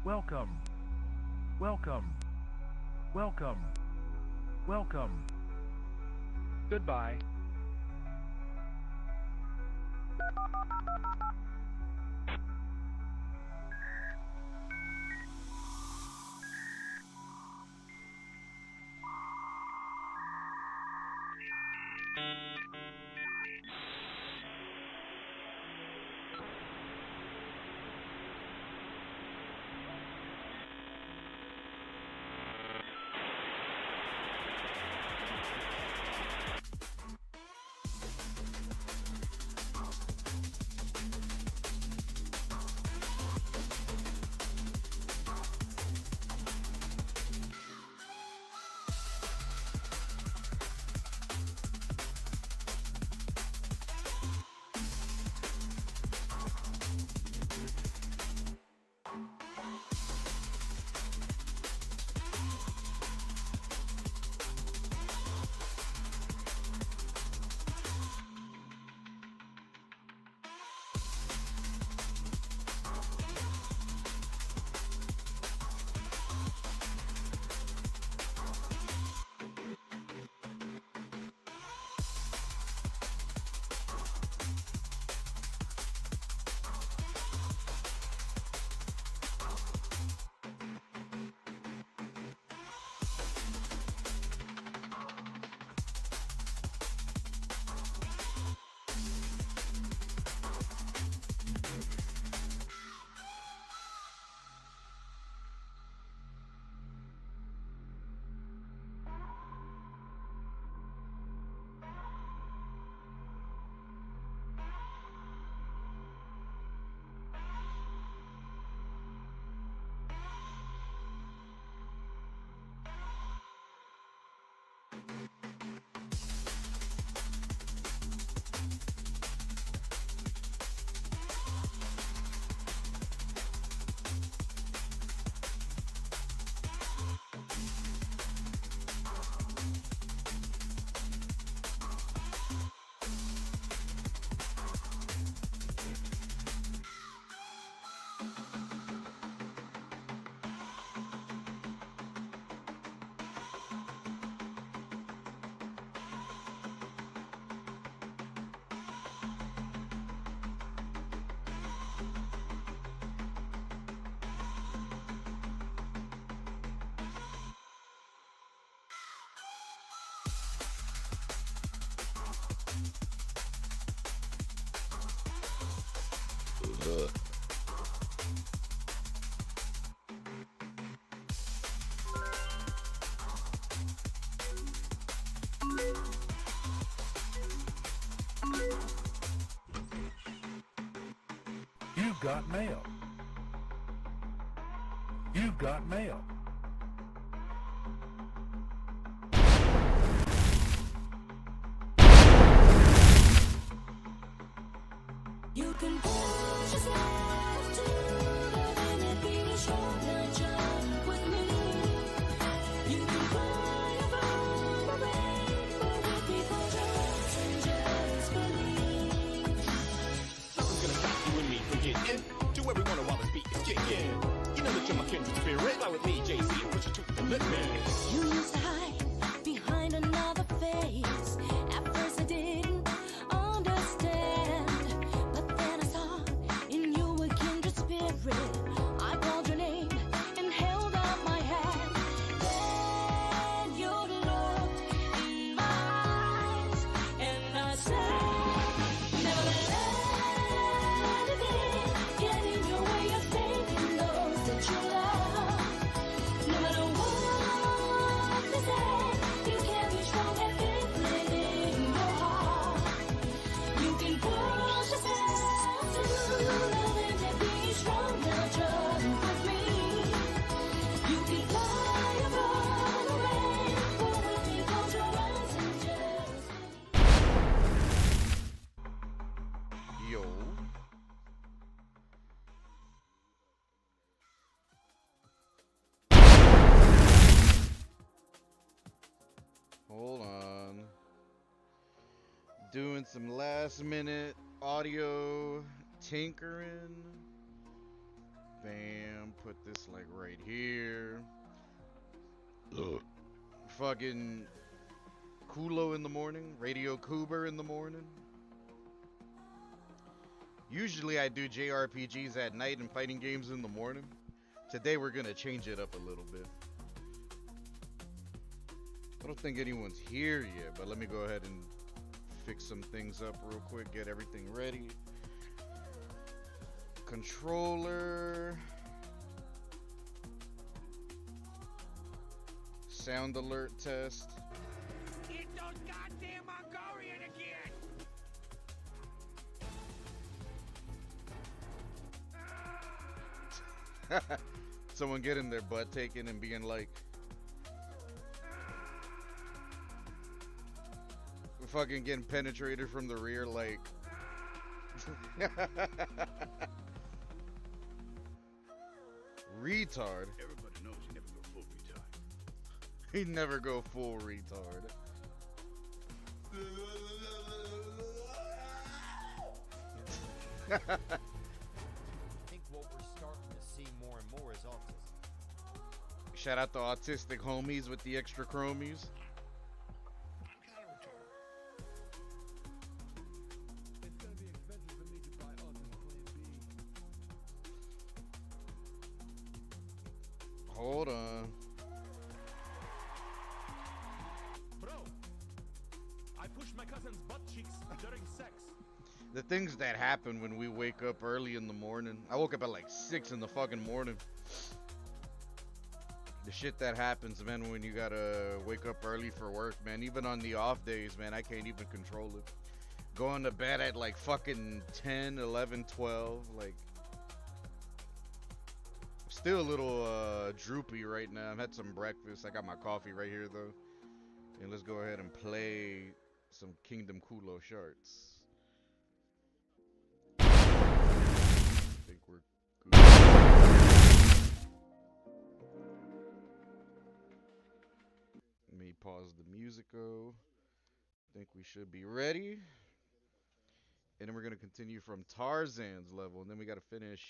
Welcome. Welcome. Welcome. Welcome. Goodbye. You've got mail. You've got mail. You can push yourself to anything short and jump with me. You can fly above the rainbow with me for just and just believe. Nothing's gonna stop you and me from getting into every one of our beat is kicking. You know that you're my kindred spirit. Fly with me, Jay-Z, and push it to the limit. You used to hide behind another face. At first I didn't understand, but then I saw in you a kindred spirit. I called your name and held out my hand. Then you looked in my eyes, and I said, never let anything get in your way of thinking those that you love. No matter what Doing some last minute audio tinkering. Bam, put this like right here. Ugh. Fucking Kulo in the morning, Radio Kuber in the morning. Usually I do JRPGs at night and fighting games in the morning. Today we're gonna change it up a little bit. I don't think anyone's here yet, but let me go ahead and fix some things up real quick, get everything ready. Controller. Sound alert test. It's those goddamn Mongolian again! Someone getting their butt taken and being like, fucking getting penetrated from the rear, like. Retard. Everybody knows you never go full retard. He never go full retard. I think what we're starting to see more and more is autism. Shout out to autistic homies with the extra chromies. Kind of retard. It's gonna be expensive for me to buy Autism Plan B. Hold on. Bro, I pushed my cousin's butt cheeks during sex. The things that happen when we wake up early in the morning. I woke up at like 6 in the fucking morning. The shit that happens, man, when you gotta wake up early for work, man. Even on the off days, man, I can't even control it. Going to bed at like fucking 10, 11, 12, like. Still a little droopy right now. I've had some breakfast. I got my coffee right here though. And let's go ahead and play some Kingdom Kulo Shards. I think we're good. Let me pause the musico. Think we should be ready. And then we're gonna continue from Tarzan's level, and then we gotta finish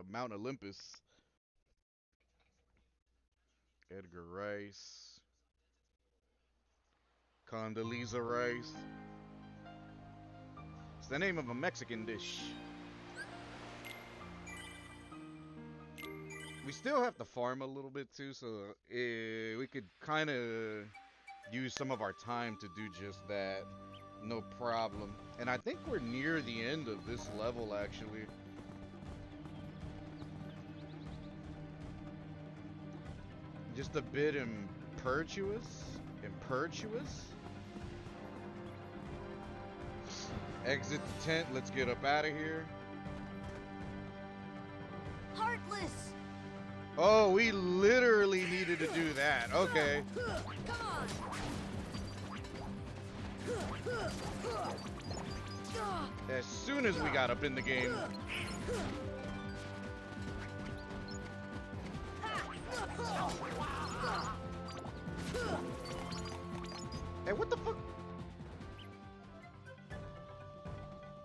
Mount Olympus. Edgar Rice. Condoleezza Rice. It's the name of a Mexican dish. We still have to farm a little bit too, so we could kind of use some of our time to do just that. No problem. And I think we're near the end of this level, actually. Just a bit impetuous. Exit the tent. Let's get up out of here. Heartless! Oh, we literally needed to do that. Okay. Come on! As soon as we got up in the game. Hey, what the fuck?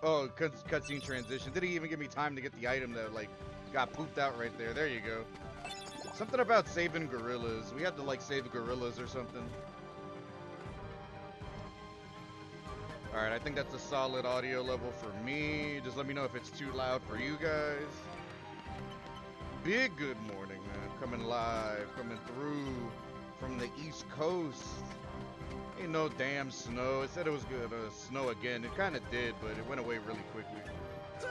Oh, cutscene transition. Didn't even give me time to get the item that, like, got pooped out right there. There you go. Something about saving gorillas. We had to, like, save gorillas or something. Alright, I think that's a solid audio level for me. Just let me know if it's too loud for you guys. Big good morning, man. Coming live, coming through from the East Coast. Ain't no damn snow. It said it was gonna snow again. It kind of did, but it went away really quickly.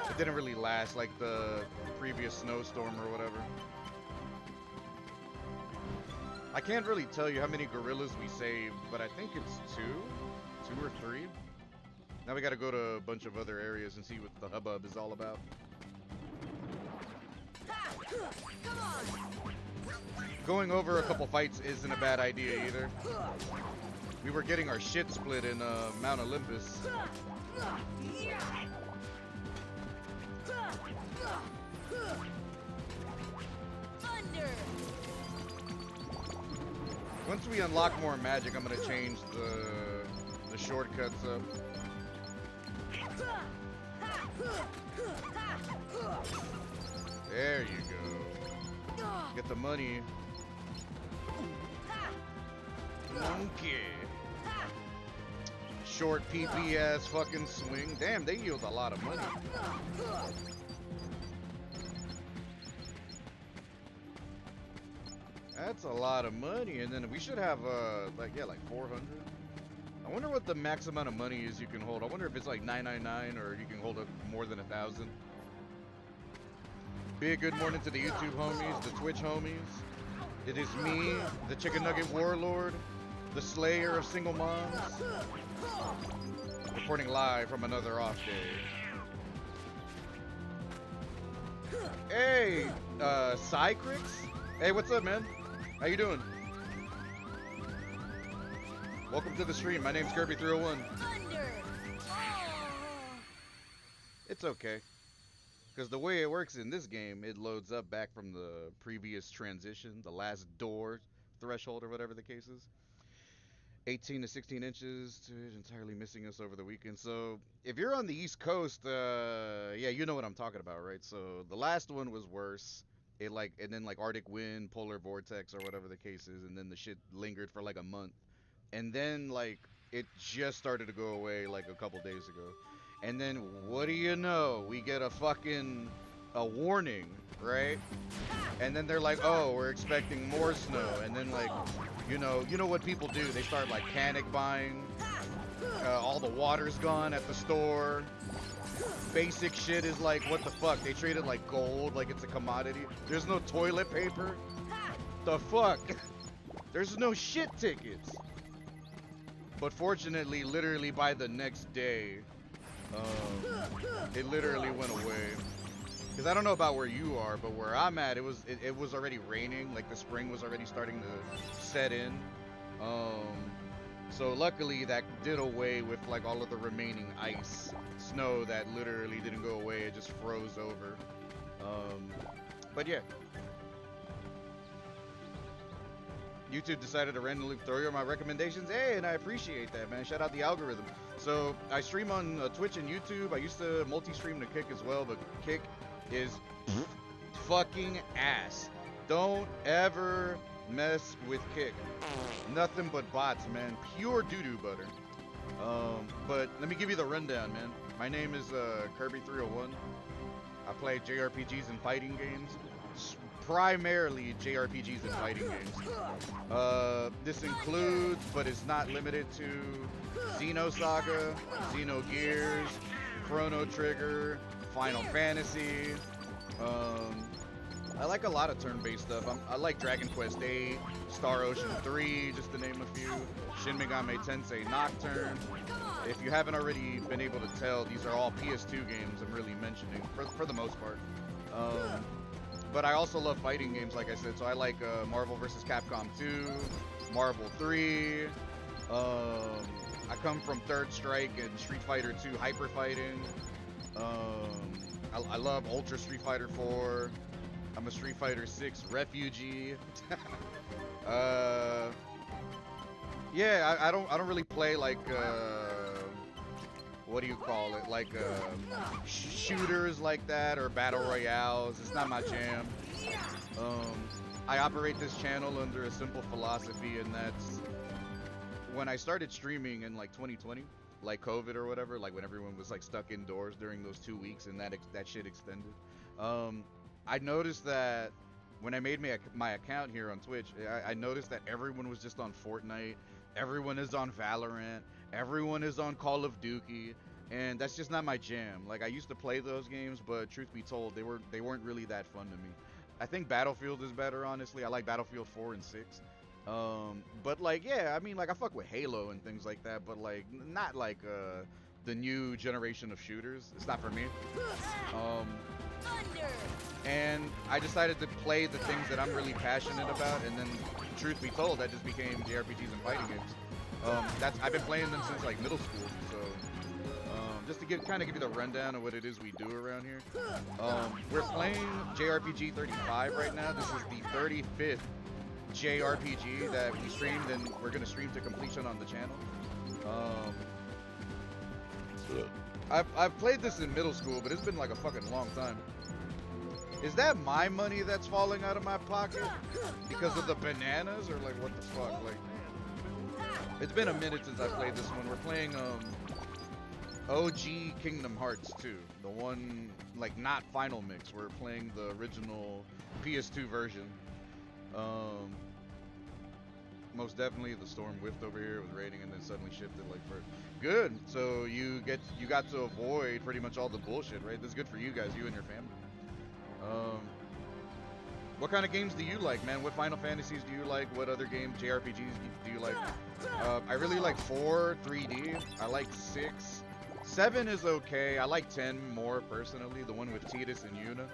It didn't really last like the previous snowstorm or whatever. I can't really tell you how many gorillas we saved, but I think it's two or three. Now we gotta go to a bunch of other areas and see what the hubbub is all about. Come on! Going over a couple fights isn't a bad idea either. We were getting our shit split in Mount Olympus. Thunder! Once we unlock more magic, I'm gonna change the shortcuts up. There you go. Get the money. Okay. Short PP ass fucking swing. Damn, they yield a lot of money. That's a lot of money, and then we should have like 400. I wonder what the max amount of money is you can hold. I wonder if it's like 999 or you can hold up more than 1,000. Big good morning to the YouTube homies, the Twitch homies. It is me, the Chicken Nugget Warlord, the Slayer of Single Moms, reporting live from another off day. Hey, Cycrix? Hey, what's up, man? How you doing? Welcome to the stream. My name's Kirby301. It's okay. Because the way it works in this game, it loads up back from the previous transition, the last door threshold or whatever the case is. 18 to 16 inches, entirely missing us over the weekend. So if you're on the East Coast, yeah, you know what I'm talking about, right? So the last one was worse. And then Arctic wind, polar vortex, or whatever the case is, and then the shit lingered for like a month. And then it just started to go away like a couple days ago. And then what do you know? We get a warning, right? And then they're like, oh, we're expecting more snow. And then you know what people do? They start panic buying. All the water's gone at the store. Basic shit is what the fuck? They treat it like gold, like it's a commodity. There's no toilet paper. The fuck? There's no shit tickets. But fortunately, literally by the next day, it literally went away. Because I don't know about where you are, but where I'm at, it was already raining. Like the spring was already starting to set in. So luckily that did away with all of the remaining ice, snow that literally didn't go away. It just froze over. But yeah. YouTube decided to randomly throw you my recommendations. Hey, and I appreciate that, man. Shout out the algorithm. So I stream on Twitch and YouTube. I used to multi-stream to Kick as well, but Kick is fucking ass. Don't ever mess with Kick. Nothing but bots, man. Pure doo-doo butter. But let me give you the rundown, man. My name is Kirby301. I play JRPGs and fighting games. Primarily JRPGs and fighting games. This includes, but is not limited to, Xenosaga, Xenogears, Chrono Trigger, Final Fantasy. I like a lot of turn-based stuff. I like Dragon Quest VIII, Star Ocean 3, just to name a few. Shin Megami Tensei Nocturne. If you haven't already been able to tell, these are all PS2 games I'm really mentioning, for the most part. But I also love fighting games, like I said, so I like Marvel vs. Capcom 2, Marvel 3. I come from Third Strike and Street Fighter 2 Hyper Fighting. I love Ultra Street Fighter 4. I'm a Street Fighter 6 refugee. Yeah, I don't really play what do you call it? Shooters like that or battle royales. It's not my jam. I operate this channel under a simple philosophy, and that's when I started streaming in 2020, like COVID or whatever, when everyone was stuck indoors during those 2 weeks and that shit extended. I noticed that when I made my account here on Twitch, I noticed that everyone was just on Fortnite, everyone is on Valorant, everyone is on Call of Duty, and that's just not my jam. I used to play those games, but truth be told, they weren't really that fun to me. I think Battlefield is better, honestly. I like Battlefield 4 and 6. But yeah, I mean, I fuck with Halo and things like that, but not the new generation of shooters. It's not for me. And I decided to play the things that I'm really passionate about, and then, truth be told, that just became JRPGs and fighting games. I've been playing them since middle school, so just to kind of give you the rundown of what it is we do around here. We're playing JRPG 35 right now. This is the 35th JRPG that we streamed, and we're gonna stream to completion on the channel. I've played this in middle school, but it's been like a fucking long time. Is that my money that's falling out of my pocket because of the bananas, or like what the fuck? Like, it's been a minute since I played this one. We're playing OG Kingdom Hearts 2, the one like not Final Mix. We're playing the original PS2 version. Most definitely the storm whiffed over here. It was raining and then suddenly shifted like for good. So you got to avoid pretty much all the bullshit, right? This is good for you guys, you and your family. What kind of games do you like, man? What Final Fantasies do you like? What other games, JRPGs do you like? I really like 4, 3D. I like 6. 7 is okay. I like 10 more personally, the one with Tidus and Yuna.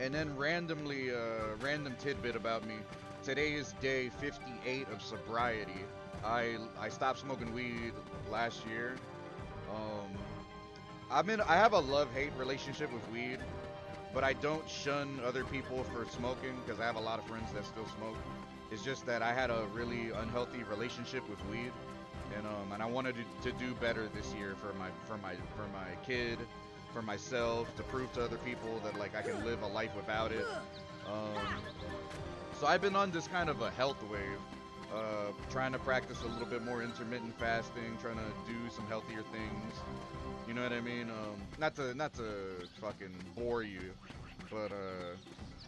And then randomly, random tidbit about me. Today is day 58 of sobriety. I stopped smoking weed last year. I have a love-hate relationship with weed, but I don't shun other people for smoking because I have a lot of friends that still smoke. It's just that I had a really unhealthy relationship with weed, and I wanted to do better this year for my kid, for myself, to prove to other people that like I can live a life without it. So I've been on this kind of a health wave, trying to practice a little bit more intermittent fasting, trying to do some healthier things. You know what I mean? Not to fucking bore you, but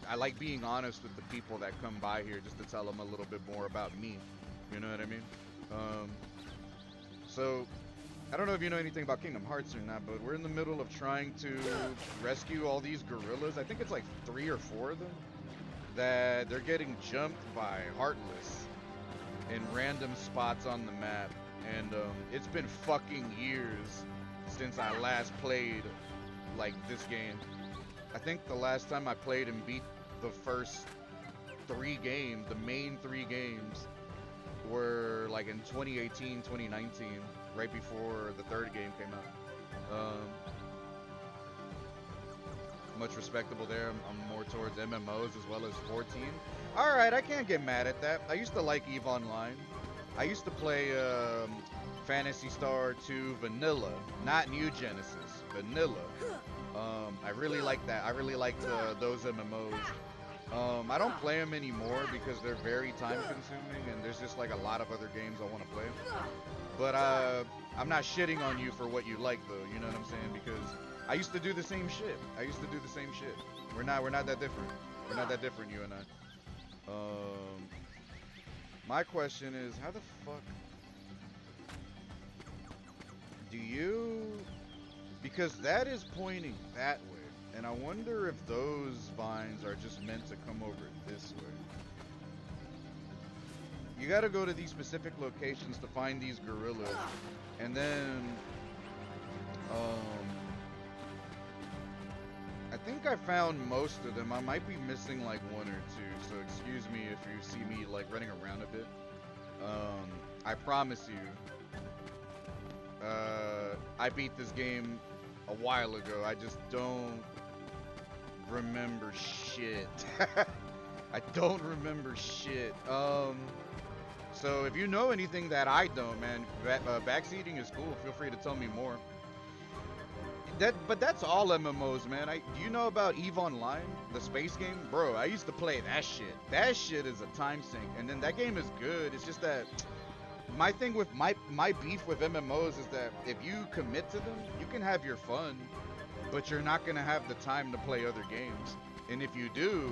I like being honest with the people that come by here just to tell them a little bit more about me. You know what I mean? So I don't know if you know anything about Kingdom Hearts or not, but we're in the middle of trying to rescue all these gorillas. I think it's like 3 or 4 of them that they're getting jumped by Heartless in random spots on the map, and it's been fucking years since I last played like this game. I think the last time I played and beat the first 3 games, the main 3 games, were like in 2018, 2019, right before the 3rd game came out. Much respectable there. I'm more towards MMOs as well as 14. Alright, I can't get mad at that. I used to like EVE Online. I used to play Phantasy Star 2 Vanilla, not New Genesis, Vanilla. I really like that. I really liked those MMOs. I don't play them anymore because they're very time consuming and there's just like a lot of other games I want to play. But I'm not shitting on you for what you like though, you know what I'm saying? Because I used to do the same shit. We're not that different. We're not that different, you and I. My question is, how the fuck do you, because that is pointing that way, and I wonder if those vines are just meant to come over this way. You gotta go to these specific locations to find these gorillas, and then I think I found most of them. I might be missing like 1 or 2, so excuse me if you see me like running around a bit. I promise you, I beat this game a while ago. I just don't remember shit. I don't remember shit. So if you know anything that I don't, man, backseating is cool. Feel free to tell me more. But that's all MMOs, man. Do you know about EVE Online, the space game? Bro, I used to play that shit. That shit is a time sink, and then that game is good. It's just that my thing with my beef with MMOs is that if you commit to them, you can have your fun, but you're not gonna have the time to play other games. And if you do,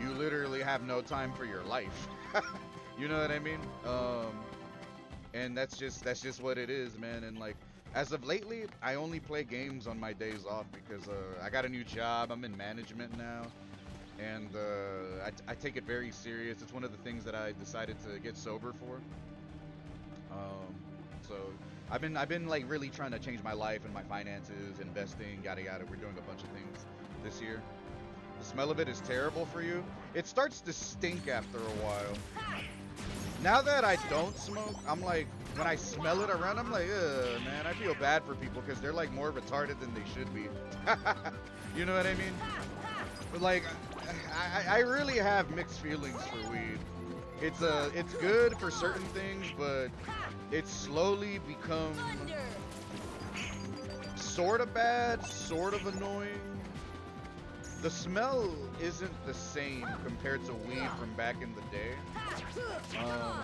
you literally have no time for your life. You know what I mean? And that's just what it is, man. And like, as of lately, I only play games on my days off because I got a new job. I'm in management now, and I take it very serious. It's one of the things that I decided to get sober for. So I've been like really trying to change my life and my finances, investing, yada yada. We're doing a bunch of things this year. The smell of it is terrible for you. It starts to stink after a while. Now that I don't smoke, I'm like, when I smell it around, I'm like, ugh, man, I feel bad for people because they're like more retarded than they should be. You know what I mean? But like, I really have mixed feelings for weed. it's good for certain things, but it's slowly become sort of bad, sort of annoying. The smell isn't the same compared to weed from back in the day,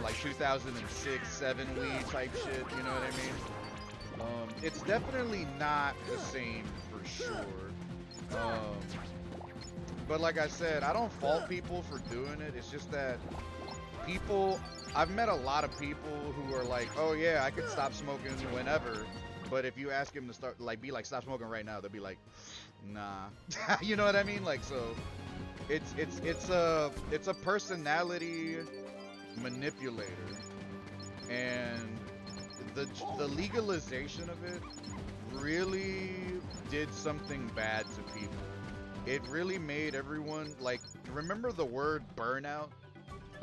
like 2006, 7 weed type shit. You know what I mean? It's definitely not the same for sure. But like I said, I don't fault people for doing it. It's just that I've met a lot of people who are like, oh yeah, I could stop smoking whenever. But if you ask him to start, like, be like, stop smoking right now, they'll be like, nah. You know what I mean? Like, so it's a personality manipulator, and the legalization of it really did something bad to people. It really made everyone, like, remember the word burnout?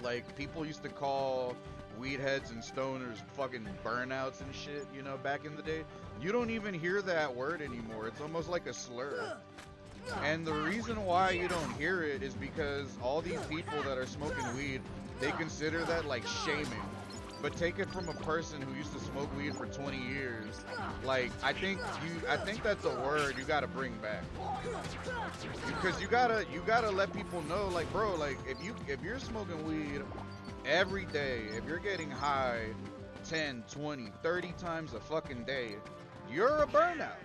Like, people used to call weed heads and stoners fucking burnouts and shit, you know, back in the day. You don't even hear that word anymore. It's almost like a slur. And the reason why you don't hear it is because all these people that are smoking weed, they consider that like shaming. But take it from a person who used to smoke weed for 20 years. Like, I think that's a word you gotta bring back. Because you gotta let people know, like, bro, like, if you're smoking weed every day, if you're getting high 10, 20, 30 times a fucking day, you're a burnout.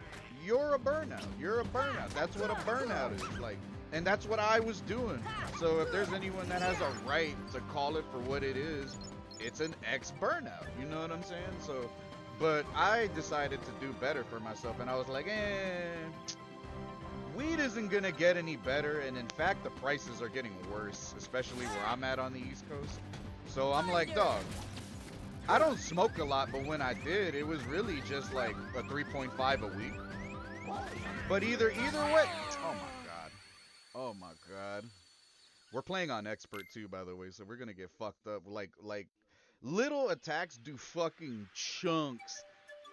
You're a burnout. You're a burnout. That's what a burnout is. Like, and that's what I was doing. So if there's anyone that has a right to call it for what it is, it's an ex-burnout. You know what I'm saying? So, but I decided to do better for myself, and I was like, weed isn't gonna get any better, and in fact, the prices are getting worse, especially where I'm at on the East Coast. So I'm like, dog, I don't smoke a lot, but when I did, it was really just like a 3.5 a week. But either way, oh my god, we're playing on expert too, by the way, so we're gonna get fucked up. Like little attacks do fucking chunks,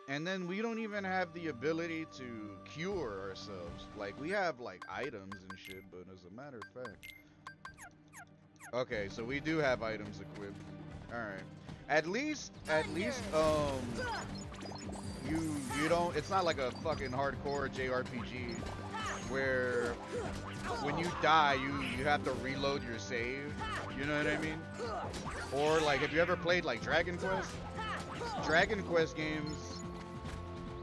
and then we don't even have the ability to cure ourselves. Like, we have like items and shit, but as a matter of fact, okay, so we do have items equipped. All right, at least you don't, it's not like a fucking hardcore JRPG where when you die you have to reload your save, you know what I mean? Or like, have you ever played like Dragon Quest games?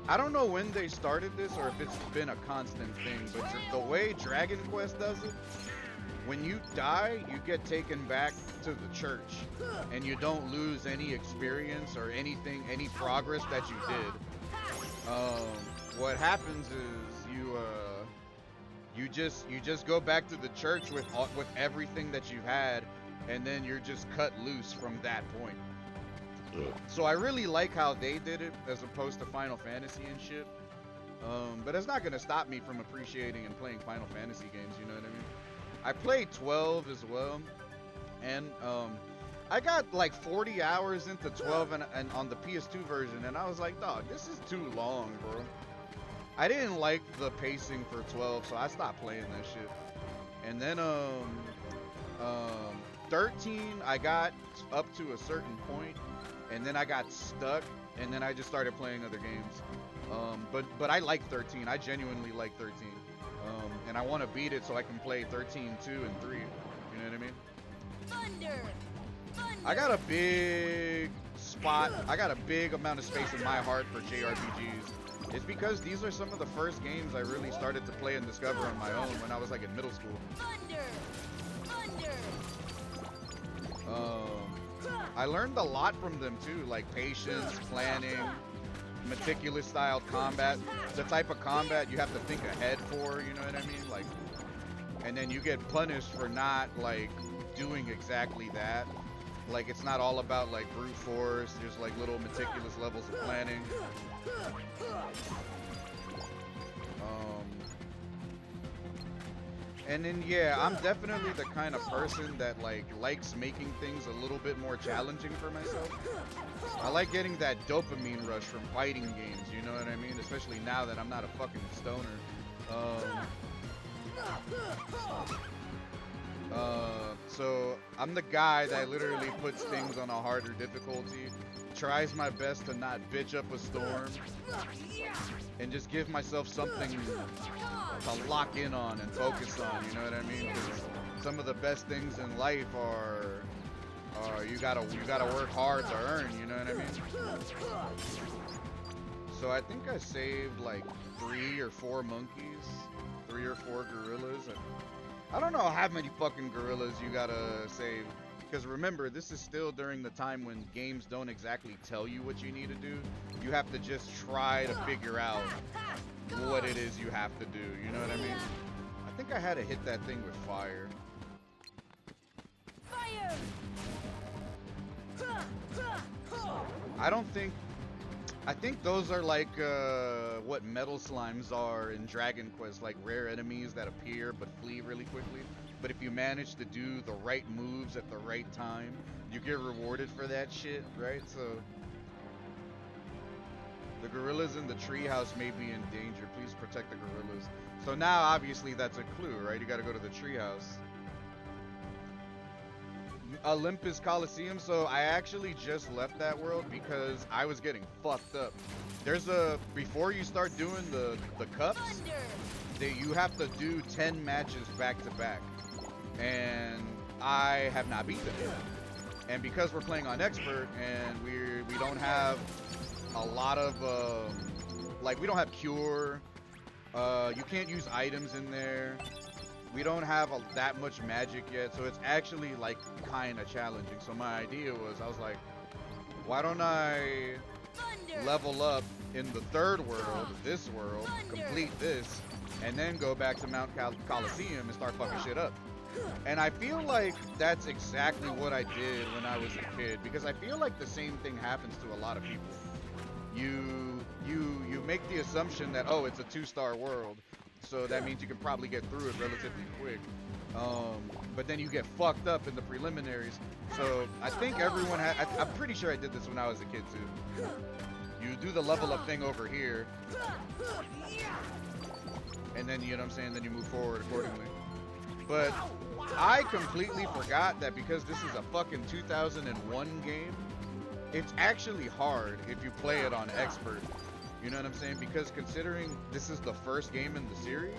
I don't know when they started this or if it's been a constant thing, but the way Dragon Quest does it, when you die, you get taken back to the church, and you don't lose any experience or anything, any progress that you did. What happens is you just go back to the church with everything that you've had, and then you're just cut loose from that point. So I really like how they did it as opposed to Final Fantasy and shit. But it's not gonna stop me from appreciating and playing Final Fantasy games, you know what I mean? I played 12 as well, and I got like 40 hours into 12 and on the PS2 version, and I was like, dog, this is too long, bro. I didn't like the pacing for 12, so I stopped playing that shit. And then 13, I got up to a certain point, and then I got stuck, and then I just started playing other games. But I like 13. I genuinely like 13. And I want to beat it so I can play 13, 2, and 3. You know what I mean? Thunder! I got a big spot. I got a big amount of space in my heart for JRPGs. It's because these are some of the first games I really started to play and discover on my own when I was like in middle school. Thunder! I learned a lot from them too, like patience, planning, meticulous style combat, the type of combat you have to think ahead for, you know what I mean? Like, and then you get punished for not like doing exactly that. Like, it's not all about like brute force. There's like little meticulous levels of planning. And then yeah, I'm definitely the kind of person that like likes making things a little bit more challenging for myself. I like getting that dopamine rush from fighting games, you know what I mean? Especially now that I'm not a fucking stoner. So I'm the guy that literally puts things on a harder difficulty, tries my best to not bitch up a storm, and just give myself something to lock in on and focus on. You know what I mean? 'Cause some of the best things in life are you gotta work hard to earn. You know what I mean? So I think I saved like 3 or 4 monkeys, 3 or 4 gorillas. And I don't know how many fucking gorillas you gotta save. Because remember, this is still during the time when games don't exactly tell you what you need to do. You have to just try to figure out what it is you have to do. You know what I mean? I think I had to hit that thing with fire. Fire! I think those are like what metal slimes are in Dragon Quest, like rare enemies that appear but flee really quickly. But if you manage to do the right moves at the right time, you get rewarded for that shit, right? So the gorillas in the treehouse may be in danger. Please protect the gorillas. So now obviously that's a clue, right? You gotta go to the treehouse. Olympus Coliseum. So I actually just left that world because I was getting fucked up. There's before you start doing the cups, you have to do 10 matches back to back, and I have not beaten it. And because we're playing on expert and we don't have a lot of like we don't have cure, you can't use items in there. We don't have that much magic yet, so it's actually like kind of challenging. So my idea was, I was like, why don't I level up in the third world, this world, complete this, and then go back to Mount Coliseum and start fucking shit up. And I feel like that's exactly what I did when I was a kid, because I feel like the same thing happens to a lot of people. You make the assumption that, oh, it's a 2-star world, so that means you can probably get through it relatively quick. But then you get fucked up in the preliminaries. So I think everyone I'm pretty sure I did this when I was a kid too. You do the level up thing over here, and then, you know what I'm saying, then you move forward accordingly. But I completely forgot that because this is a fucking 2001 game, it's actually hard if you play it on expert. You know what I'm saying? Because considering this is the first game in the series,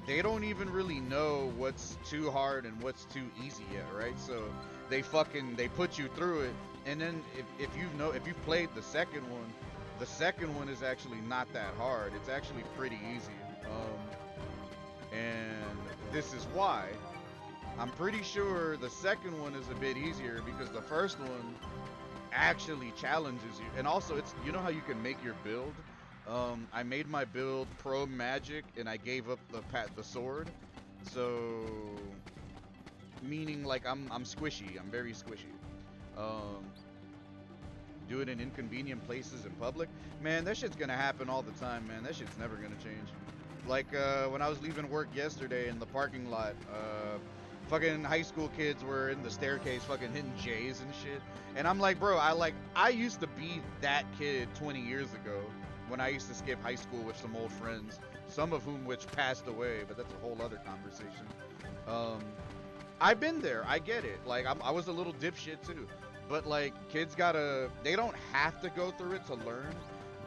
they don't even really know what's too hard and what's too easy yet, right? So they put you through it, and then if you've played the second one is actually not that hard. It's actually pretty easy. And this is why. I'm pretty sure the second one is a bit easier because the first one actually challenges you. And also, it's, you know how you can make your build? I made my build pro magic and I gave up the sword. So meaning like I'm squishy. I'm very squishy. Do it in inconvenient places in public. Man, that shit's gonna happen all the time, man. That shit's never gonna change. Like when I was leaving work yesterday in the parking lot, fucking high school kids were in the staircase fucking hitting J's and shit. And I'm like, bro, I used to be that kid 20 years ago when I used to skip high school with some old friends, some of whom which passed away, but that's a whole other conversation. I've been there, I get it. Like I was a little dipshit too. But like kids they don't have to go through it to learn,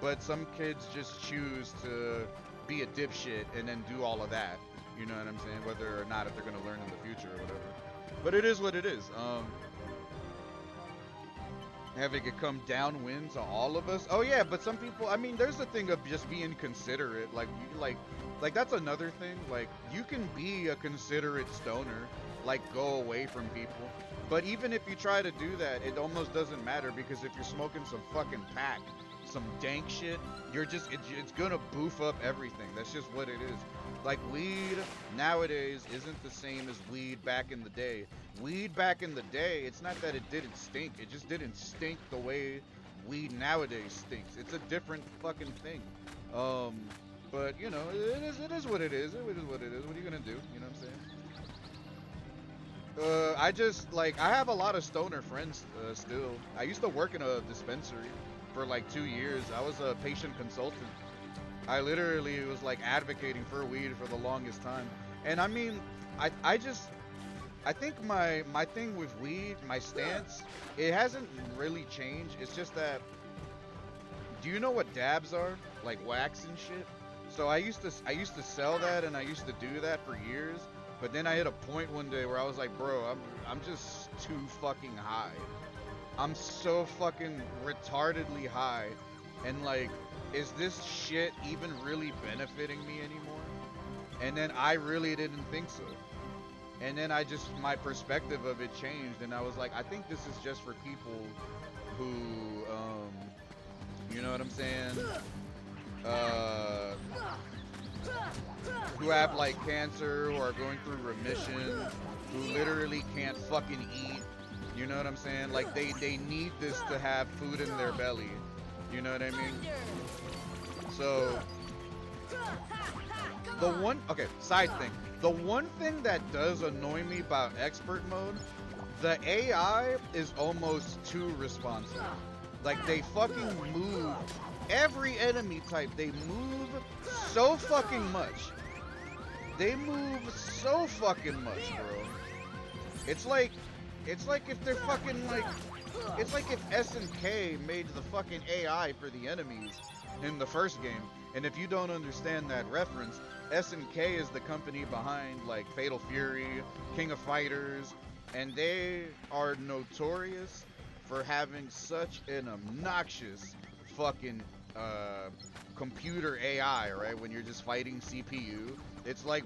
but some kids just choose to be a dipshit and then do all of that. You know what I'm saying? Whether or not if they're gonna learn in the future or whatever. But it is what it is. Having it come downwind to all of us. Oh yeah, but some people, I mean, there's the thing of just being considerate. Like that's another thing. Like you can be a considerate stoner, like go away from people. But even if you try to do that, it almost doesn't matter, because if you're smoking some fucking pack, some dank shit, it's gonna boof up everything. That's just what it is. Like weed nowadays isn't the same as weed back in the day. Weed back in the day, it's not that it didn't stink, it just didn't stink the way weed nowadays stinks. It's a different fucking thing. But you know, it is what it is. It is what it is. What are you gonna do? You know what I'm saying? I have a lot of stoner friends still. I used to work in a dispensary for like 2 years. I was a patient consultant. I literally was like advocating for weed for the longest time. And I mean, I think my thing with weed, my stance, it hasn't really changed. It's just that, do you know what dabs are? Like wax and shit. So I used to sell that, and I used to do that for years. But then I hit a point one day where I was like, bro, I'm just too fucking high. I'm so fucking retardedly high, and like, is this shit even really benefiting me anymore? And then I really didn't think so. And then my perspective of it changed, and I was like, I think this is just for people who, you know what I'm saying? Who have like cancer, who are going through remission, who literally can't fucking eat. You know what I'm saying? Like they need this to have food in their belly. You know what I mean? So side thing. The one thing that does annoy me about expert mode, the AI is almost too responsive. Like they fucking move every enemy type, they move so fucking much. They move so fucking much, bro. It's like if they're fucking like, it's like if SNK made the fucking AI for the enemies in the first game. And if you don't understand that reference, SNK is the company behind like Fatal Fury, King of Fighters, and they are notorious for having such an obnoxious fucking computer AI, right? When you're just fighting CPU, it's like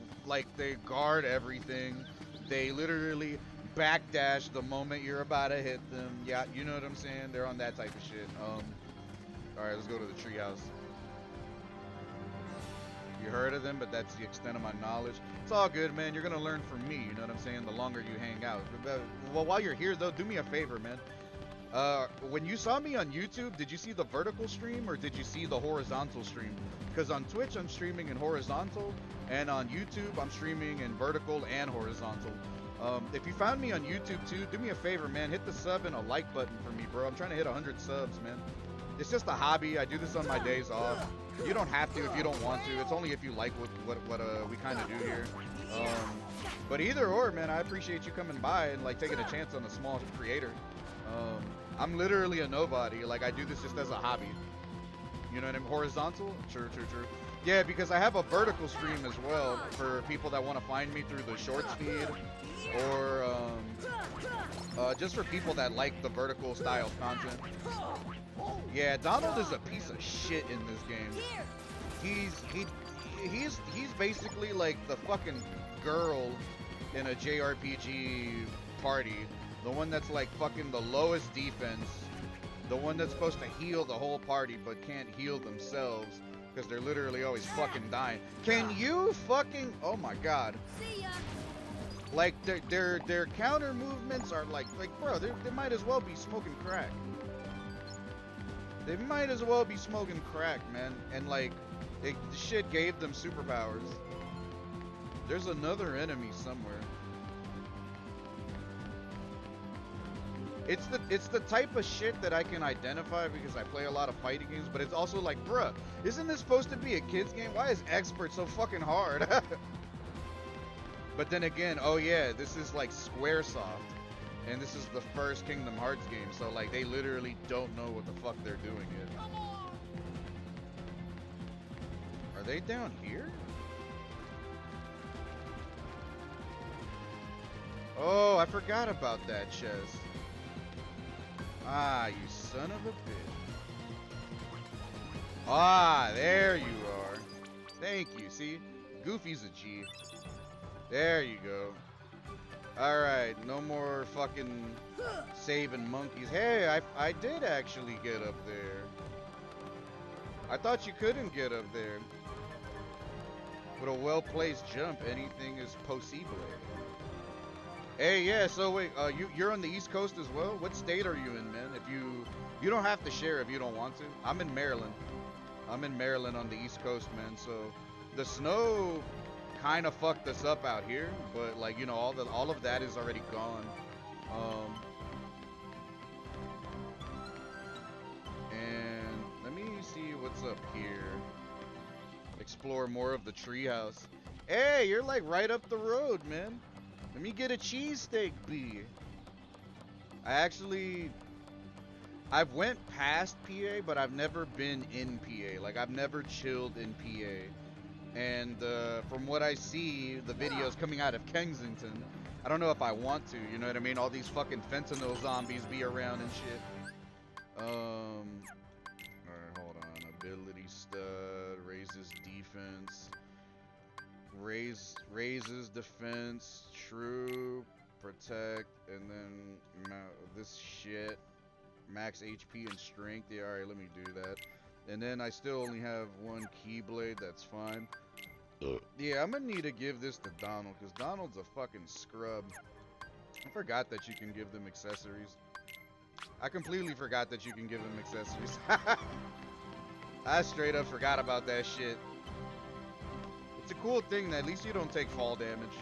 they guard everything. They literally backdash the moment you're about to hit them. Yeah, you know what I'm saying? They're on that type of shit. Alright, let's go to the treehouse. You heard of them, but that's the extent of my knowledge. It's all good, man. You're gonna learn from me, you know what I'm saying? The longer you hang out. Well, while you're here, though, do me a favor, man. When you saw me on YouTube, did you see the vertical stream or did you see the horizontal stream? Because on Twitch, I'm streaming in horizontal, and on YouTube, I'm streaming in vertical and horizontal. If you found me on YouTube too, do me a favor, man. Hit the sub and a like button for me, bro. I'm trying to hit 100 subs, man. It's just a hobby. I do this on my days off. You don't have to if you don't want to. It's only if you like what we kind of do here. But either or, man, I appreciate you coming by and like taking a chance on a small creator. I'm literally a nobody. Like, I do this just as a hobby. You know what I mean? Horizontal? True. Yeah, because I have a vertical stream as well for people that want to find me through the shorts feed, or just for people that like the vertical style content. Yeah, Donald is a piece of shit in this game. He's basically like the fucking girl in a JRPG party. The one that's like fucking the lowest defense. The one that's supposed to heal the whole party but can't heal themselves because they're literally always fucking dying. Can you fucking... Oh my god. Like their counter movements are like bro, they might as well be smoking crack. They might as well be smoking crack, man. And like the shit gave them superpowers. There's another enemy somewhere. It's the type of shit that I can identify because I play a lot of fighting games, but it's also like, bruh, isn't this supposed to be a kid's game? Why is Expert so fucking hard? But then again, oh yeah, this is like Squaresoft, and this is the first Kingdom Hearts game, so like they literally don't know what the fuck they're doing yet. Are they down here? Oh, I forgot about that chest. Ah, you son of a bitch. Ah, there you are. Thank you. See? Goofy's a G. There you go. Alright, no more fucking saving monkeys. Hey, I did actually get up there. I thought you couldn't get up there. With a well-placed jump, anything is possible. Hey, yeah, so wait, you're on the East Coast as well? What state are you in, man? If you don't have to share if you don't want to. I'm in Maryland. I'm in Maryland on the East Coast, man. So the snow kind of fucked us up out here, but like, you know, all of that is already gone. And let me see what's up here. Explore more of the treehouse. Hey, you're like right up the road, man. Let me get a cheesesteak, B. I've went past PA, but I've never been in PA. Like, I've never chilled in PA. And from what I see, the videos coming out of Kensington, I don't know if I want to, you know what I mean? All these fucking fentanyl zombies be around and shit. Alright, hold on. Ability stud, raises defense. Raises defense, true, protect, and then this shit. Max HP and strength. Yeah, alright, let me do that. And then I still only have one keyblade, that's fine. Yeah, I'm gonna need to give this to Donald, because Donald's a fucking scrub. I forgot that you can give them accessories. I completely forgot that you can give them accessories. I straight up forgot about that shit. It's a cool thing that at least you don't take fall damage.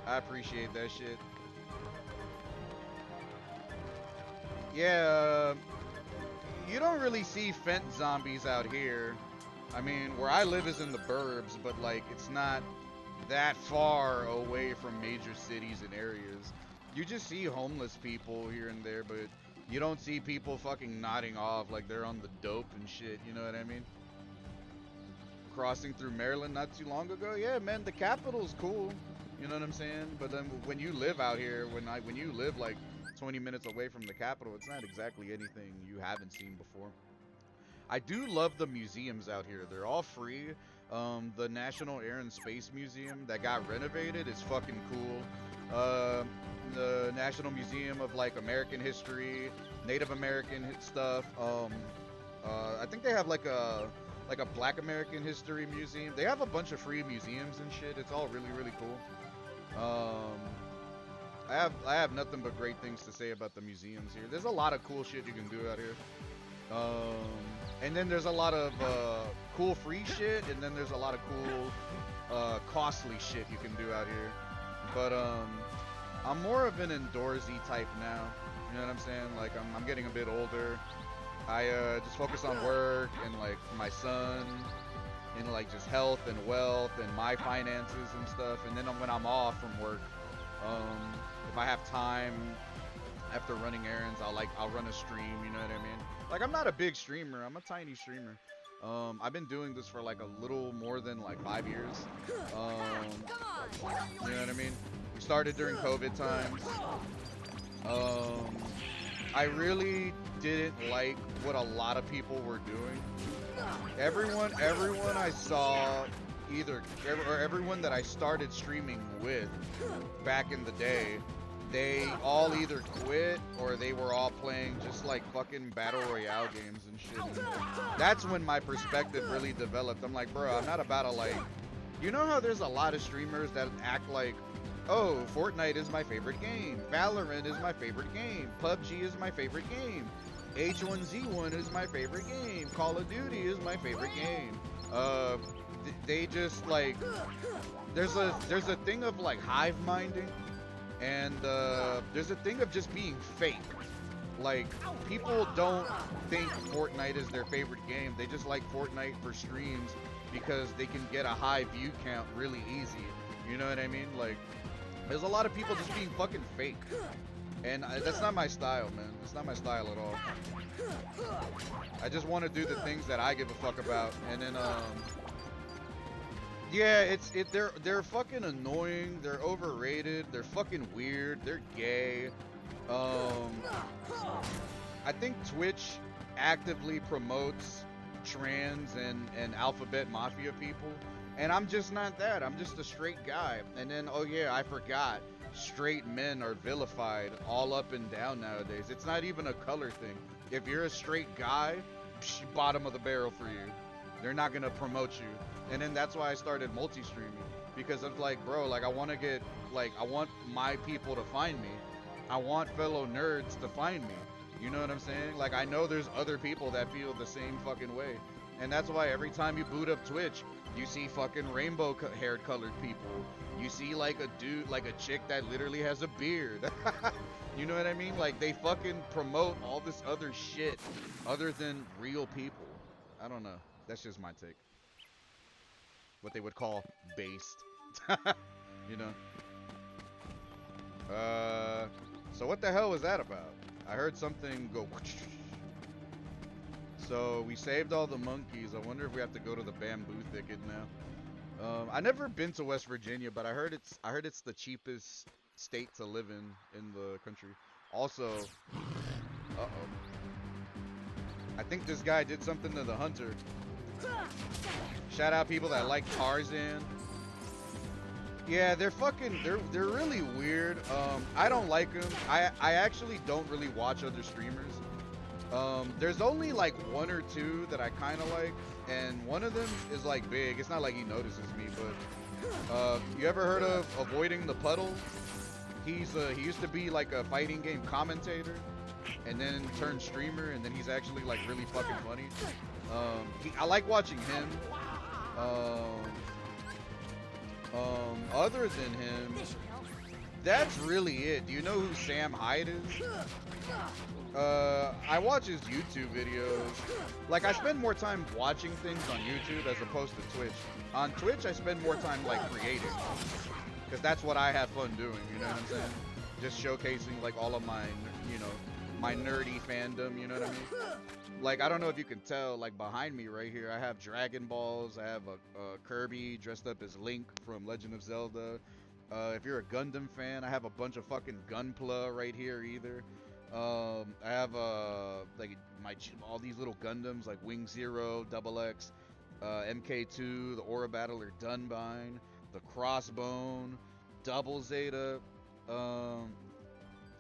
I appreciate that shit. Yeah, you don't really see fent zombies out here. I mean, where I live is in the burbs, but like, it's not that far away from major cities and areas. You just see homeless people here and there, but you don't see people fucking nodding off like they're on the dope and shit, you know what I mean? Crossing through Maryland not too long ago, yeah, man, the capital's cool, you know what I'm saying? But then when you live out here, when you live like 20 minutes away from the capital, it's not exactly anything you haven't seen before. I do love the museums out here. They're all free. The National Air and Space Museum that got renovated is fucking cool. The National Museum of like American history, Native American stuff. I think they have like a Black American history museum. They have a bunch of free museums and shit. It's all really, really cool. I have nothing but great things to say about the museums here. There's a lot of cool shit you can do out here. And then there's a lot of cool free shit, and then there's a lot of cool costly shit you can do out here. But I'm more of an indoorsy type now. You know what I'm saying? Like I'm getting a bit older. I just focus on work and like my son, and like just health and wealth and my finances and stuff. And then when I'm off from work, if I have time after running errands, I'll run a stream, you know what I mean? Like, I'm not a big streamer, I'm a tiny streamer. I've been doing this for like a little more than like 5 years. You know what I mean? We started during COVID times. I really didn't like what a lot of people were doing. Everyone I saw everyone that I started streaming with back in the day, they all either quit or they were all playing just like fucking battle royale games and shit. And that's when my perspective really developed. I'm like, bro, I'm not about to like, you know how there's a lot of streamers that act like, oh, Fortnite is my favorite game, Valorant is my favorite game, PUBG is my favorite game, H1Z1 is my favorite game, Call of Duty is my favorite game. They just like, there's a thing of like hive minding, and there's a thing of just being fake. Like, people don't think Fortnite is their favorite game. They just like Fortnite for streams because they can get a high view count really easy. You know what I mean? Like, there's a lot of people just being fucking fake. And that's not my style, man. It's not my style at all. I just want to do the things that I give a fuck about. And then, yeah, they're fucking annoying. They're overrated. They're fucking weird. They're gay. I think Twitch actively promotes trans and alphabet mafia people, and I'm just not that. I'm just a straight guy. And then, oh yeah, I forgot, straight men are vilified all up and down nowadays. It's not even a color thing. If you're a straight guy, bottom of the barrel for you. They're not gonna promote you. And then that's why I started multi-streaming, because of like, bro, like I want to get, like, I want my people to find me. I want fellow nerds to find me. You know what I'm saying? Like, I know there's other people that feel the same fucking way. And that's why every time you boot up Twitch, you see fucking rainbow haired colored people. You see like a dude, like a chick that literally has a beard. You know what I mean? Like, they fucking promote all this other shit other than real people. I don't know. That's just my take. What they would call based. You know? So what the hell was that about? I heard something go. So we saved all the monkeys. I wonder if we have to go to the bamboo thicket now. I never been to West Virginia, but I heard it's the cheapest state to live in the country. Also, uh-oh. I think this guy did something to the hunter. Shout out people that like Tarzan. Yeah, they're really weird. I don't like them. I actually don't really watch other streamers. There's only like one or two that I kind of like, and one of them is like big. It's not like he notices me, but you ever heard of Avoiding the Puddle? He used to be like a fighting game commentator, and then turned streamer, and then he's actually like really fucking funny. I like watching him. Other than him, that's really it. Do you know who Sam Hyde is? I watch his YouTube videos. Like, I spend more time watching things on YouTube as opposed to Twitch. On Twitch, I spend more time, like, creating. Because that's what I have fun doing, you know what I'm saying? Just showcasing, like, all of my, you know, my nerdy fandom, you know what I mean? Like, I don't know if you can tell, like, behind me right here, I have Dragon Balls, I have a Kirby dressed up as Link from Legend of Zelda. If you're a Gundam fan, I have a bunch of fucking Gunpla right here either. I have like all these little Gundams like Wing Zero, Double X, MK2, the Aura Battler Dunbine, the Crossbone, Double Zeta.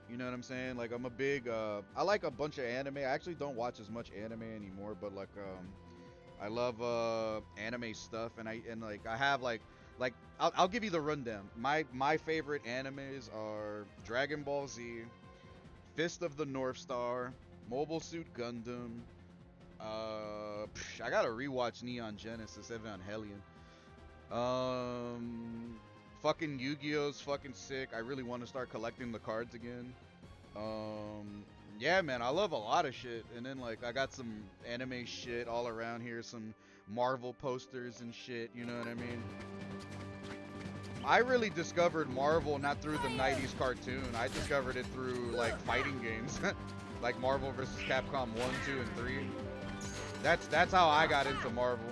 You know what I'm saying? Like, I'm a big I like a bunch of anime. I actually don't watch as much anime anymore, but like I love anime stuff, and I have like I'll give you the rundown. My favorite animes are Dragon Ball Z, Fist of the North Star, Mobile Suit Gundam. I gotta rewatch Neon Genesis Evangelion. Fucking Yu-Gi-Oh's fucking sick. I really want to start collecting the cards again. Yeah, man, I love a lot of shit. And then, like, I got some anime shit all around here, some Marvel posters and shit, you know what I mean? I really discovered Marvel not through the 90s cartoon. I discovered it through, like, fighting games. Like Marvel vs. Capcom 1, 2, and 3. That's how I got into Marvel.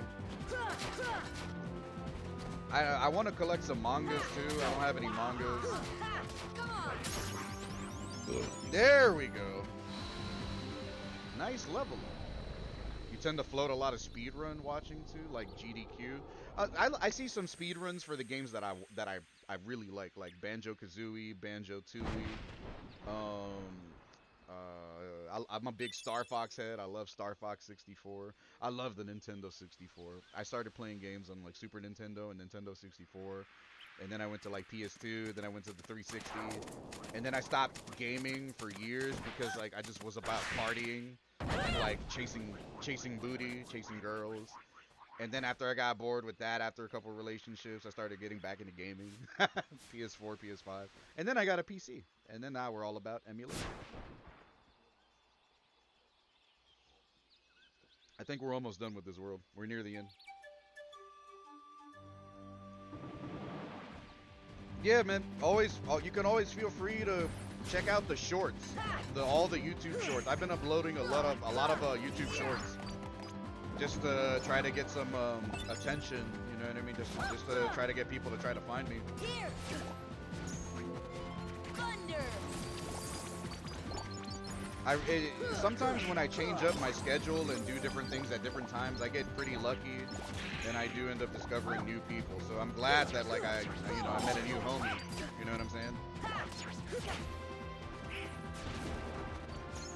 I want to collect some mangas too. I don't have any mangas. There we go. Nice level up. You tend to float a lot of speedrun watching too, like GDQ. I see some speedruns for the games that I really like Banjo-Kazooie, Banjo-Tooie. I'm a big Star Fox head. I love Star Fox 64. I love the Nintendo 64. I started playing games on like Super Nintendo and Nintendo 64. And then I went to like PS2, then I went to the 360. And then I stopped gaming for years because like I just was about partying and like chasing booty, chasing girls. And then after I got bored with that, after a couple relationships, I started getting back into gaming. PS4, PS5. And then I got a PC. And then now we're all about emulation. I think we're almost done with this world. We're near the end. Yeah, man. You can always feel free to check out the shorts, all the YouTube shorts. I've been uploading a lot of YouTube shorts, just to try to get some attention. You know what I mean? Just to try to get people to try to find me. Here. Thunder. Sometimes when I change up my schedule and do different things at different times, I get pretty lucky, and I do end up discovering new people. So I'm glad that like I met a new homie. You know what I'm saying?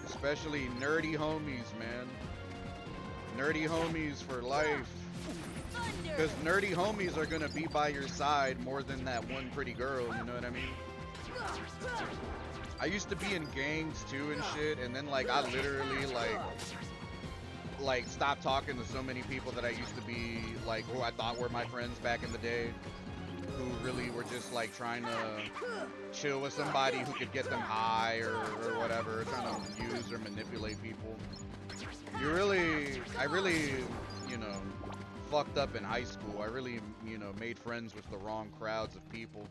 Especially nerdy homies, man. Nerdy homies for life. Because nerdy homies are gonna be by your side more than that one pretty girl. You know what I mean? I used to be in gangs too and shit, and then like I literally like stopped talking to so many people that I used to be like who I thought were my friends back in the day, who really were just like trying to chill with somebody who could get them high or whatever, trying to use or manipulate people. I really, you know, fucked up in high school. I really, you know, made friends with the wrong crowds of people.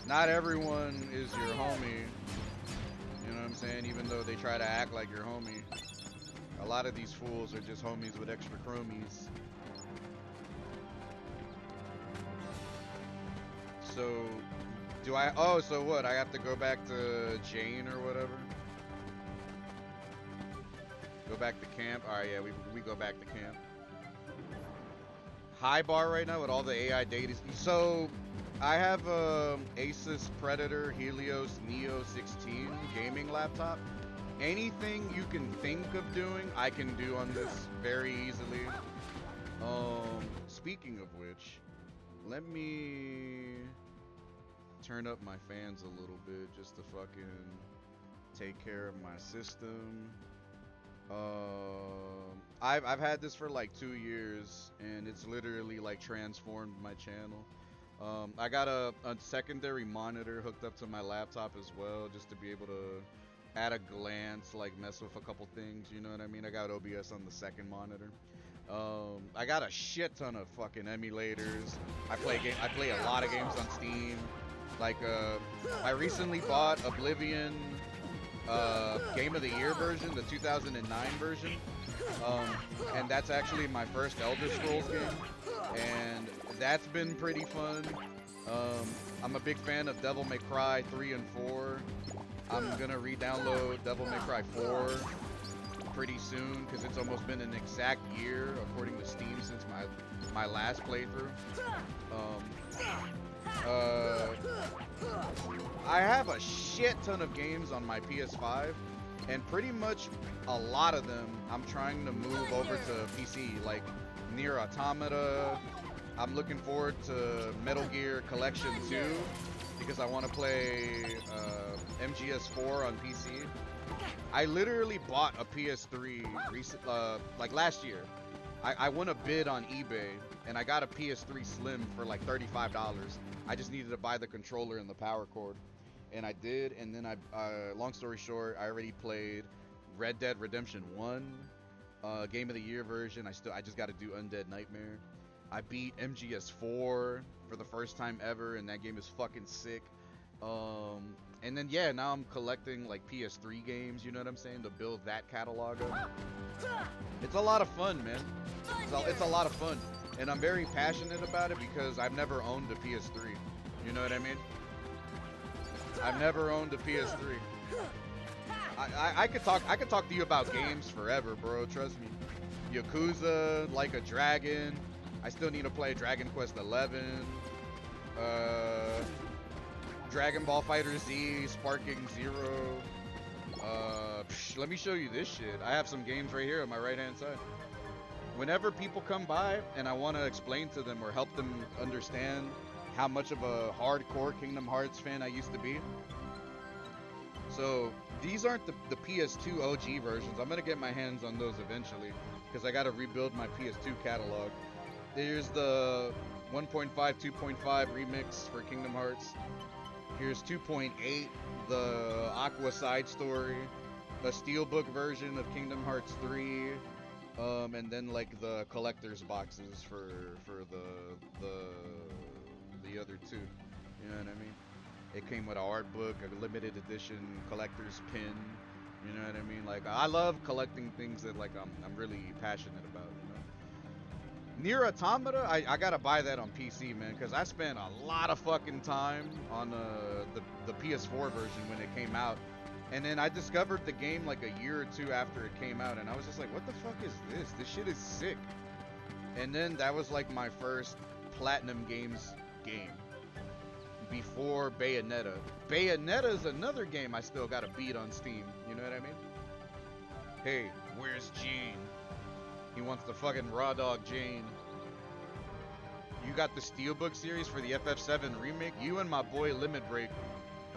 not everyone is your homie. You know what I'm saying? Even though they try to act like your homie. A lot of these fools are just homies with extra chromies. So, do I, oh, so what? I have to go back to Jane or whatever? Go back to camp? Alright, yeah, we go back to camp. High bar right now with all the AI data. So, I have a Asus Predator Helios Neo 16 gaming laptop. Anything you can think of doing, I can do on this very easily. Speaking of which, let me turn up my fans a little bit just to fucking take care of my system. I've had this for like 2 years, and it's literally like transformed my channel. I got a secondary monitor hooked up to my laptop as well, just to be able to at a glance like mess with a couple things, you know what I mean? I got OBS on the second monitor. I got a shit ton of fucking emulators. I play a lot of games on Steam. Like I recently bought Oblivion Game of the Year version, the 2009 version. And that's actually my first Elder Scrolls game, and that's been pretty fun. I'm a big fan of Devil May Cry 3 and 4. I'm gonna re-download Devil May Cry 4 pretty soon, because it's almost been an exact year, according to Steam, since my last playthrough. I have a shit ton of games on my PS5, and pretty much a lot of them I'm trying to move over to PC, like Nier Automata. I'm looking forward to Metal Gear Collection 2 because I want to play MGS4 on PC. I literally bought a PS3 like last year. I won a bid on eBay and I got a PS3 Slim for like $35. I just needed to buy the controller and the power cord, and I did. And then long story short, I already played Red Dead Redemption 1, Game of the Year version. I just got to do Undead Nightmare. I beat MGS4 for the first time ever, and that game is fucking sick. And then yeah, now I'm collecting like PS3 games, you know what I'm saying, to build that catalog up. It's a lot of fun, man. It's a lot of fun, and I'm very passionate about it because I've never owned a PS3. You know what I mean? I've never owned a PS3. I could talk to you about games forever, bro. Trust me. Yakuza, Like a Dragon. I still need to play Dragon Quest 11. Dragon Ball Fighter Z, Sparking Zero. Let me show you this shit. I have some games right here on my right hand side. Whenever people come by and I want to explain to them or help them understand how much of a hardcore Kingdom Hearts fan I used to be. So these aren't the PS2 OG versions. I'm gonna get my hands on those eventually because I gotta rebuild my PS2 catalog. There's the 1.5, 2.5 remix for Kingdom Hearts. Here's 2.8, the Aqua side story, a steelbook version of Kingdom Hearts 3, and then like the collector's boxes for the other two. You know what I mean? It came with an art book, a limited edition collector's pin. You know what I mean? Like, I love collecting things that like I'm really passionate about. You know? Nier Automata, I gotta buy that on PC, man, because I spent a lot of fucking time on the PS4 version when it came out, and then I discovered the game like a year or two after it came out, and I was just like, what the fuck is this? This shit is sick. And then that was like my first Platinum Games game before Bayonetta. Bayonetta is another game I still gotta beat on Steam. You know what I mean? Hey, where's Gene? He wants the fucking raw dog Jane. You got the Steelbook series for the FF7 remake? You and my boy Limit Break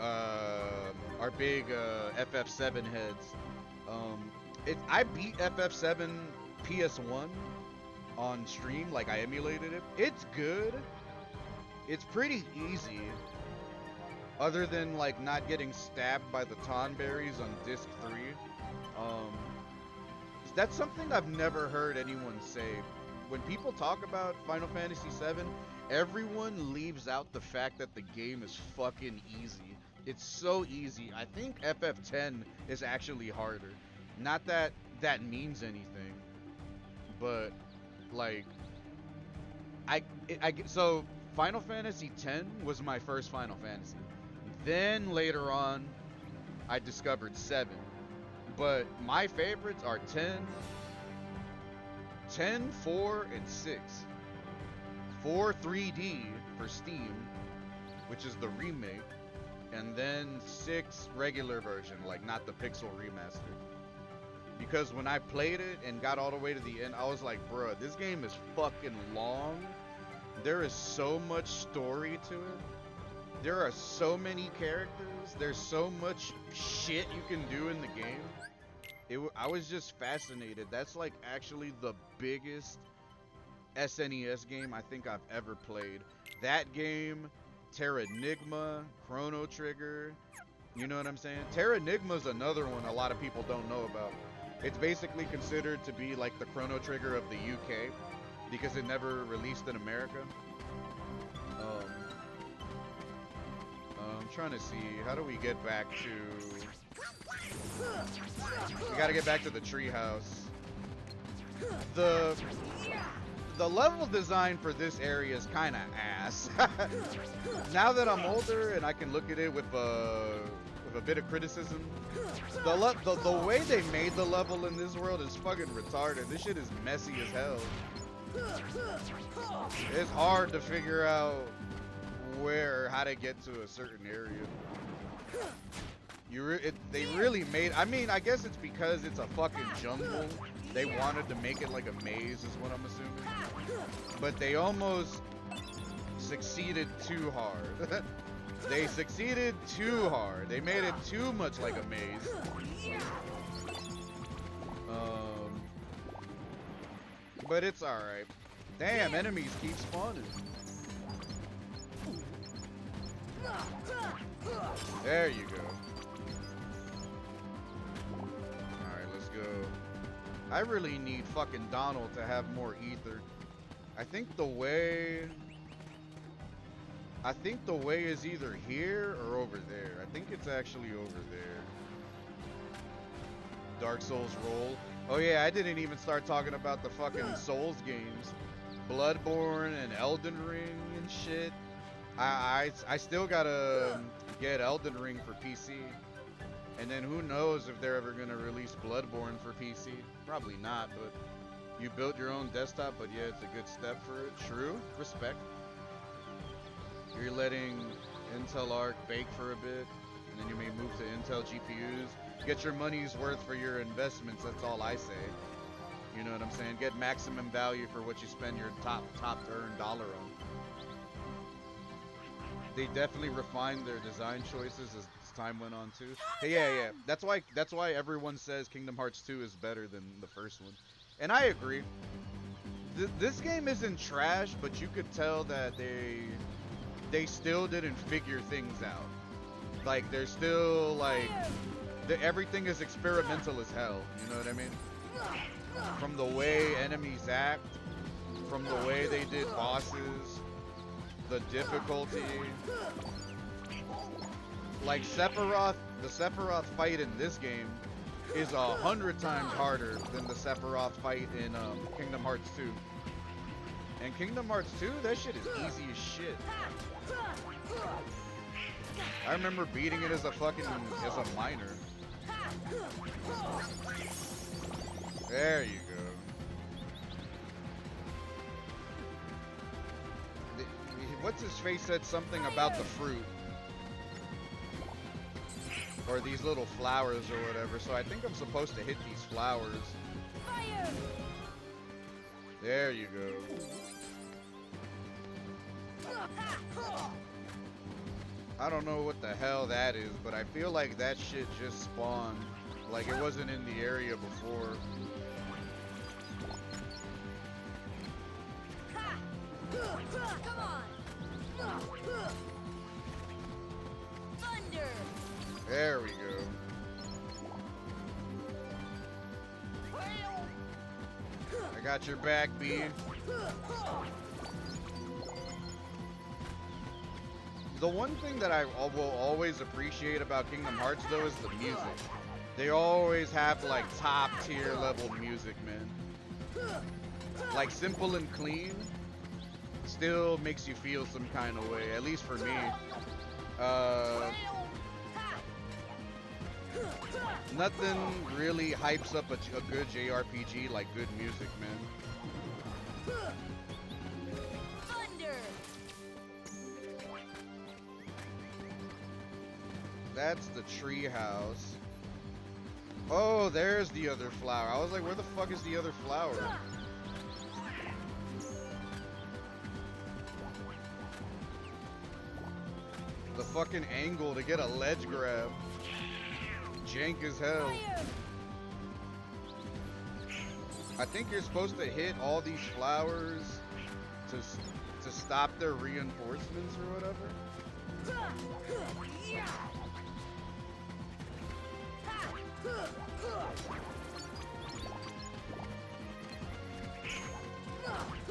are big FF7 heads. I beat FF7 PS1 on stream, like I emulated it. It's good. It's pretty easy. Other than like not getting stabbed by the Tonberries on disc 3. That's something I've never heard anyone say. When people talk about Final Fantasy VII, everyone leaves out the fact that the game is fucking easy. It's so easy. I think FF10 is actually harder. Not that that means anything, but like so Final Fantasy X was my first Final Fantasy. Then later on, I discovered 7. But my favorites are 10, 4, and 6. 4 3D for Steam, which is the remake, and then 6 regular version, like not the pixel remaster. Because when I played it and got all the way to the end, I was like, bruh, this game is fucking long. There is so much story to it. There are so many characters. There's so much shit you can do in the game. I was just fascinated. That's like actually the biggest SNES game I think I've ever played. That game, Terranigma, Chrono Trigger, you know what I'm saying? Terranigma's another one a lot of people don't know about. It's basically considered to be like the Chrono Trigger of the UK because it never released in America. I'm trying to see, how do we get back to... We gotta get back to the treehouse. The level design for this area is kind of ass. Now that I'm older and I can look at it with a bit of criticism, the way they made the level in this world is fucking retarded. This shit is messy as hell. It's hard to figure out how to get to a certain area. They really made, I mean, I guess it's because it's a fucking jungle. They wanted to make it like a maze is what I'm assuming. But they almost succeeded too hard. They succeeded too hard. They made it too much like a maze. But it's alright. Damn, enemies keep spawning. There you go. Alright, let's go. I really need fucking Donald to have more ether. I think the way is either here or over there. I think it's actually over there. Dark Souls roll. Oh yeah, I didn't even start talking about the fucking Souls games. Bloodborne and Elden Ring and shit. I still gotta get Elden Ring for PC. And then who knows if they're ever gonna release Bloodborne for PC. Probably not, but you built your own desktop, but yeah, it's a good step for it. True, respect. You're letting Intel Arc bake for a bit, and then you may move to Intel GPUs. Get your money's worth for your investments, that's all I say. You know what I'm saying? Get maximum value for what you spend your top to earn dollar on. They definitely refined their design choices as time went on too. Hey, yeah. That's why everyone says Kingdom Hearts 2 is better than the first one. And I agree. This game isn't trash, but you could tell that they still didn't figure things out. Like, they're still like everything is experimental as hell, you know what I mean? From the way enemies act, from the way they did bosses, the difficulty. Like Sephiroth, the Sephiroth fight in this game is 100 times harder than the Sephiroth fight in Kingdom Hearts 2. And Kingdom Hearts 2, that shit is easy as shit. I remember beating it as a minor. There you go. What's his face said something about the fruit. Or these little flowers or whatever. So I think I'm supposed to hit these flowers. Fire! There you go. I don't know what the hell that is, but I feel like that shit just spawned. Like it wasn't in the area before. Come on! Thunder! There we go. I got your back, B. The one thing that I will always appreciate about Kingdom Hearts though is the music. They always have like top tier level music, man. Like simple and clean, still makes you feel some kind of way, at least for me. Nothing really hypes up a good JRPG like good music, man. Thunder. That's the tree house. Oh, there's the other flower. I was like, where the fuck is the other flower? The fucking angle to get a ledge grab. Jank as hell. I think you're supposed to hit all these flowers to stop their reinforcements or whatever.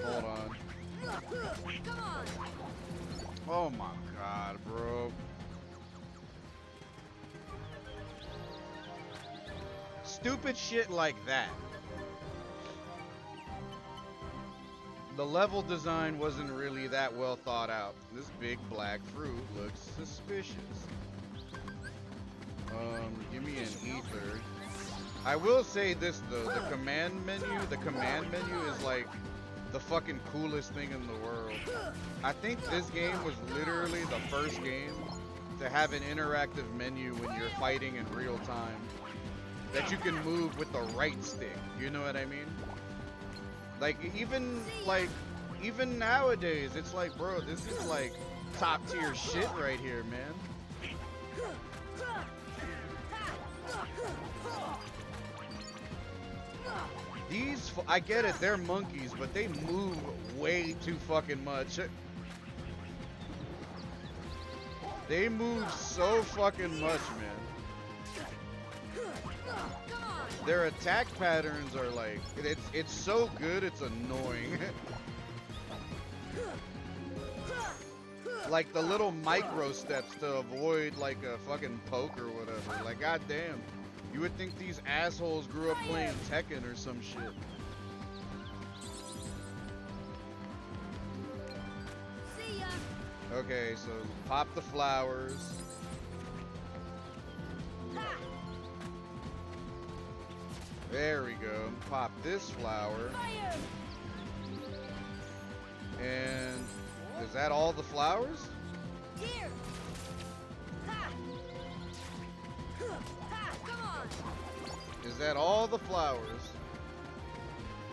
Hold on. Come on. Oh my god, bro. Stupid shit like that. The level design wasn't really that well thought out. This big black fruit looks suspicious. Give me an ether. I will say this though, the command menu is like the fucking coolest thing in the world. I think this game was literally the first game to have an interactive menu when you're fighting in real time. That you can move with the right stick, you know what I mean? Like even nowadays, it's like, bro, this is like top tier shit right here, man. These, I get it, they're monkeys, but they move way too fucking much. They move so fucking much, man. Their attack patterns are like, it's so good, it's annoying. Like the little micro steps to avoid like a fucking poke or whatever. Like, goddamn. You would think these assholes grew up playing Tekken or some shit. See ya. Okay, so pop the flowers. There we go. Pop this flower. Fire. And is that all the flowers? Here. Ha. Ha. Come on. Is that all the flowers?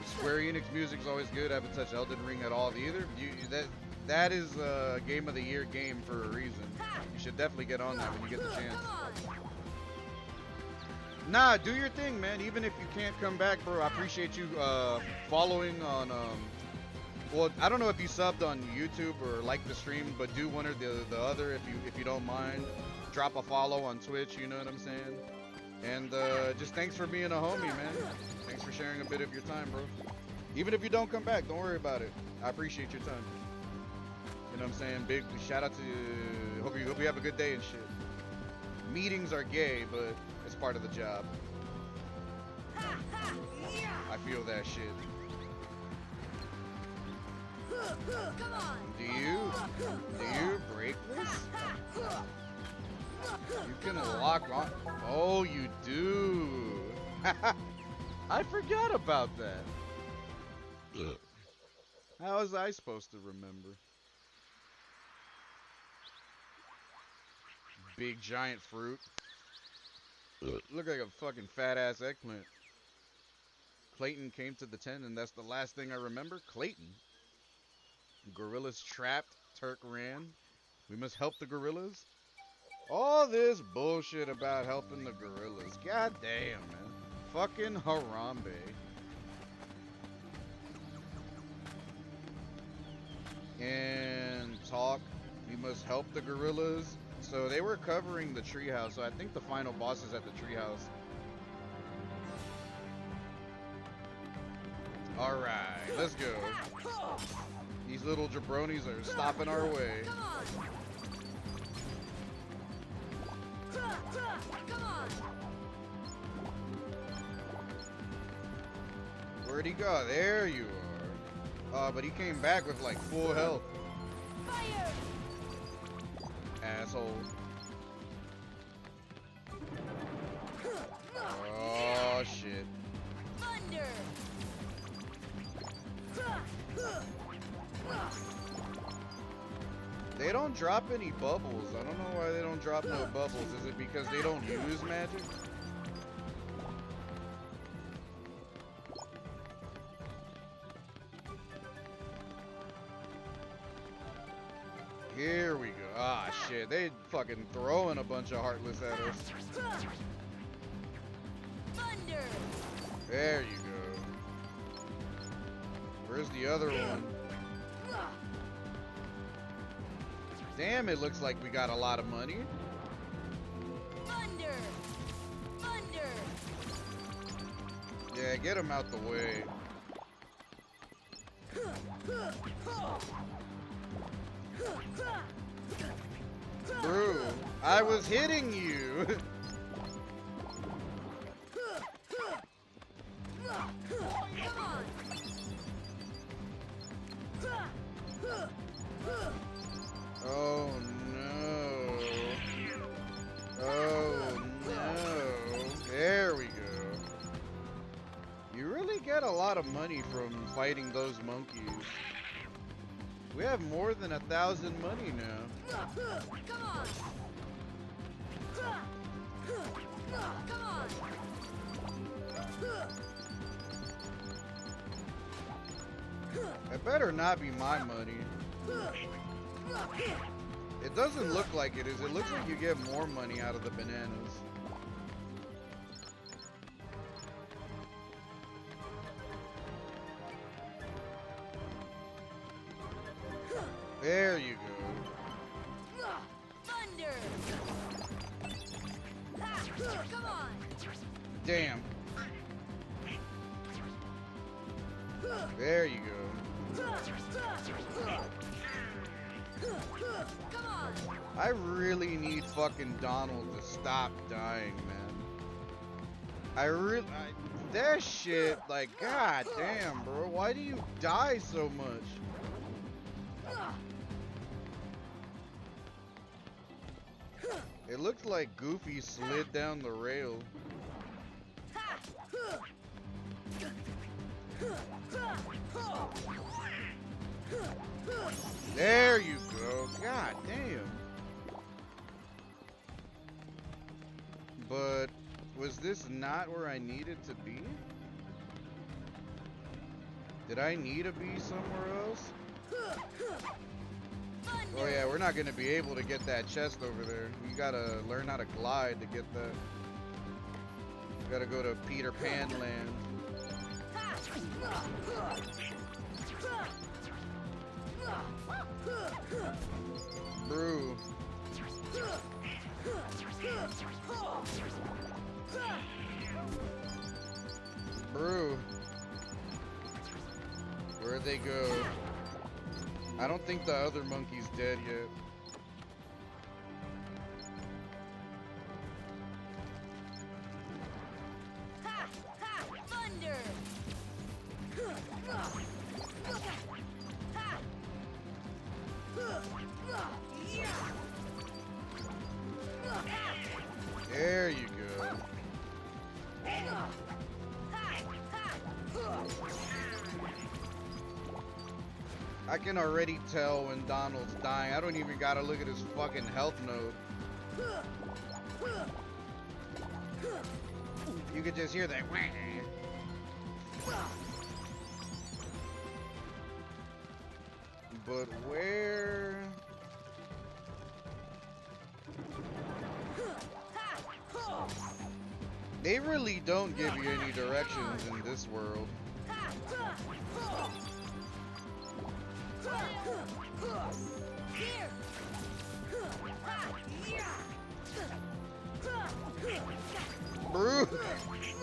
Square Enix music's always good. I haven't touched Elden Ring at all either. That is a Game of the Year game for a reason. You should definitely get on that when you get the chance. Nah, do your thing, man. Even if you can't come back, bro, I appreciate you following on. Well, I don't know if you subbed on YouTube or liked the stream, but do one or the other if you don't mind. Drop a follow on Twitch. You know what I'm saying? And just thanks for being a homie, man. Thanks for sharing a bit of your time, bro. Even if you don't come back, don't worry about it. I appreciate your time. You know what I'm saying? Big shout out to you. Hope you have a good day and shit. Meetings are gay, but it's part of the job. I feel that shit. Come on. Do you break this? You can lock on. Oh, you do. I forgot about that. How was I supposed to remember? Big giant fruit. Look like a fucking fat ass eggplant. Clayton came to the tent and that's the last thing I remember. Clayton. Gorillas trapped. Turk ran. We must help the gorillas. All this bullshit about helping the gorillas. God damn, man. Fucking Harambe. And talk. We must help the gorillas. So they were covering the treehouse. So I think the final boss is at the treehouse. Alright, let's go. These little jabronis are stopping our way. Where'd he go? There you are. But he came back with like full health. Fire! Asshole. Oh shit. Thunder! They don't drop any bubbles. I don't know why they don't drop no bubbles. Is it because they don't use magic? Here we go. Ah, shit. They fucking throwing a bunch of heartless at us. Thunder! There you go. Where's the other one? Damn, it looks like we got a lot of money. Thunder! Thunder! Yeah, get him out the way. Brew, I was hitting you. Come on! Oh no. Oh no. There we go. You really get a lot of money from fighting those monkeys. We have more than 1,000 money now. Come on! Come on! It better not be my money. It doesn't look like it is. It looks like you get more money out of the bananas. There you go. Thunder! Come on! Damn. There you go. Come on! I really need fucking Donald to stop dying, man. That shit, like, god damn, bro. Why do you die so much? It looked like Goofy slid down the rail. There you go. God damn. But was this not where I needed to be? Did I need to be somewhere else? Oh yeah, we're not gonna be able to get that chest over there. You gotta learn how to glide to get that. You gotta go to Peter Pan land. Brew. Brew. Where'd they go? I don't think the other monkey's dead yet. Thunder! There you go. I can already tell when Donald's dying. I don't even gotta look at his fucking health node. You could just hear that. But where? They really don't give you any directions in this world. Here! Brew,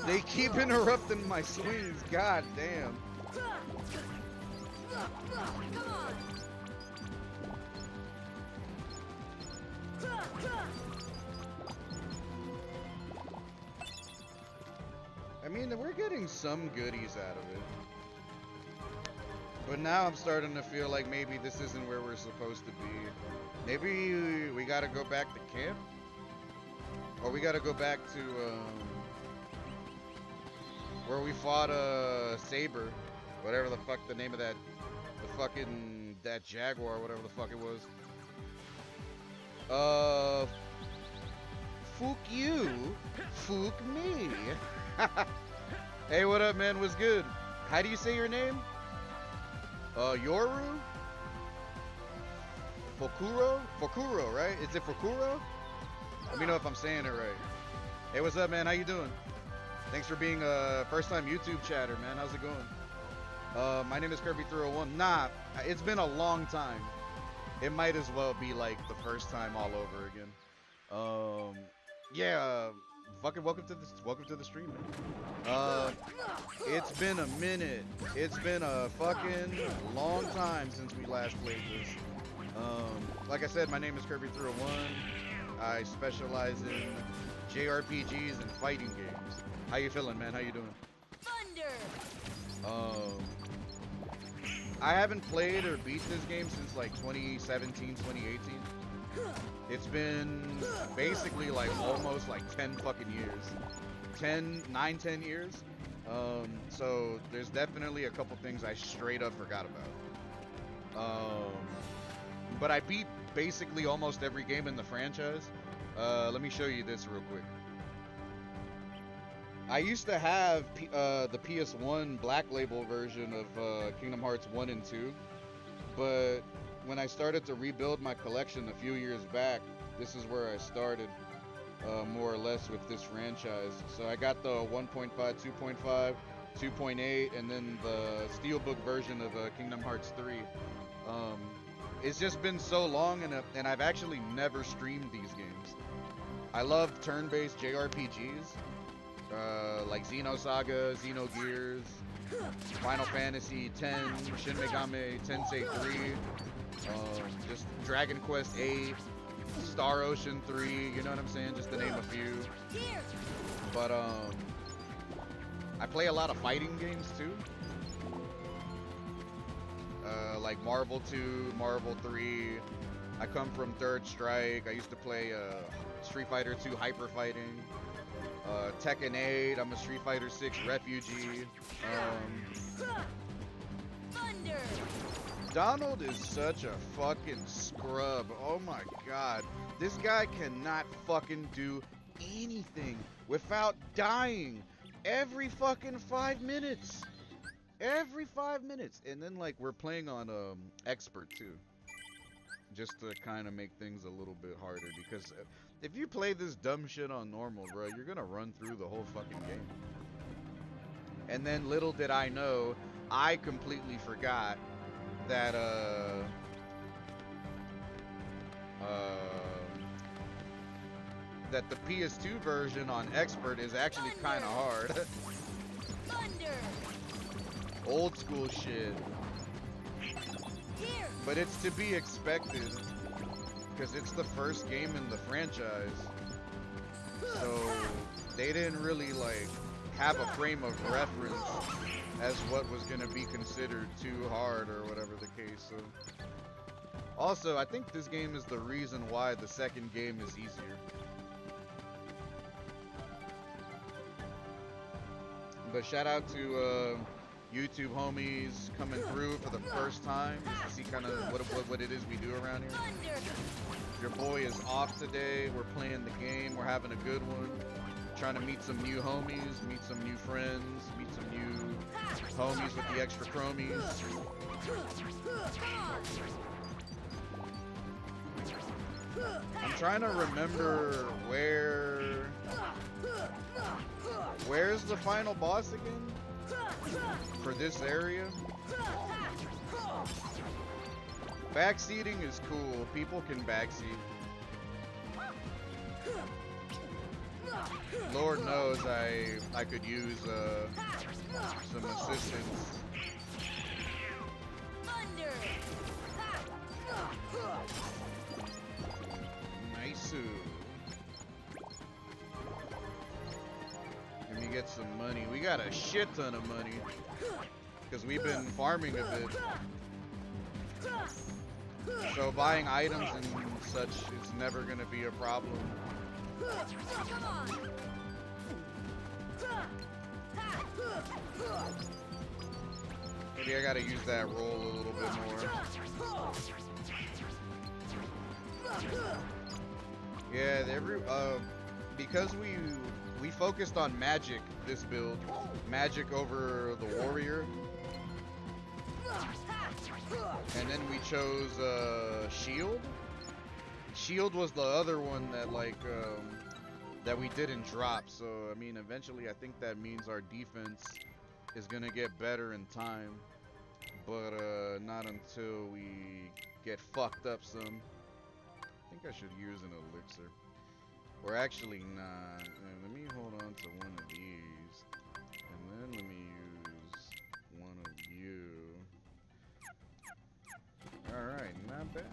they keep interrupting my swings. God damn. Come on! I mean, we're getting some goodies out of it. But now I'm starting to feel like maybe this isn't where we're supposed to be. Maybe we gotta go back to camp? Or we gotta go back to, where we fought, Saber. Whatever the fuck the name of that, that Jaguar, whatever the fuck it was. Fook you, fook me. Hey, what up, man? What's good? How do you say your name? Yoru? Fokuro? Fokuro, right? Is it Fokuro? Let me know if I'm saying it right. Hey, what's up, man? How you doing? Thanks for being a first-time YouTube chatter, man. How's it going? My name is Kirby301. Nah, it's been a long time. It might as well be like the first time all over again. Yeah, fucking welcome to the stream, man. It's been a minute. It's been a fucking long time since we last played this. Like I said, my name is Kirby301. I specialize in JRPGs and fighting games. How you feeling, man? How you doing? Thunder! I haven't played or beat this game since like 2017, 2018. It's been basically like almost like 10 fucking years. 10 years. So there's definitely a couple things I straight up forgot about. But I beat basically almost every game in the franchise. Let me show you this real quick. I used to have the PS1 Black Label version of Kingdom Hearts 1 and 2, but when I started to rebuild my collection a few years back, this is where I started, more or less, with this franchise. So I got the 1.5, 2.5, 2.8, and then the Steelbook version of Kingdom Hearts 3. It's just been so long, and I've actually never streamed these games. I love turn-based JRPGs. Like Xenosaga, Xenogears, Final Fantasy X, Shin Megami Tensei 3, just Dragon Quest 8, Star Ocean 3, you know what I'm saying? Just to name a few. But I play a lot of fighting games too. Like Marvel 2, Marvel 3. I come from Third Strike. I used to play Street Fighter 2 Hyper Fighting. Tekken 8, I'm a Street Fighter 6 refugee. Thunder! Donald is such a fucking scrub. Oh my god. This guy cannot fucking do anything without dying every fucking 5 minutes. Every 5 minutes. And then like we're playing on expert too. Just to kind of make things a little bit harder, because if you play this dumb shit on normal, bro, you're gonna run through the whole fucking game. And then little did I know, I completely forgot that that the PS2 version on expert is actually kind of hard. Thunder! Old school shit. Here! But it's to be expected, because it's the first game in the franchise. So they didn't really like have a frame of reference as what was going to be considered too hard or whatever the case. So also, I think this game is the reason why the second game is easier. But shout out to YouTube homies coming through for the first time, just to see kind of what it is we do around here. Thunder! Your boy is off today. We're playing the game. We're having a good one. Trying to meet some new homies, meet some new friends, meet some new homies with the extra chromies. I'm trying to remember where's the final boss again? For this area? Backseating is cool. People can backseat. Lord knows I could use some assistance. Thunder! Nice. Let me get get some money. We got a shit ton of money because we've been farming a bit. So buying items and such is never gonna be a problem. Maybe I gotta use that roll a little bit more. Yeah, because we focused on magic this build, magic over the warrior, and then we chose shield. Shield was the other one that that we didn't drop. So I mean, eventually I think that means our defense is gonna get better in time, but not until we get fucked up some. I think I should use an elixir. Or actually not. Let me hold on to one of these. And then let me use one of you. Alright, not bad.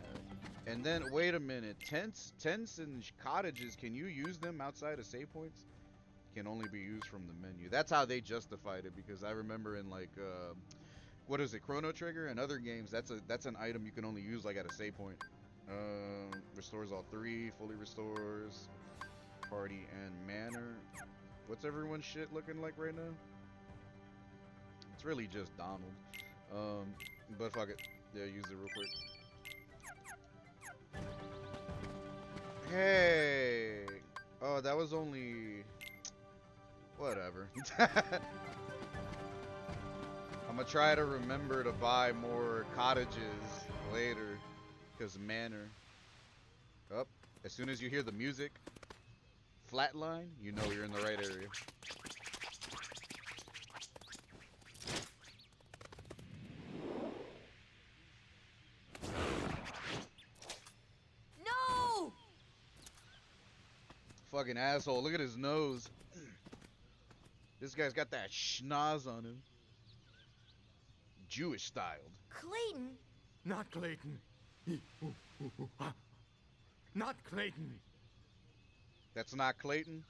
And then, wait a minute. Tents and cottages, can you use them outside of save points? Can only be used from the menu. That's how they justified it, because I remember in like, what is it, Chrono Trigger and other games, that's an item you can only use like at a save point. Restores all 3, fully restores party and manor. What's everyone's shit looking like right now? It's really just Donald. But fuck it. Yeah, use it real quick. Hey! Oh, that was only... Whatever. I'm gonna try to remember to buy more cottages later. Because manor. Up. As soon as you hear the music, flatline, you know you're in the right area. No! Fucking asshole, look at his nose. This guy's got that schnoz on him. Jewish styled. Clayton? Not Clayton. Not Clayton. That's not Clayton.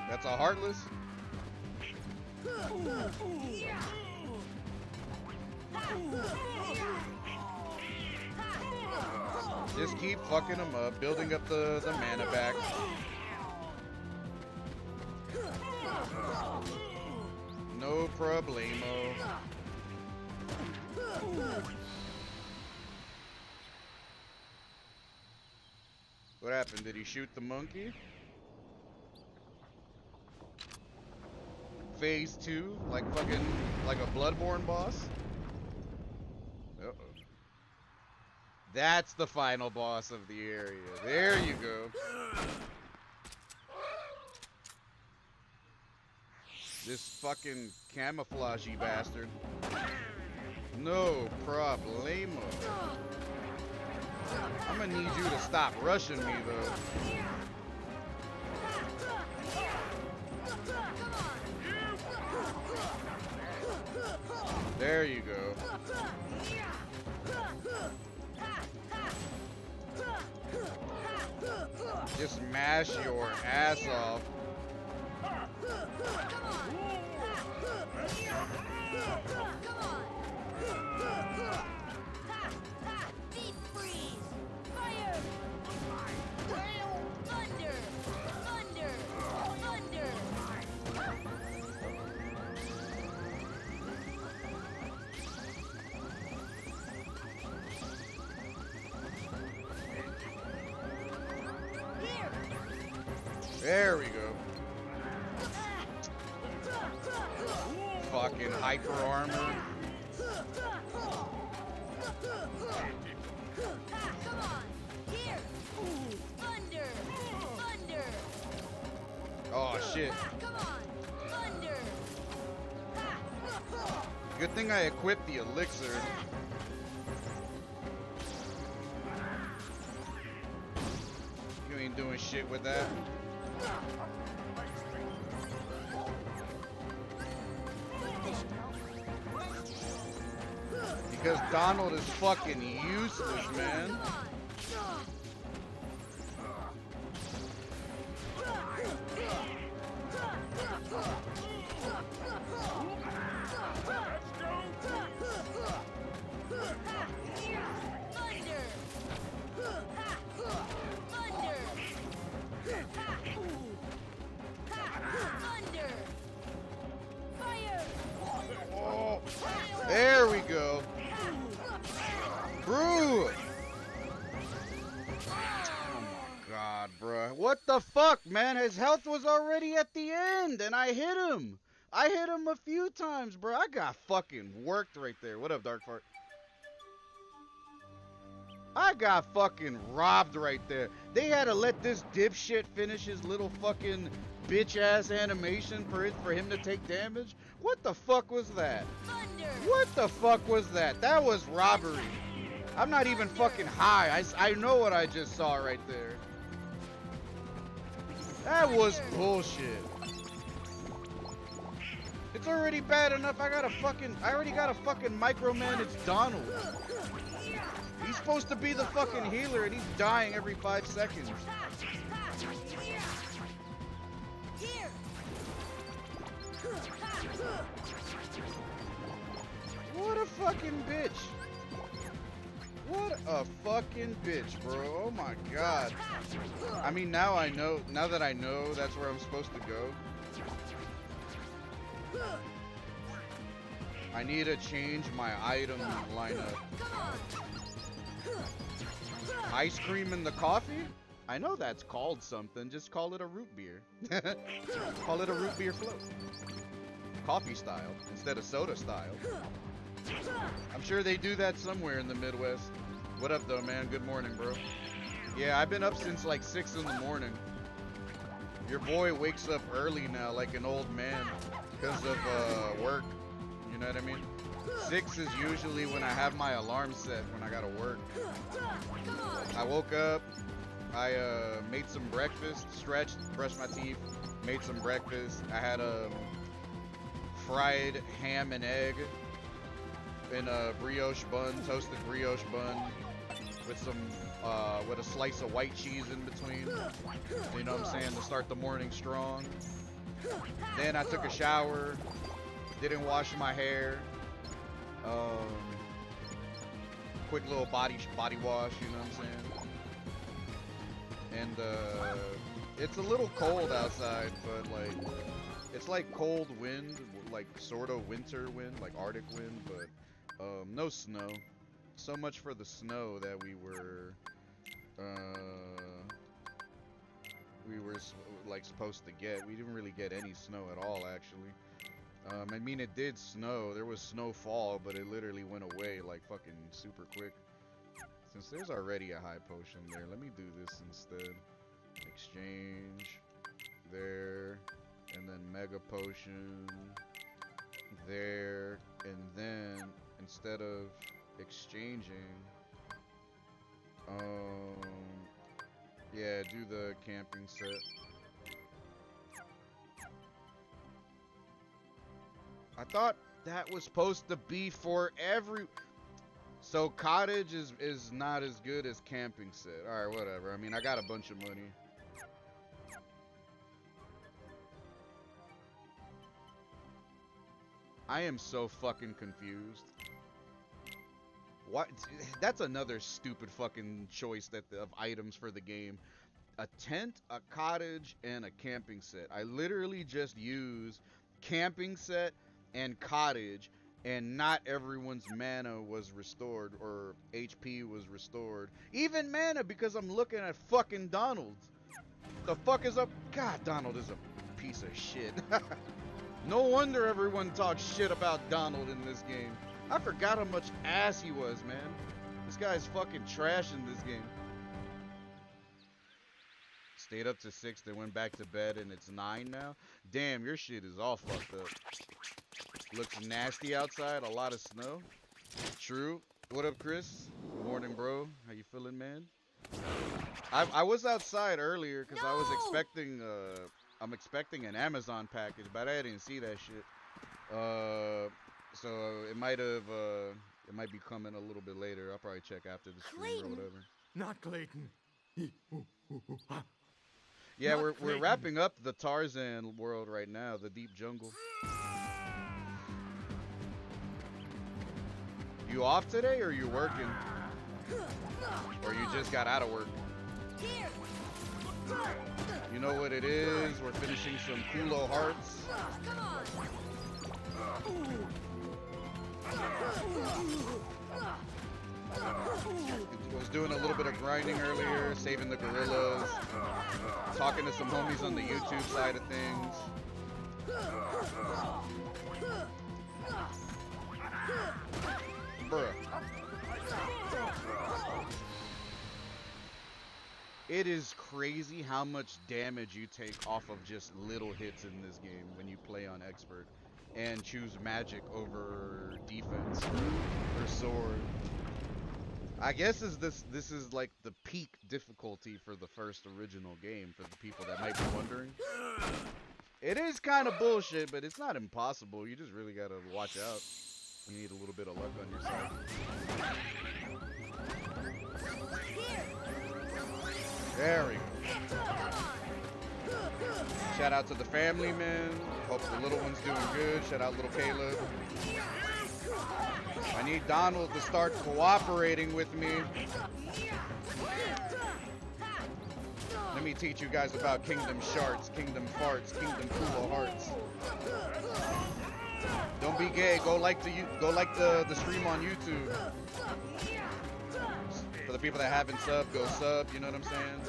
That's a Heartless. Just keep fucking him up, building up the mana back. No problemo. What happened? Did he shoot the monkey? Phase 2? Like fucking, like a Bloodborne boss? Uh-oh. That's the final boss of the area. There you go. This fucking camouflagey bastard. No problemo. I'm gonna need you to stop rushing me, though. There you go. Just mash your ass off. Deep freeze! Fire! Thunder! Thunder! Thunder! Here! There we go. Fucking hyper armor. Come on! Here! Thunder! Thunder! Oh shit. Come on! Thunder! Good thing I equipped the elixir. You ain't doing shit with that. Because Donald is fucking useless, man. the fuck, man? His health was already at the end, and I hit him. I hit him a few times, bro. I got fucking worked right there. What up, Dark Fart? I got fucking robbed right there. They had to let this dipshit finish his little fucking bitch-ass animation for him to take damage. What the fuck was that? Thunder. What the fuck was that? That was robbery. I'm not even fucking high. I know what I just saw right there. That was bullshit. It's already bad enough. I already got a fucking micromanage Donald. He's supposed to be the fucking healer and he's dying every 5 seconds. Here. What a fucking bitch. What a fucking bitch, bro. Oh my god. I mean, now that I know that's where I'm supposed to go. I need to change my item lineup. Ice cream in the coffee? I know that's called something. Just call it a root beer. Call it a root beer float. Coffee style instead of soda style. I'm sure they do that somewhere in the Midwest. What up, though, man? Good morning, bro. Yeah, I've been up since like 6 in the morning. Your boy wakes up early now like an old man because of work. You know what I mean? 6 is usually when I have my alarm set when I gotta work. I woke up, I made some breakfast, stretched, brushed my teeth, made some breakfast. I had fried ham and egg in a brioche bun, toasted brioche bun with some with a slice of white cheese in between. You know what I'm saying? To start the morning strong. Then I took a shower, didn't wash my hair. Quick little body wash, you know what I'm saying? And it's a little cold outside, but like it's like cold wind, like sort of winter wind, like Arctic wind, but no snow. So much for the snow that we were like supposed to get. We didn't really get any snow at all, actually. I mean, it did snow. There was snowfall, but it literally went away like fucking super quick. Since there's already a high potion there, let me do this instead. Exchange there, and then mega potion there, and then instead of exchanging, yeah, do the camping set. I thought that was supposed to be for every... So cottage is not as good as camping set. Alright, whatever. I mean, I got a bunch of money. I am so fucking confused. What? That's another stupid fucking choice of items for the game. A tent, a cottage, and a camping set. I literally just use camping set and cottage, and not everyone's mana was restored or HP was restored. Even mana, because I'm looking at fucking Donald. The fuck is up? God, Donald is a piece of shit. No wonder everyone talks shit about Donald in this game. I forgot how much ass he was, man. This guy's fucking trash in this game. Stayed up to 6, then went back to bed, and it's 9 now. Damn, your shit is all fucked up. Looks nasty outside, a lot of snow. True. What up, Chris? Good morning, bro. How you feeling, man? I was outside earlier because I was expecting I'm expecting an Amazon package, but I didn't see that shit. So it might be coming a little bit later. I'll probably check after the stream or whatever. Not Clayton. Yeah, Not we're wrapping up the Tarzan world right now, the deep jungle. You off today, or you working? Or you just got out of work? You know what it is? We're finishing some Kulo Hearts. doing a little bit of grinding earlier, saving the gorillas, talking to some homies on the YouTube side of things. Bruh. It is crazy how much damage you take off of just little hits in this game when you play on expert and choose magic over defense or sword. I guess this is like the peak difficulty for the first original game for the people that might be wondering. It is kind of bullshit, but it's not impossible. You just really gotta watch out. You need a little bit of luck on your side. There we go. Shout out to the family, man. Hope the little one's doing good. Shout out little Caleb. I need Donald to start cooperating with me. Let me teach you guys about Kingdom Sharks, Kingdom Farts, Kingdom Cool Hearts. Don't be gay. Go like the stream on YouTube. For the people that haven't subbed, go sub. You know what I'm saying?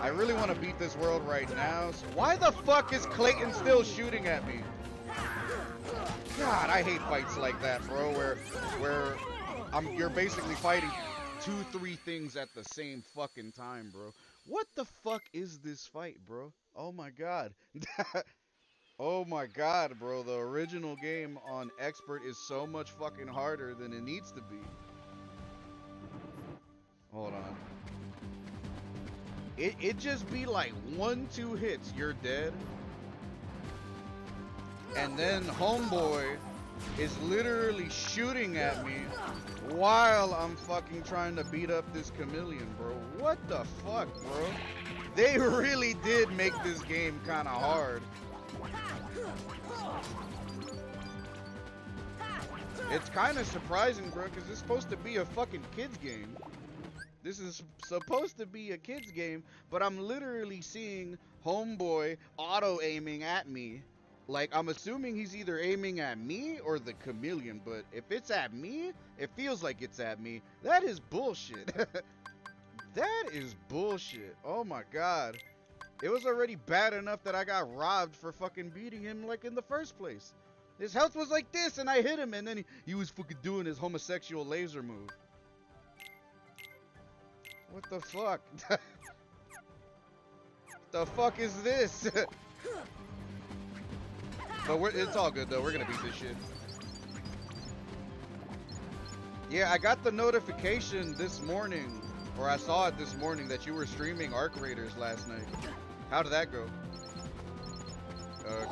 I really want to beat this world right now. So why the fuck is Clayton still shooting at me? God, I hate fights like that, bro. Where you're basically fighting 2-3 things at the same fucking time, bro. What the fuck is this fight, bro? Oh my god. Oh my god, bro. The original game on expert is so much fucking harder than it needs to be. Hold on. It just be like 1-2 hits, you're dead. And then homeboy is literally shooting at me while I'm fucking trying to beat up this chameleon, bro. What the fuck, bro? They really did make this game kind of hard. It's kind of surprising, bro, because it's supposed to be a fucking kids game. This is supposed to be a kids game, but I'm literally seeing homeboy auto-aiming at me. Like, I'm assuming he's either aiming at me or the chameleon, but if it's at me, it feels like it's at me. That is bullshit. That is bullshit. Oh my god. It was already bad enough that I got robbed for fucking beating him, like, in the first place. His health was like this, and I hit him, and then he was fucking doing his homosexual laser move. What the fuck? The fuck is this? But it's all good, though. We're gonna beat this shit. Yeah, I got the notification this morning, or I saw it this morning, that you were streaming Arc Raiders last night. How did that go?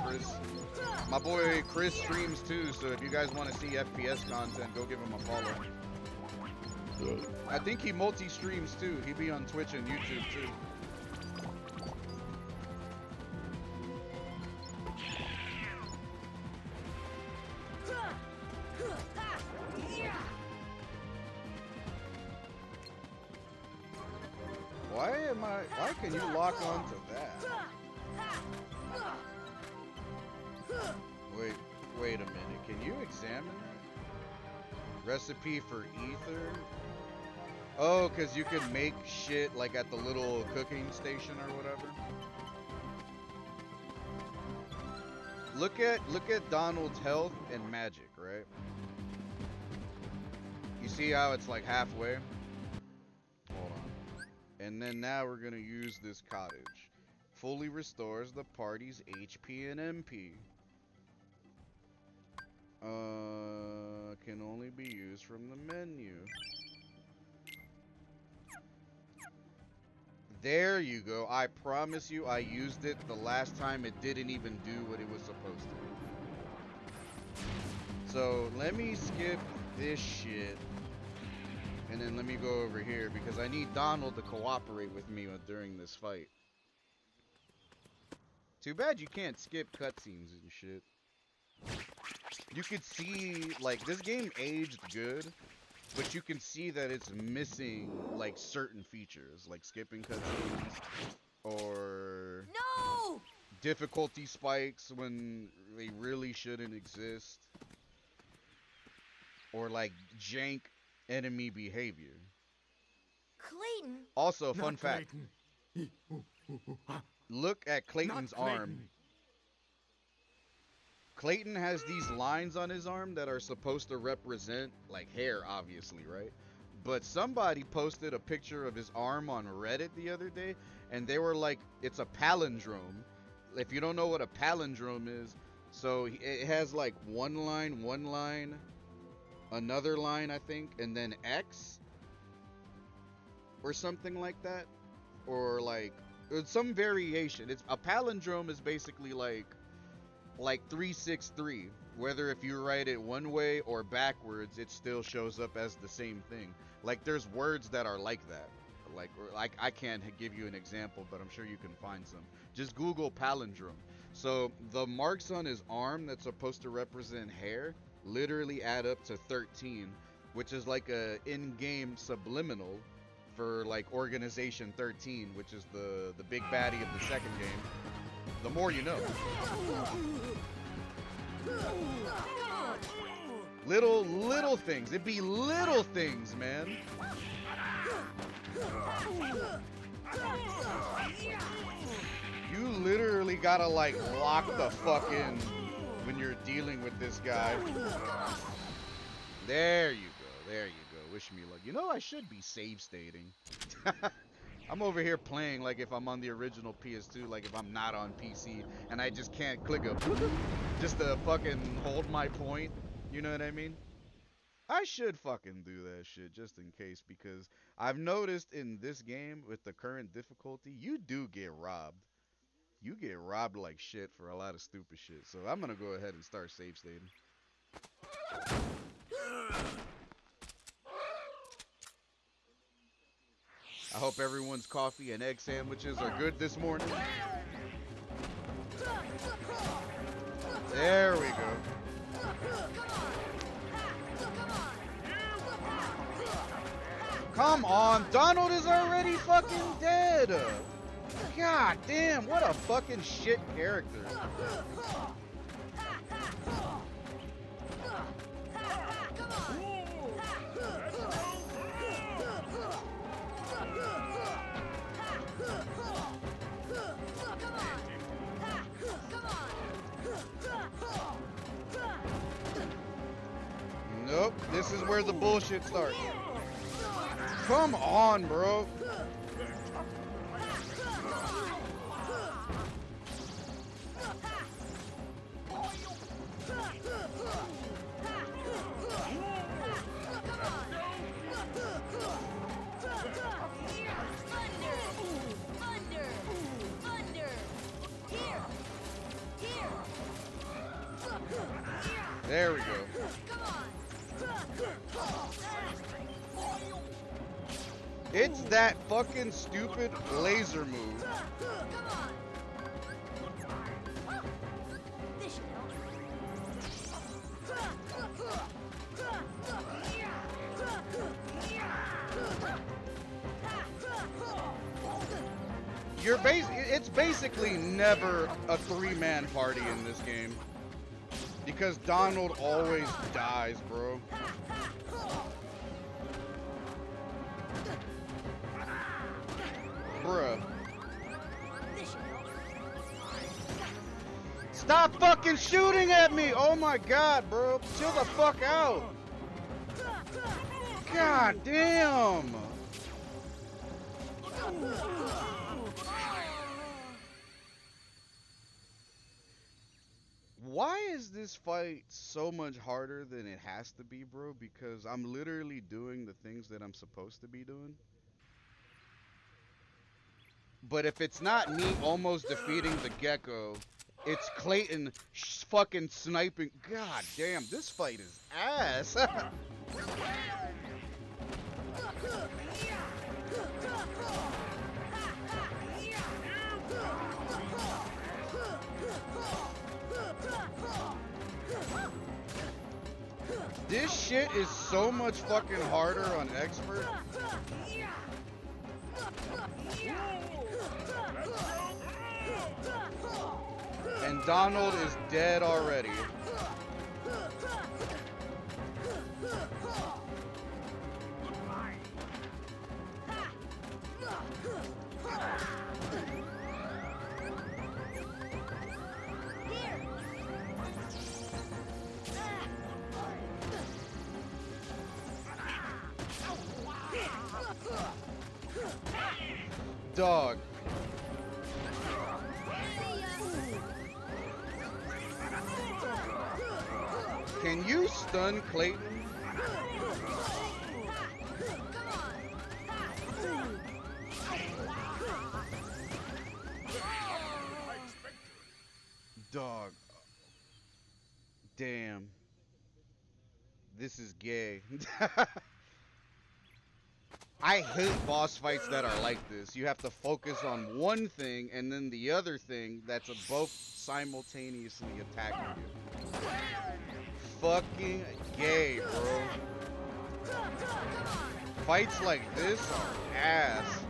Chris. My boy Chris streams too, so if you guys want to see FPS content, go give him a follow. I think he multi-streams too. He be on Twitch and YouTube too. Why can you lock onto that? Wait a minute. Can you examine that? Recipe for ether? Oh, because you can make shit like at the little cooking station or whatever. Look at Donald's health and magic, right? You see how it's like halfway? Hold on. And then now we're gonna use this cottage. Fully restores the party's HP and MP. Can only be used from the menu. There you go. I promise you I used it the last time. It didn't even do what it was supposed to. So let me skip this shit. And then let me go over here because I need Donald to cooperate with me during this fight. Too bad you can't skip cutscenes and shit. You could see, like, this game aged good, but you can see that it's missing, like, certain features, like skipping cutscenes, or No! difficulty spikes when they really shouldn't exist, or, like, jank enemy behavior. Clayton, Also, fun Not fact, Clayton. look at Clayton's Not Clayton. arm. Clayton has these lines on his arm that are supposed to represent, like, hair, obviously, right? But somebody posted a picture of his arm on Reddit the other day, and they were like, it's a palindrome. If you don't know what a palindrome is, so it has like one line, another line, I think, and then X or something like that, or like it's some variation. It's a palindrome is basically like 363. Whether if you write it one way or backwards, it still shows up as the same thing. Like there's words that are like that. Like I can't give you an example, but I'm sure you can find some. Just Google palindrome. So the marks on his arm that's supposed to represent hair literally add up to 13, which is like a in-game subliminal for like Organization 13, which is the big baddie of the second game. The more you know. Little things. It'd be little things, man. You literally gotta like lock the fuck in when you're dealing with this guy. There you go. There you go. Wish me luck. You know I should be save stating. I'm over here playing like if I'm on the original PS2, like if I'm not on PC, and I just can't click a just to fucking hold my point. You know what I mean? I should fucking do that shit just in case, because I've noticed in this game with the current difficulty, you do get robbed. You get robbed like shit for a lot of stupid shit. So I'm gonna go ahead and start save stating. I hope everyone's coffee and egg sandwiches are good this morning. There we go. Come on, Donald is already fucking dead. God damn, what a fucking shit character. Nope, this is where the bullshit starts. Come on, bro. There we go. It's that fucking stupid laser move. It's basically never a three-man party in this game. Because Donald always dies, bro. Bruh. Stop fucking shooting at me! Oh my god, bro. Chill the fuck out. God damn. Why is this fight so much harder than it has to be, bro? Because I'm literally doing the things that I'm supposed to be doing. But if it's not me almost defeating the gecko, it's Clayton fucking sniping. God damn, this fight is ass. This shit is so much fucking harder on expert. And Donald is dead already. Dog. Can you stun Clayton? Dog. Damn. This is gay. I hate boss fights that are like this. You have to focus on one thing and then the other thing that's both simultaneously attacking you. Fucking gay, bro. Fights like this are ass.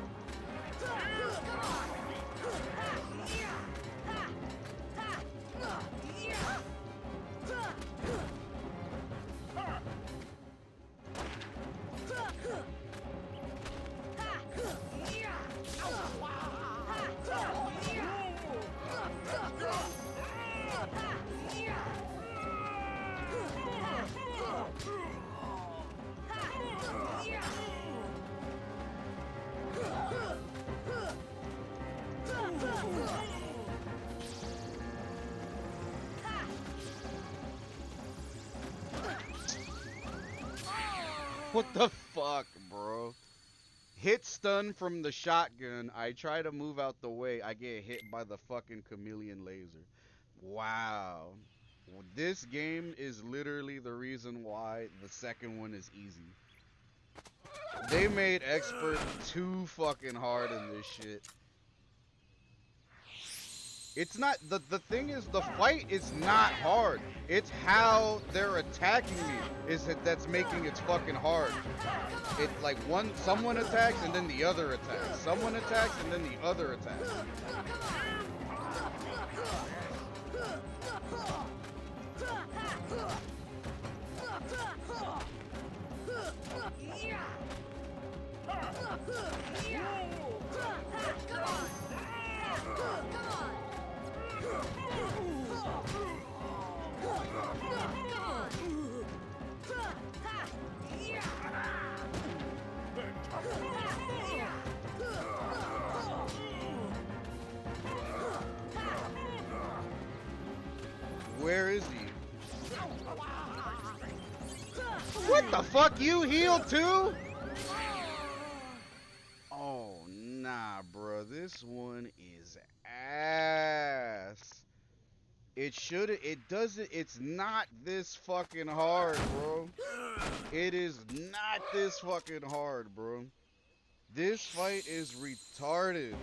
What the fuck, bro? Hit stun from the shotgun. I try to move out the way. I get hit by the fucking chameleon laser. Wow. This game is literally the reason why the second one is easy. They made expert too fucking hard in this shit. It's not, the thing is, the fight is not hard. It's how they're attacking me that's making it fucking hard. It's like someone attacks and then the other attacks. Someone attacks and then the other attacks. Where is he? What the fuck? You healed too? Oh, nah, bro. This one is ass. It's not this fucking hard, bro. It is not this fucking hard, bro. This fight is retarded.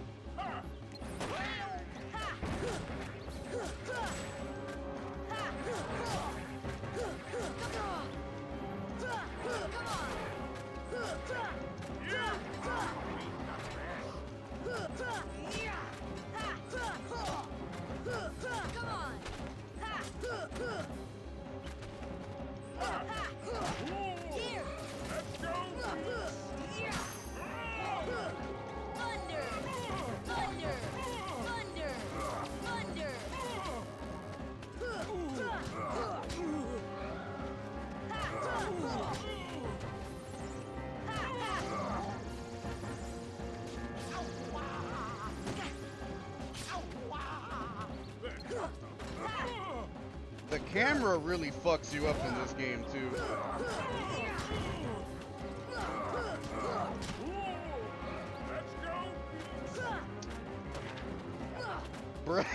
The camera really fucks you up in this game too. Bruh.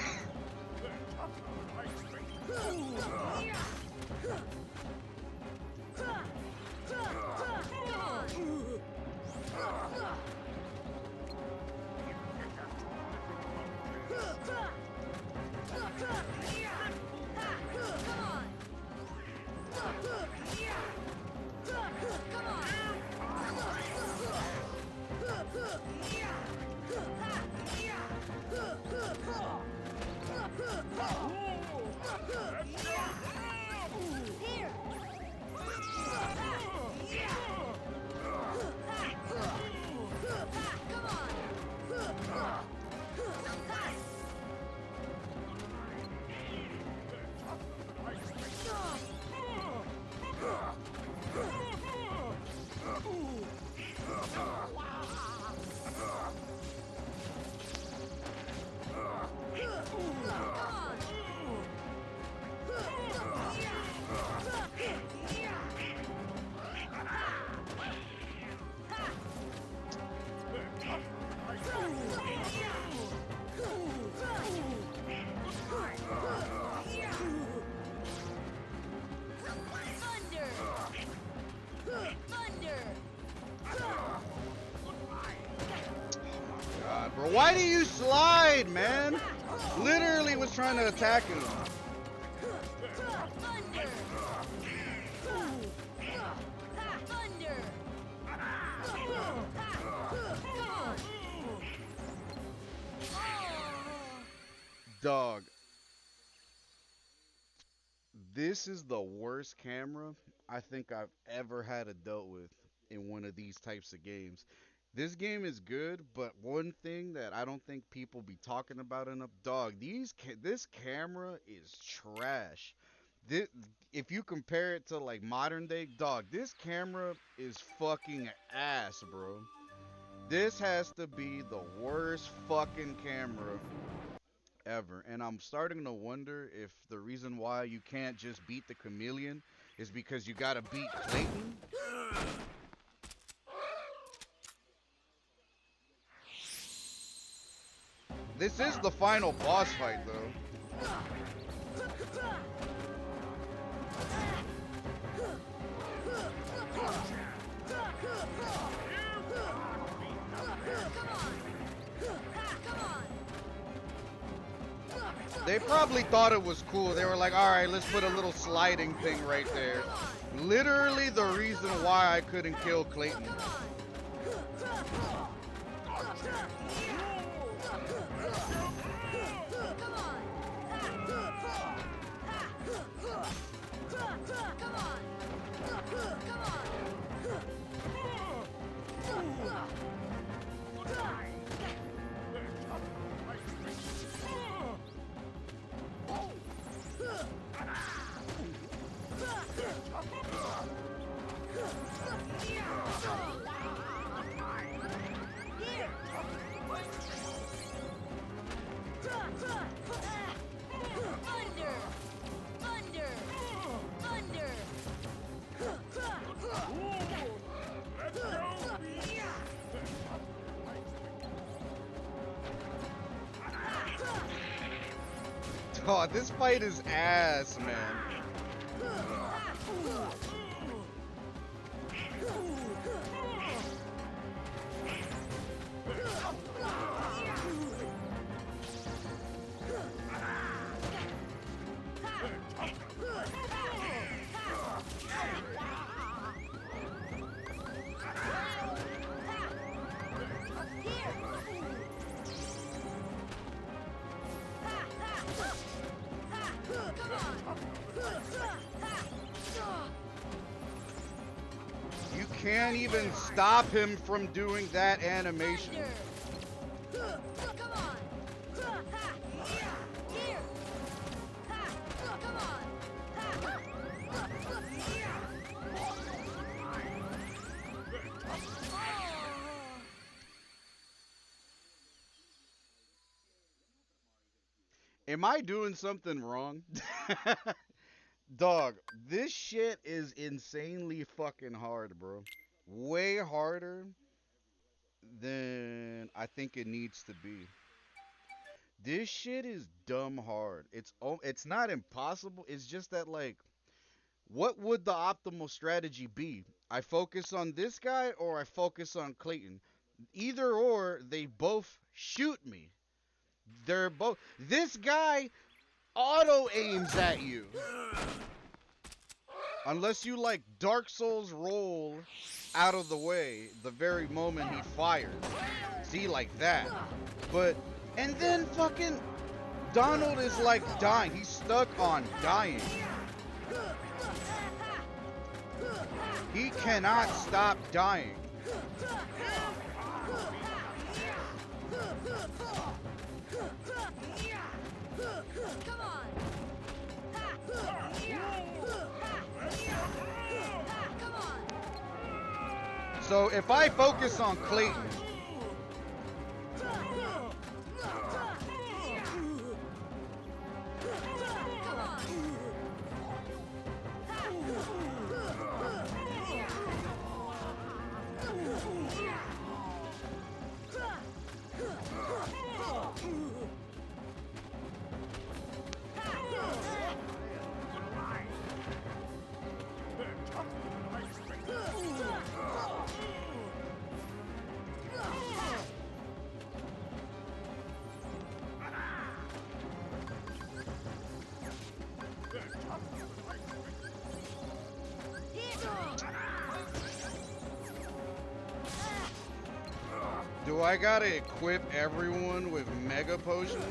bro. Why do you slide, man? Literally was trying to attack him. Thunder. Thunder. Dog. This is the worst camera I think I've ever had to dealt with in one of these types of games. This game is good, but one thing that I don't think people be talking about enough, dog, this camera is trash. This, if you compare it to like modern day, dog, this camera is fucking ass, bro. This has to be the worst fucking camera ever. And I'm starting to wonder if the reason why you can't just beat the chameleon is because you gotta beat Clayton. This is the final boss fight, though. They probably thought it was cool. They were like, all right, let's put a little sliding thing right there. Literally the reason why I couldn't kill Clayton. Oh, this fight is ass, man. You can't even stop him from doing that animation. Am I doing something wrong? Dog, this shit is insanely fucking hard, bro. Way harder than I think it needs to be. This shit is dumb hard. It's not impossible. It's just that, like, what would the optimal strategy be? I focus on this guy or I focus on Clayton. Either or, they both shoot me. They're both. This guy auto aims at you. Unless you like Dark Souls roll out of the way the very moment he fires. See, like that. But, and then fucking Donald is like dying. He's stuck on dying. He cannot stop dying. So if I focus on Clayton, Do I gotta equip everyone with mega potions?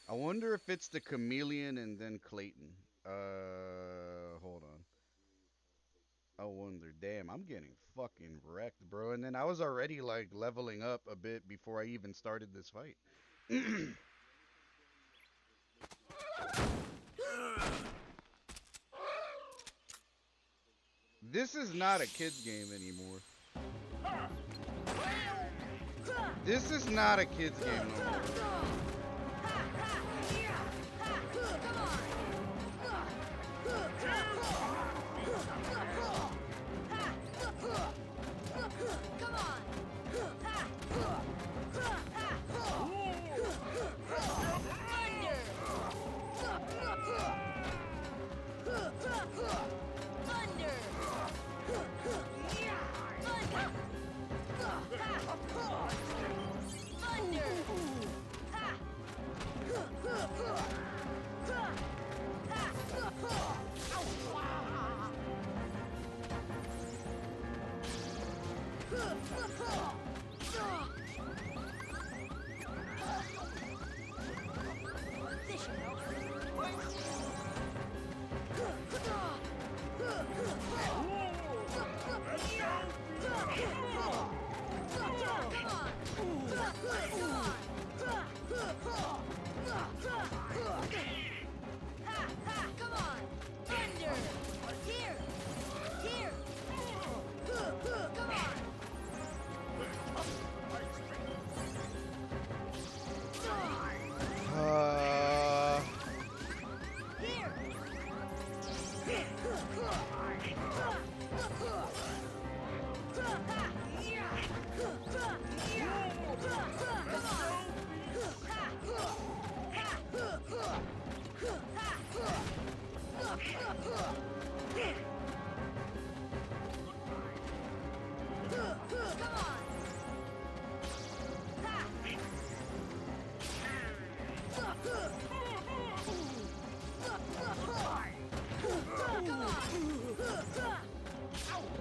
I wonder if it's the chameleon and then Clayton. Hold on. I wonder. Damn, I'm getting fucking wrecked, bro. And then I was already like leveling up a bit before I even started this fight. This is not a kid's game anymore. This is not a kid's game no more.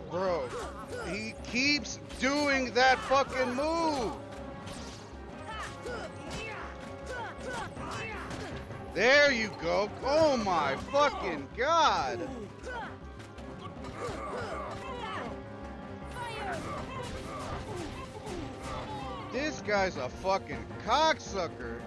Bro, he keeps doing that fucking move. There you go. Oh my fucking god. This guy's a fucking cocksucker.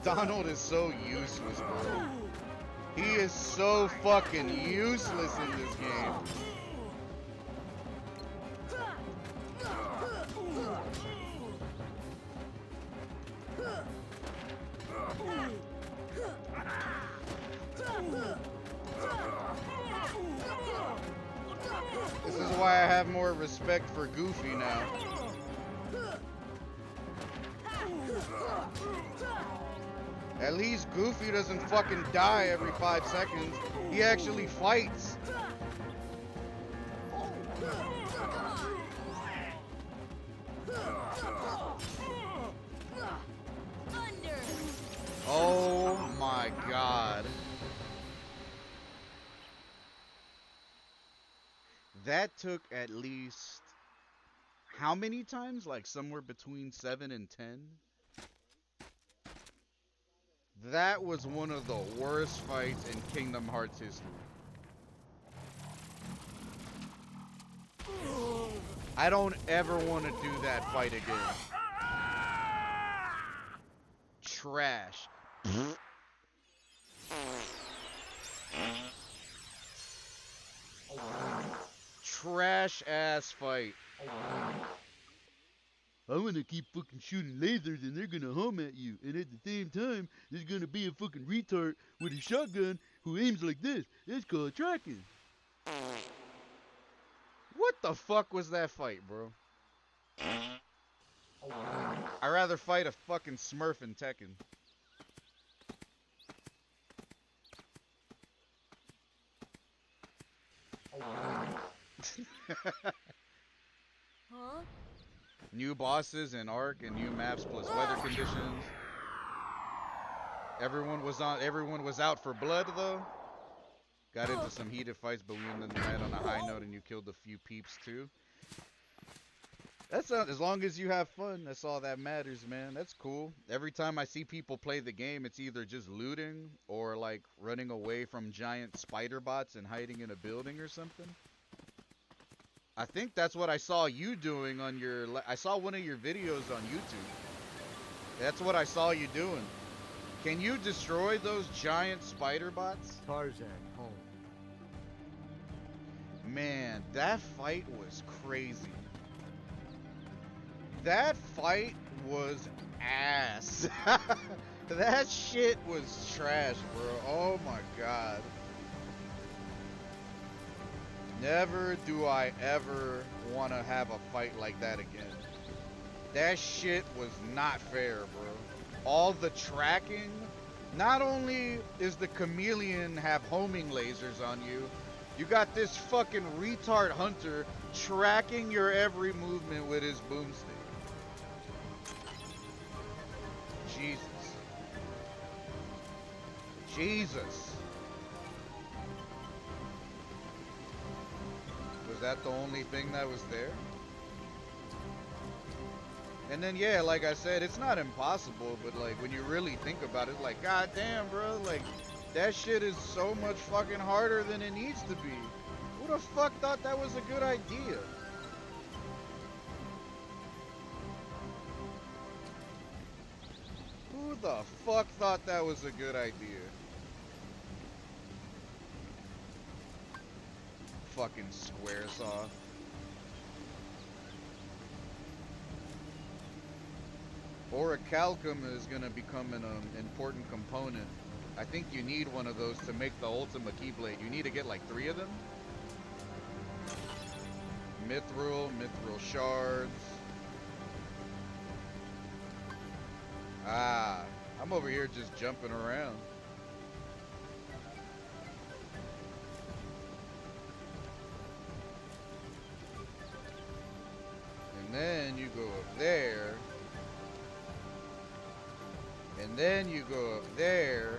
Donald is so useless, bro. He is so fucking useless in this game. This is why I have more respect for Goofy now. At least Goofy doesn't fucking die every 5 seconds. He actually fights. Oh my god. That took at least how many times? Like somewhere between 7 and 10? That was one of the worst fights in Kingdom Hearts history. I don't ever want to do that fight again. Trash. Trash ass fight. I'm gonna keep fucking shooting lasers and they're gonna hum at you. And at the same time, there's gonna be a fucking retard with a shotgun who aims like this. It's called tracking. What the fuck was that fight, bro? I'd rather fight a fucking Smurf in Tekken. Huh? New bosses and arc and new maps plus weather conditions. Everyone was out for blood though. Got into some heated fights, but we ended the night on a high note and you killed a few peeps too. That's not, as long as you have fun, that's all that matters, man. That's cool. Every time I see people play the game, it's either just looting or like running away from giant spider bots and hiding in a building or something. I think that's what I saw you doing on your... I saw one of your videos on YouTube. That's what I saw you doing. Can you destroy those giant spider bots? Tarzan, home. Man, that fight was crazy. That fight was ass. That shit was trash, bro. Oh my god. Never do I ever want to have a fight like that again. That shit was not fair, bro. All the tracking. Not only is the chameleon have homing lasers on you, you got this fucking retard hunter tracking your every movement with his boomstick. Jesus. Jesus. Was that the only thing that was there? And then, yeah, like I said, it's not impossible, but like when you really think about it, like, god damn, bro, like that shit is so much fucking harder than it needs to be. Who the fuck thought that was a good idea? Who the fuck thought that was a good idea? Fucking Squaresoft. Orichalcum is gonna become an important component. I think you need one of those to make the Ultima Keyblade. You need to get like 3 of them. Mithril shards. Ah, I'm over here just jumping around. And then you go up there. And then you go up there.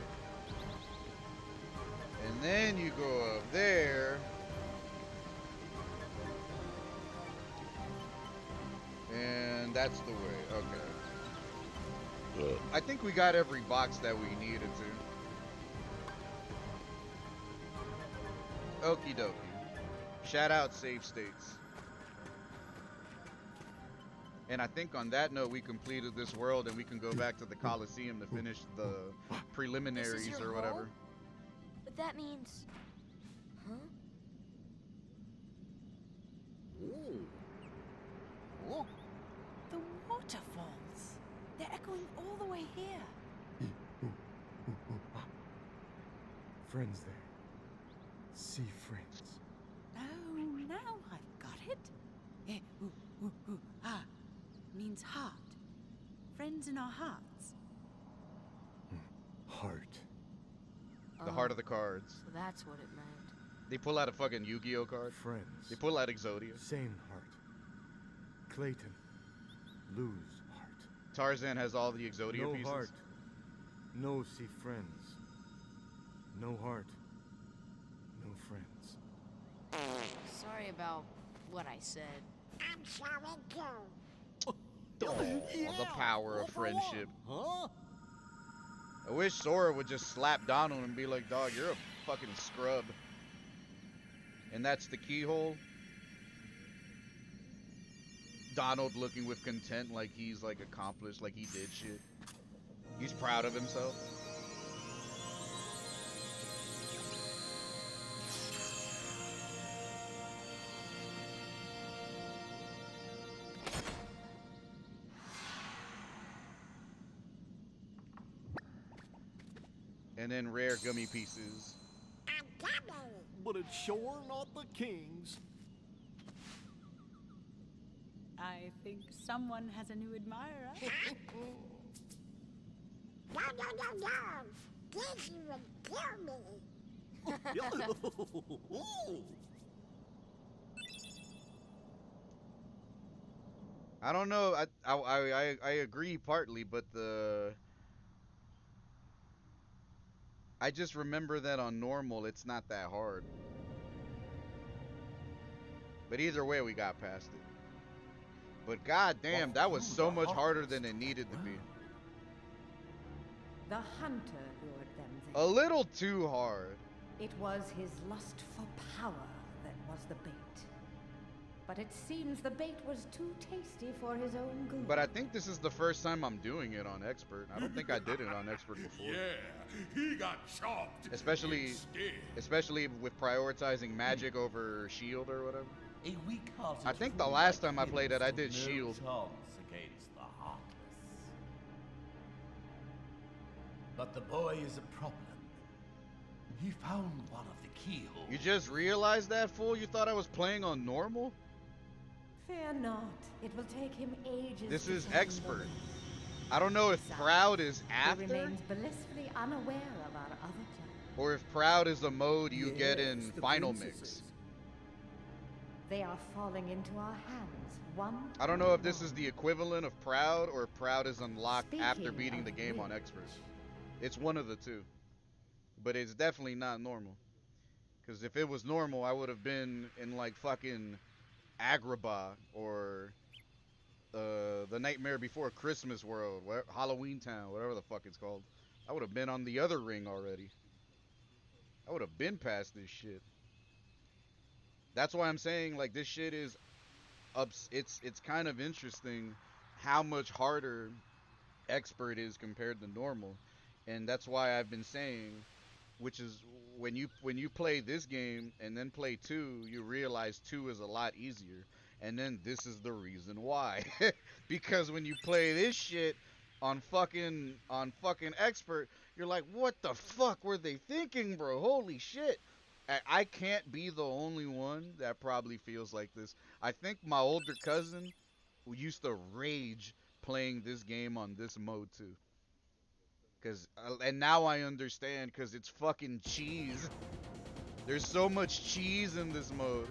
And then you go up there. And that's the way. Okay. I think we got every box that we needed to. Okie dokie. Shout out Save States. And I think on that note, we completed this world and we can go back to the Coliseum to finish the preliminaries or whatever. Home? But that means... Huh? Look, the waterfalls. They're echoing all the way here. Friends there. See friends. Oh, now I've got it. Ah, means heart. Friends in our hearts. Heart. The heart of the cards. So that's what it meant. They pull out a fucking Yu-Gi-Oh card. Friends. They pull out Exodia. Same heart. Clayton. Lose heart. Tarzan has all the Exodia No pieces. heart. No see friends. No heart. No friends. Sorry about what I said. I'm sorry too. Oh, the power of friendship. Huh? I wish Sora would just slap Donald and be like, dog, you're a fucking scrub. And that's the keyhole. Donald looking with content like he's like accomplished, like he did shit. He's proud of himself. And then rare gummy pieces. I'm coming. But it's sure not the king's. I think someone has a new admirer. No. This would kill me. I don't know. I agree partly, but I just remember that on normal it's not that hard. But either way, we got past it. But goddamn, that was so much harder than it needed to be. The hunter lured them there. A little too hard. It was his lust for power that was the bait. But it seems the bait was too tasty for his own good. But I think this is the first time I'm doing it on expert. I don't think I did it on expert before. Yeah, he got chopped. Especially instead. with prioritizing magic over shield or whatever. A weak-hearted I think the fool last like time I him played it, I stood did no shield. chance against the heartless. But the boy is a problem. He found one of the keyholes. You just realized that, fool? You thought I was playing on normal? Fear not. It will take him ages. This to is find the expert. way. I don't know if proud is He after, remains blissfully unaware of our other plans. or if proud is a mode you get in Yes, the final princesses. mix. They are falling into our hands, one. I don't know if this is the equivalent of proud, or if proud is unlocked after Speaking beating the of game on which- expert. It's one of the two. But it's definitely not normal. Because if it was normal, I would have been in like fucking Agrabah or the Nightmare Before Christmas world, Halloween Town, whatever the fuck it's called. I would have been on the other ring already. I would have been past this shit. That's why I'm saying like this shit is it's kind of interesting how much harder expert is compared to normal. And that's why I've been saying, which is when you play this game and then play 2, you realize 2 is a lot easier. And then this is the reason why. Because when you play this shit on fucking expert, you're like, what the fuck were they thinking, bro? Holy shit. I can't be the only one that probably feels like this. I think my older cousin who used to rage playing this game on this mode too. And now I understand, because it's fucking cheese. There's so much cheese in this mode.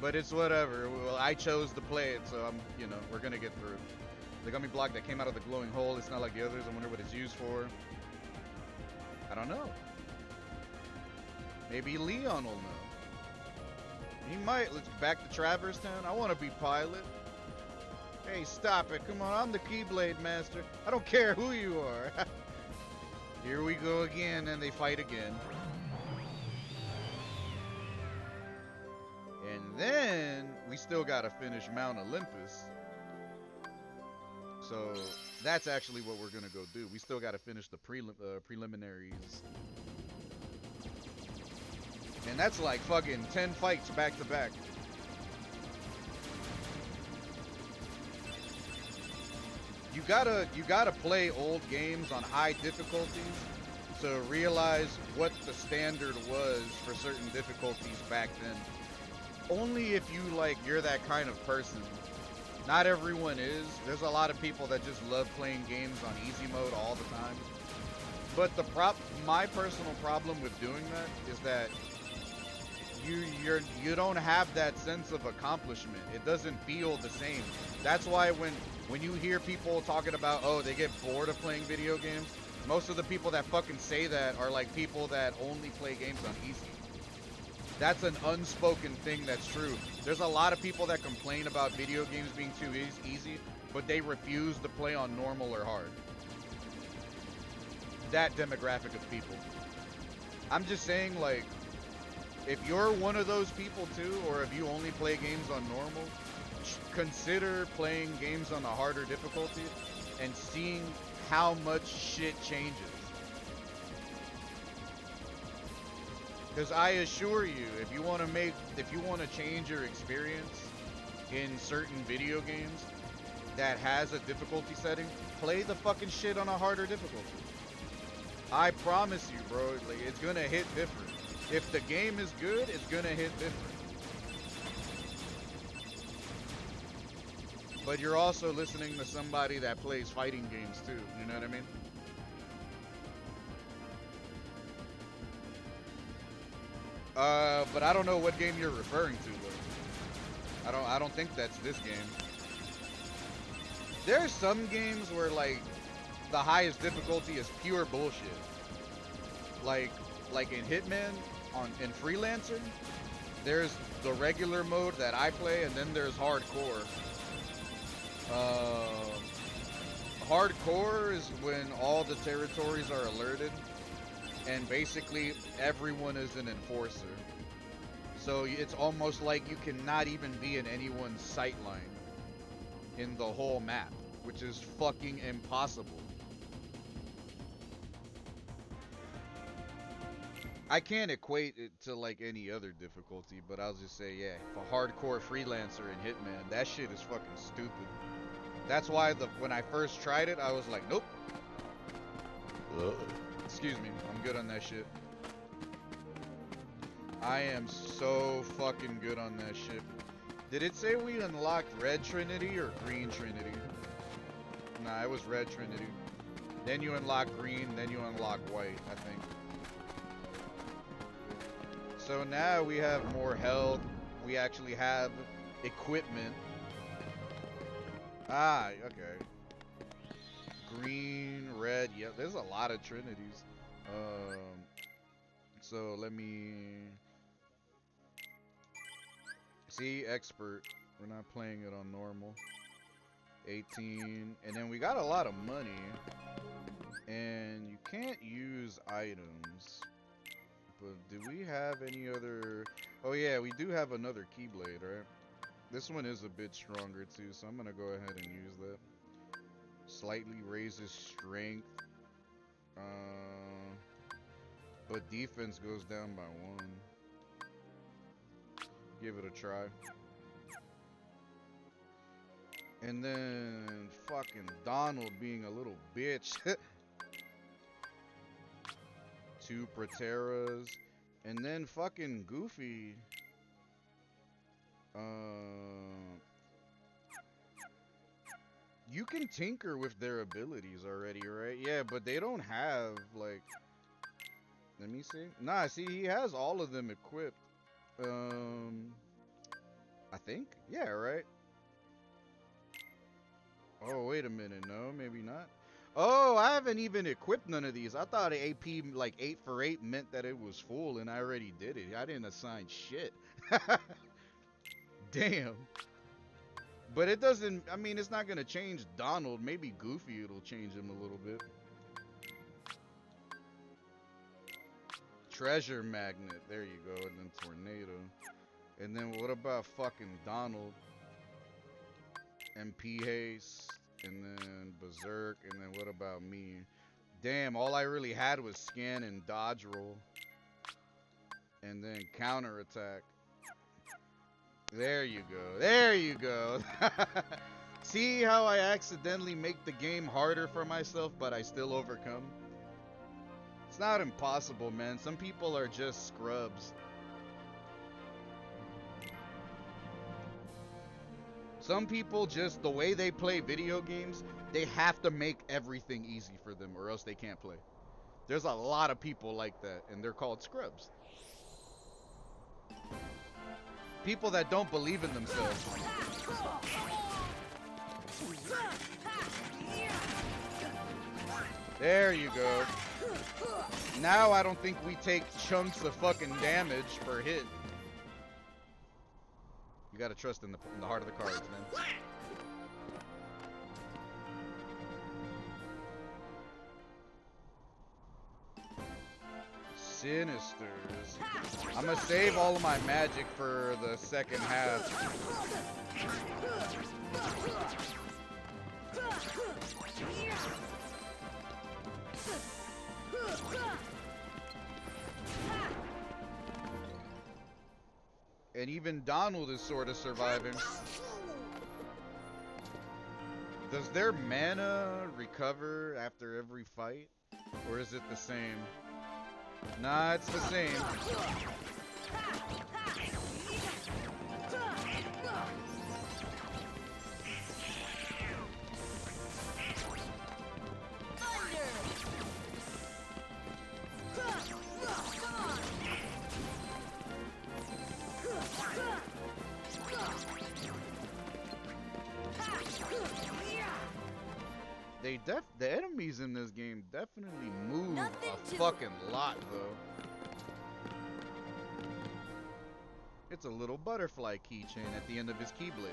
But it's whatever. Well, I chose to play it, so we're gonna get through. The gummy block that came out of the glowing hole, it's not like the others. I wonder what it's used for. I don't know. Maybe Leon will know. He might. Let's back to Traverse Town. I want to be pilot. Hey, stop it. Come on, I'm the Keyblade Master. I don't care who you are. Here we go again, and they fight again. And then, we still gotta finish Mount Olympus. So, that's actually what we're gonna go do. We still gotta finish the preliminaries. And that's like fucking 10 fights back to back. You gotta play old games on high difficulties to realize what the standard was for certain difficulties back then. Only if you're that kind of person. Not everyone is. There's a lot of people that just love playing games on easy mode all the time. But my personal problem with doing that is that you don't have that sense of accomplishment. It doesn't feel the same. That's why when you hear people talking about, oh, they get bored of playing video games, most of the people that fucking say that are like people that only play games on easy. That's an unspoken thing that's true. There's a lot of people that complain about video games being too easy, but they refuse to play on normal or hard. That demographic of people. I'm just saying, like, if you're one of those people too, or if you only play games on normal, consider playing games on a harder difficulty and seeing how much shit changes. Because I assure you, if you want to change your experience in certain video games that has a difficulty setting, play the fucking shit on a harder difficulty. I promise you, bro, like, it's gonna hit different. If the game is good, it's gonna hit different. But you're also listening to somebody that plays fighting games too, you know what I mean? But I don't know what game you're referring to though. I don't think that's this game. There's some games where like the highest difficulty is pure bullshit. Like in Hitman in Freelancer, there's the regular mode that I play, and then there's hardcore. Hardcore is when all the territories are alerted, and basically everyone is an enforcer. So it's almost like you cannot even be in anyone's sightline in the whole map, which is fucking impossible. I can't equate it to like any other difficulty, but I'll just say, yeah, for hardcore Freelancer and Hitman, that shit is fucking stupid. That's why when I first tried it, I was like, nope. Excuse me, I'm good on that shit. I am so fucking good on that shit. Did it say we unlocked Red Trinity or Green Trinity? Nah, it was Red Trinity. Then you unlock Green, then you unlock White, I think. So now we have more health. We actually have equipment. Ah, okay. Green, red, yeah, there's a lot of trinities. So let me see, expert. We're not playing it on normal. 18, and then we got a lot of money, and you can't use items. But do we have any other? Oh yeah, we do have another Keyblade, right? This one is a bit stronger too, so I'm gonna go ahead and use that. Slightly raises strength, but defense goes down by 1. Give it a try. And then fucking Donald being a little bitch. 2 Proteras, and then fucking Goofy. You can tinker with their abilities already, right? Yeah, but they don't have, like, let me see. Nah, see, he has all of them equipped. I think? Yeah, right? Oh, wait a minute. No, maybe not. Oh, I haven't even equipped none of these. I thought AP, like, 8 for 8 meant that it was full, and I already did it. I didn't assign shit. Damn. But it doesn't, I mean, it's not going to change Donald. Maybe Goofy, it'll change him a little bit. Treasure Magnet. There you go. And then Tornado. And then what about fucking Donald? MP Haste. And then Berserk. And then what about me? Damn, all I really had was Scan and Dodge Roll. And then Counterattack. There you go. There you go. See how I accidentally make the game harder for myself, but I still overcome? It's not impossible, man. Some people are just scrubs. Some people just, the way they play video games, they have to make everything easy for them or else they can't play. There's a lot of people like that, and they're called scrubs. People that don't believe in themselves. There you go. Now I don't think we take chunks of fucking damage per hit. You gotta trust in the heart of the cards, man. Sinisters. I'm gonna save all of my magic for the second half. And even Donald is sort of surviving. Does their mana recover after every fight? Or is it the same? Nah, it's the same. enemies in this game definitely move Nothing a to fucking lot, though. It's a little butterfly keychain at the end of his keyblade.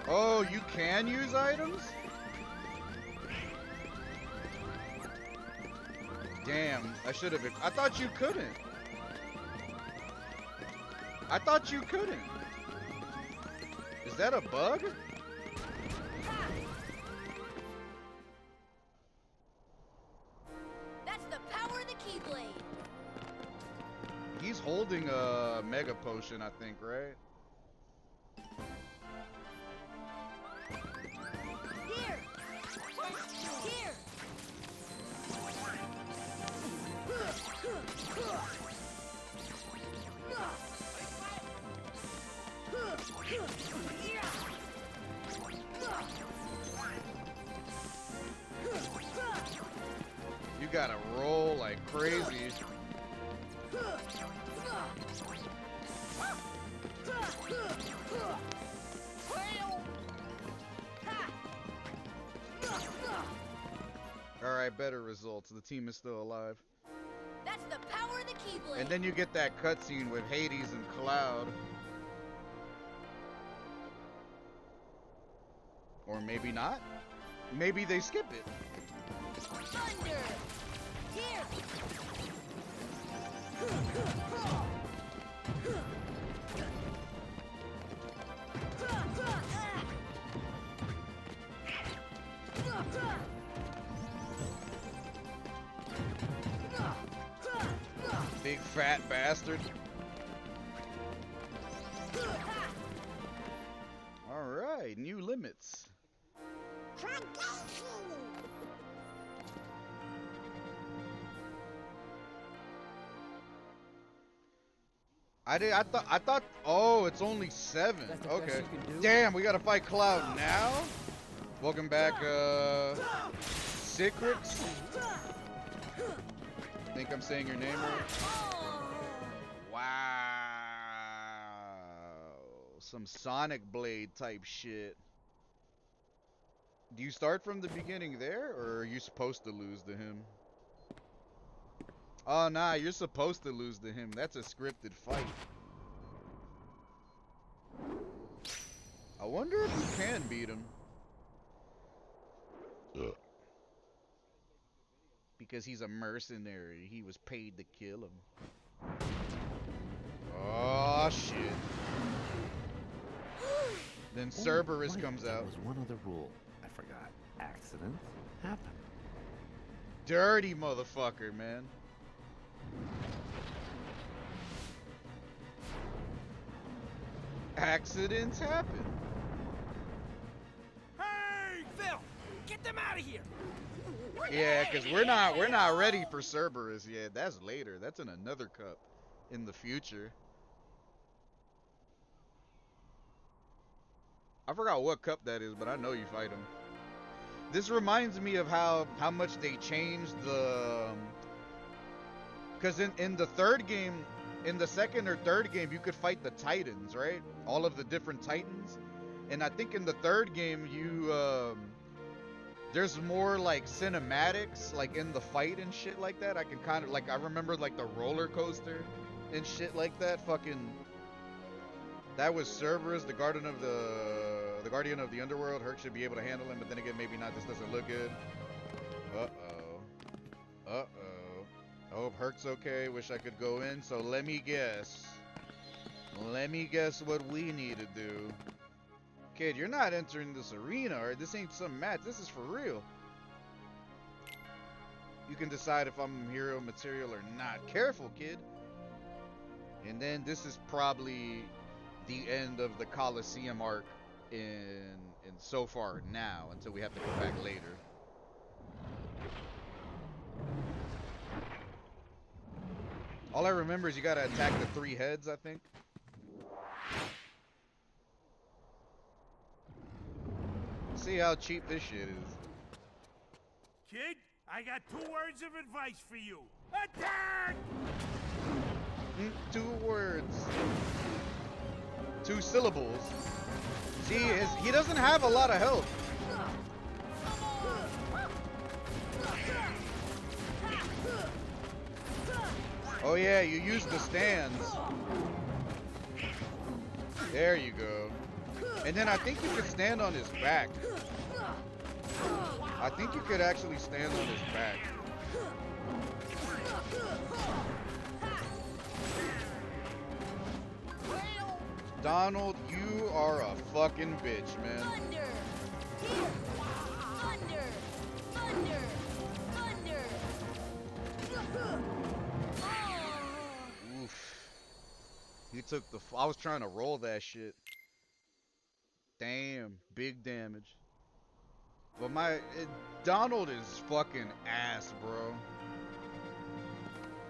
Oh, you can use items? Damn, I should have. I thought you couldn't. I thought you couldn't. Is that a bug? That's the power of the Keyblade. He's holding a mega potion, I think, right? Here. Here. You gotta roll like crazy. Alright, better results. The team is still alive. That's the power of the Keyblade. And then you get that cutscene with Hades and Cloud. Or maybe not. Maybe they skip it. Thunder. Here. Big fat bastard. Alright, new limits. I thought oh, it's only 7. Okay. Damn, we gotta fight Cloud now? Welcome back, Secrets. Think I'm saying your name right? Wow. Some Sonic Blade type shit. Do you start from the beginning there, or are you supposed to lose to him? Oh, nah, you're supposed to lose to him. That's a scripted fight. I wonder if you can beat him. Because he's a mercenary. He was paid to kill him. Oh, shit. Then Cerberus comes out. There was one other rule. I forgot. Accidents happen. Dirty motherfucker, man. Accidents happen. Hey, Phil! Get them out of here! Yeah, because we're not ready for Cerberus yet. That's later. That's in another cup in the future. I forgot what cup that is, but I know you fight him. This reminds me of how much they changed the... Because in the third game, in the second or third game, you could fight the Titans, right? All of the different Titans. And I think in the third game, you... there's more like cinematics, like in the fight and shit like that. I can kind of like, I remember like the roller coaster and shit like that. Fucking, that was Cerberus, the guardian of the underworld. Herc should be able to handle him, but then again, maybe not. This doesn't look good. Uh-oh. I hope Herc's okay. Wish I could go in. So let me guess. Let me guess what we need to do. Kid, you're not entering this arena, or this ain't some match. This is for real. You can decide if I'm hero material or not. Careful, kid. And then this is probably the end of the Coliseum arc in so far now, until we have to come back later. All I remember is you gotta attack the 3 heads, I think. see how cheap this shit is. Kid, I got 2 words of advice for you. Attack! 2 words. 2 syllables. See, he doesn't have a lot of health. Oh yeah, you use the stands. There you go. And then I think you could stand on his back. I think you could actually stand on his back. Donald, you are a fucking bitch, man. Thunder! Here! Thunder! Thunder! Thunder! Oof. He took the. I was trying to roll that shit. Damn, big damage. But Donald is fucking ass, bro.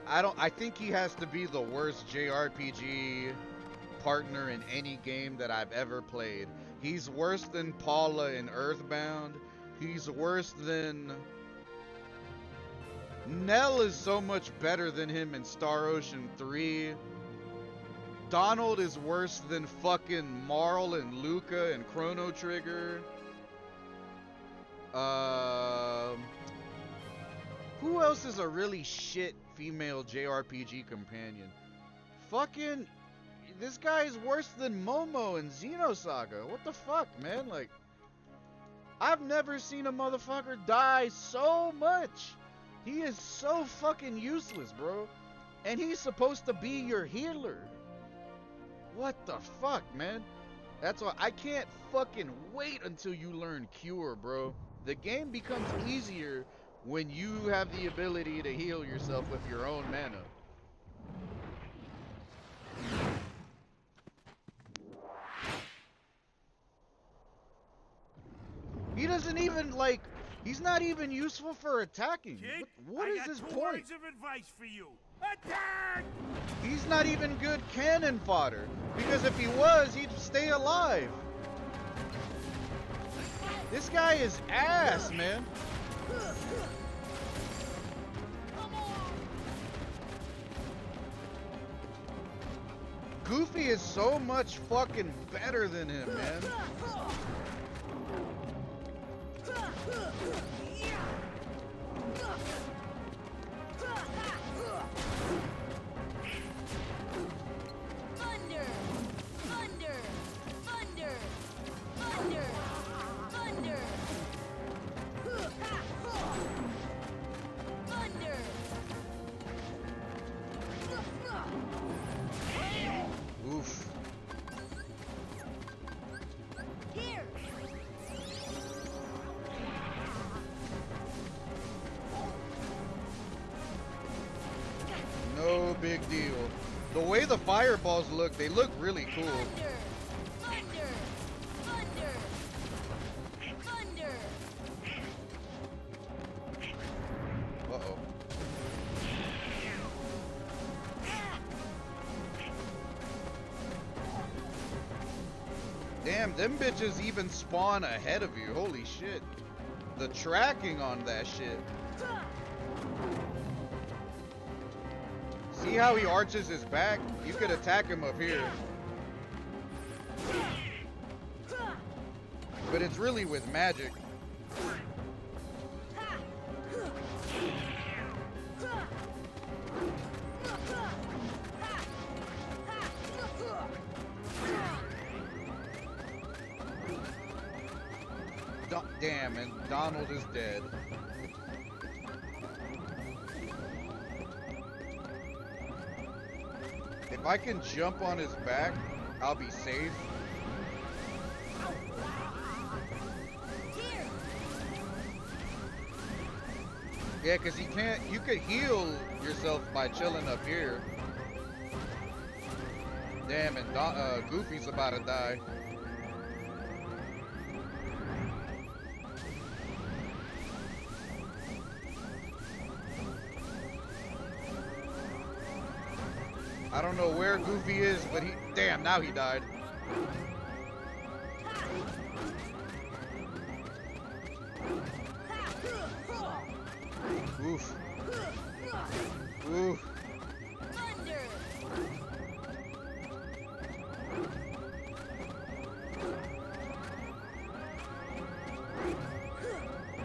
I think he has to be the worst JRPG partner in any game that I've ever played. He's worse than Paula in Earthbound. He's worse than... Nell is so much better than him in Star Ocean 3. Donald is worse than fucking Marl and Luca and Chrono Trigger. Who else is a really shit female JRPG companion? Fucking... This guy is worse than Momo in Xenosaga. What the fuck, man? Like, I've never seen a motherfucker die so much. He is so fucking useless, bro. And he's supposed to be your healer. What the fuck, man? That's why I can't fucking wait until you learn Cure, bro. The game becomes easier when you have the ability to heal yourself with your own mana. He doesn't even, like, he's not even useful for attacking. Kid, What is his 2 point? words of advice for you. Attack! He's not even good cannon fodder. Because if he was, he'd stay alive. This guy is ass, man. Goofy is so much fucking better than him, man. Thunder! Thunder! Thunder! Thunder! Thunder! Thunder! Oof. Here! No big deal. The way the fireballs look, they look really cool. Thunder! Thunder! Thunder! Thunder! Uh-oh. Damn, them bitches even spawn ahead of you. Holy shit. The tracking on that shit. See how he arches his back? You could attack him up here. But it's really with magic. Damn, and Donald is dead. If I can jump on his back, I'll be safe. Yeah, because he can't, you could heal yourself by chilling up here. Damn, and Goofy's about to die. I don't know where Goofy is, but damn, now he died. Oof. Oof.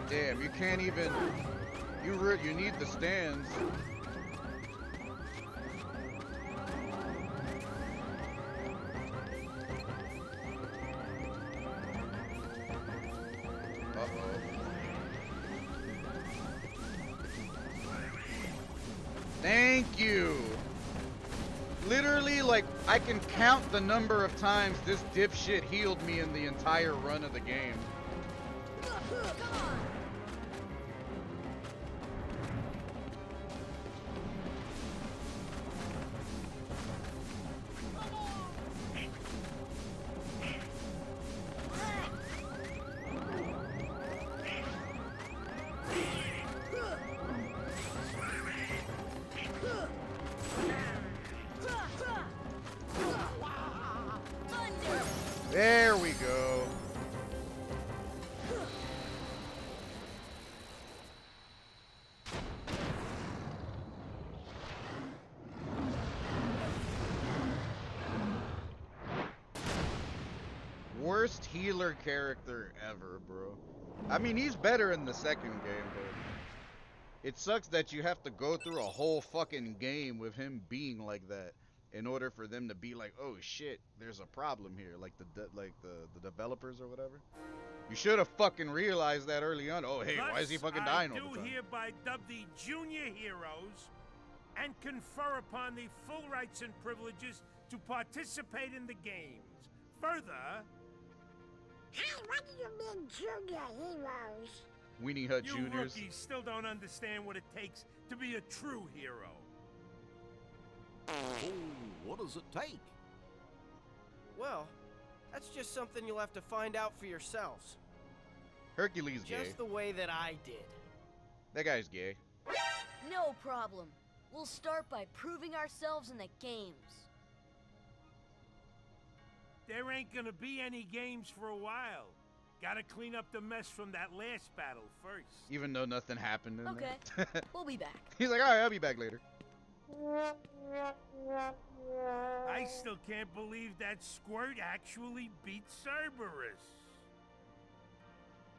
Damn, you can't even. You need the stands. Thank you. Literally, like, I can count the number of times this dipshit healed me in the entire run of the game. There we go. Worst healer character ever, bro. I mean, he's better in the second game, but it sucks that you have to go through a whole fucking game with him being like that in order for them to be like, oh shit, there's a problem here, like the developers or whatever. You should have fucking realized that early on. Oh hey, Thus, why is he fucking dying all I the do time? hereby dub the junior heroes and confer upon the full rights and privileges to participate in the games. Further, Hey, what do you mean, junior heroes? Weenie Hut you Juniors. rookies still don't understand what it takes to be a true hero. Oh, what does it take? Well, that's just something you'll have to find out for yourselves. Hercules gay. Just the way that I did. That guy's gay. No problem. We'll start by proving ourselves in the games. There ain't gonna be any games for a while. Gotta clean up the mess from that last battle first. Even though nothing happened in Okay, there. we'll be back. He's like, alright, I'll be back later. I still can't believe that Squirt actually beat Cerberus.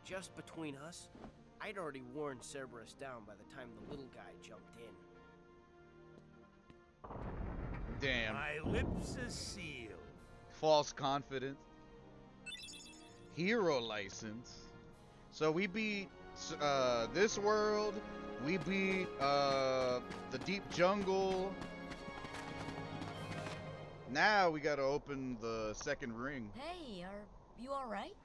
Just between us, I'd already worn Cerberus down by the time the little guy jumped in. Damn. My lips are sealed. False confidence. Hero license. So we beat this world. We beat the deep jungle. Now we gotta open the second ring. Hey, are you alright?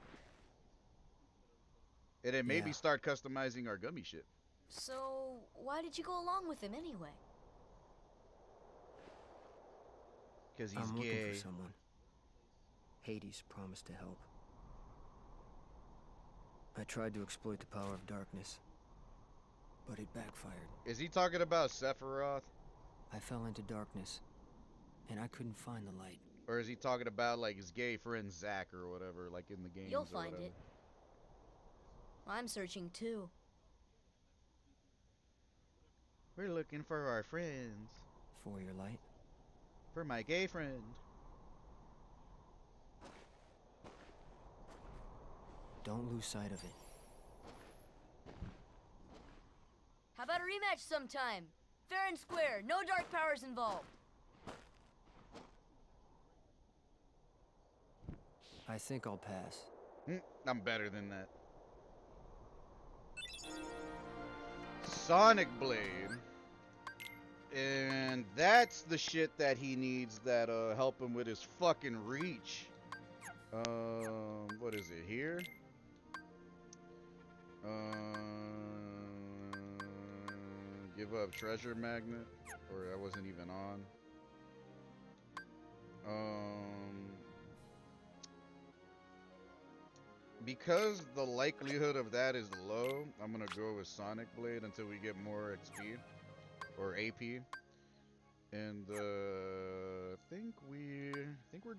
And then maybe Yeah. start customizing our gummy shit. So, why did you go along with him anyway? Because he's I'm looking gay. for someone. Hades promised to help. I tried to exploit the power of darkness, but it backfired. Is he talking about Sephiroth? I fell into darkness, and I couldn't find the light. Or is he talking about like his gay friend Zack or whatever, like in the games? You'll or find whatever? it. I'm searching too. We're looking for our friends. For your light? For my gay friend. Don't lose sight of it. How about a rematch sometime? Fair and square, no dark powers involved. I think I'll pass. I'm better than that. Sonic Blade. And that's the shit that he needs that help him with his fucking reach. What is it here? Give up treasure magnet, or I wasn't even on. Because the likelihood of that is low, I'm gonna go with Sonic Blade until we get more XP or AP, and think we're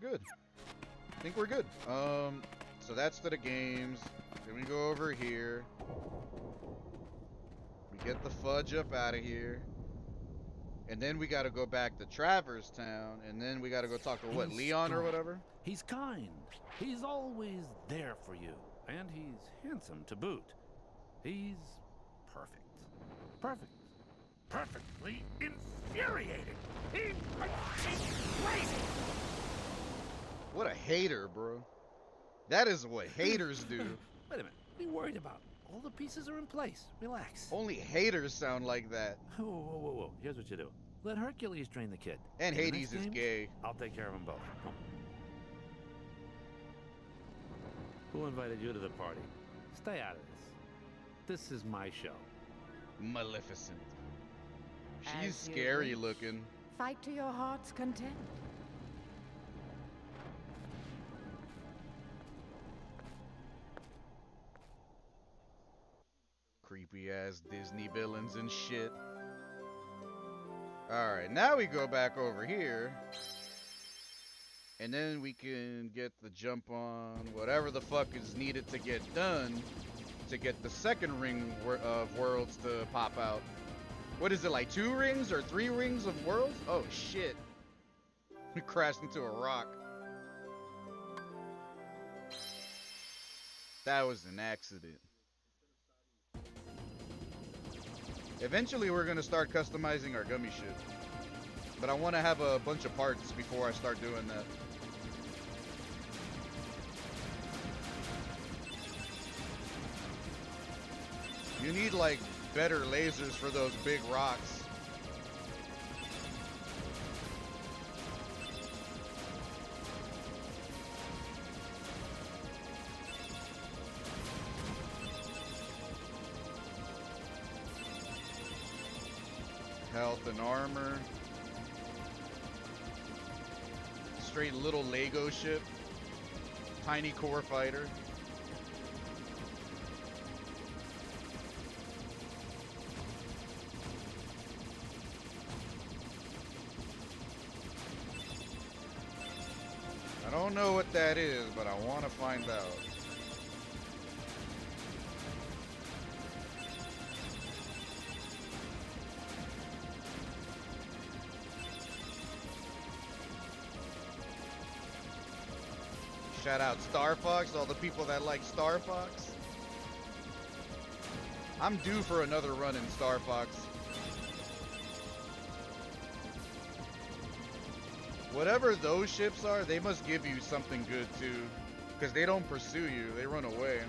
good. So that's to the games. Then we go over here. We get the fudge up out of here. And then we gotta go back to Traverse Town. And then we gotta go talk to what, He's Leon or strong. whatever? He's kind. He's always there for you. And he's handsome to boot. He's perfect. Perfect. Perfectly infuriating. He's crazy. What a hater, bro. That is what haters do. Wait a minute. What are you worried about? All the pieces are in place. Relax. Only haters sound like that. Whoa, whoa, whoa, whoa. Here's what you do. Let Hercules train the kid. And In the Hades next is game, gay. I'll take care of them both. Come. Who invited you to the party? Stay out of this. This is my show. Maleficent. She's As you scary wish. looking. Fight to your heart's content. Creepy ass Disney villains and shit. Alright, now we go back over here. And then we can get the jump on whatever the fuck is needed to get done to get the second ring of worlds to pop out. What is it, like 2 rings or 3 rings of worlds? Oh shit. We crashed into a rock. That was an accident. Eventually we're gonna start customizing our gummy shit. But I want to have a bunch of parts before I start doing that. You need like better lasers for those big rocks. Health and armor. Straight little Lego ship. Tiny core fighter. I don't know what that is, but I want to find out. Shout out Star Fox, all the people that like Star Fox. I'm due for another run in Star Fox. Whatever those ships are, they must give you something good too. Because they don't pursue you, they run away.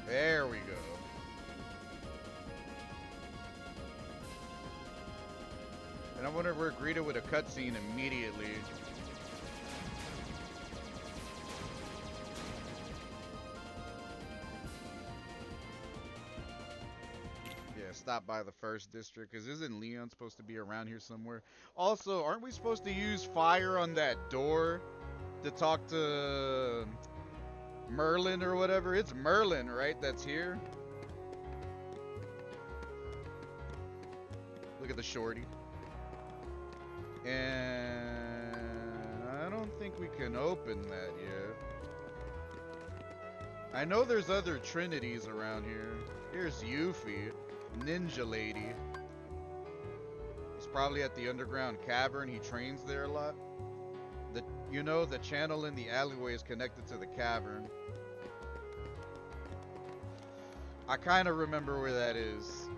There we go. And I wonder if we're greeted with a cutscene immediately. Yeah, stop by the first district, because isn't Leon supposed to be around here somewhere? Also, aren't we supposed to use fire on that door to talk to Merlin or whatever? It's Merlin, right? That's here. Look at the shorty. And I don't think we can open that yet. I know there's other trinities around here. Here's Yuffie, Ninja Lady. He's probably at the underground cavern. He trains there a lot. You know, the channel in the alleyway is connected to the cavern. I kind of remember where that is.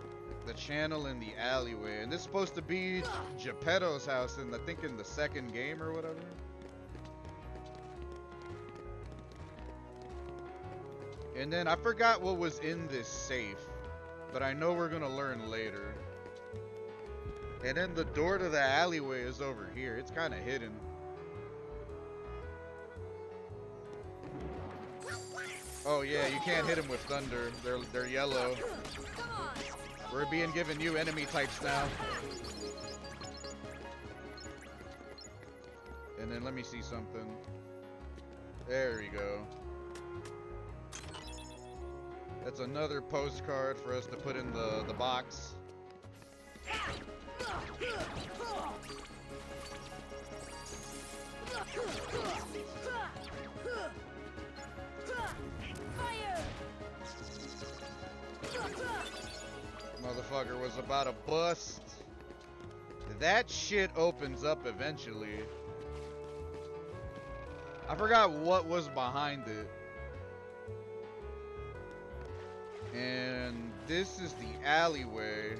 The channel in the alleyway. And this is supposed to be Geppetto's house in, I think, in the second game or whatever. And then I forgot what was in this safe. But I know we're going to learn later. And then the door to the alleyway is over here. It's kind of hidden. Oh yeah, you can't hit them with thunder. They're yellow. We're being given new enemy types now. And then let me see something. There we go. That's another postcard for us to put in the box. Motherfucker was about to bust. That shit opens up eventually. I forgot what was behind it. And this is the alleyway.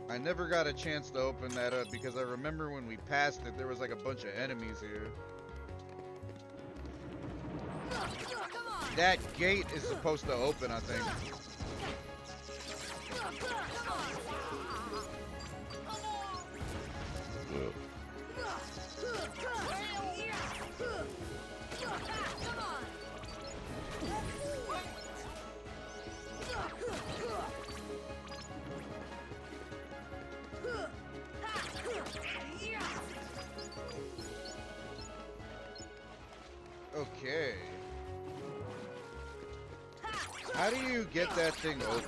I never got a chance to open that up because I remember when we passed it, there was like a bunch of enemies here. That gate is supposed to open, I think. Okay. How do you get that thing open?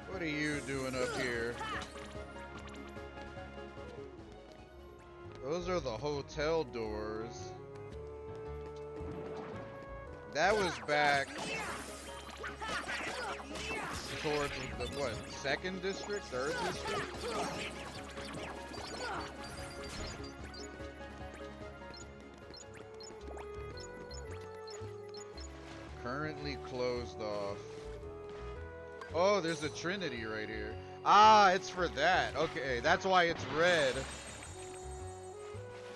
What are you doing up here? Those are the hotel doors. That was back towards the, what, 2nd district, 3rd district? Currently closed off. Oh, there's a Trinity right here. Ah, it's for that. Okay, that's why it's red.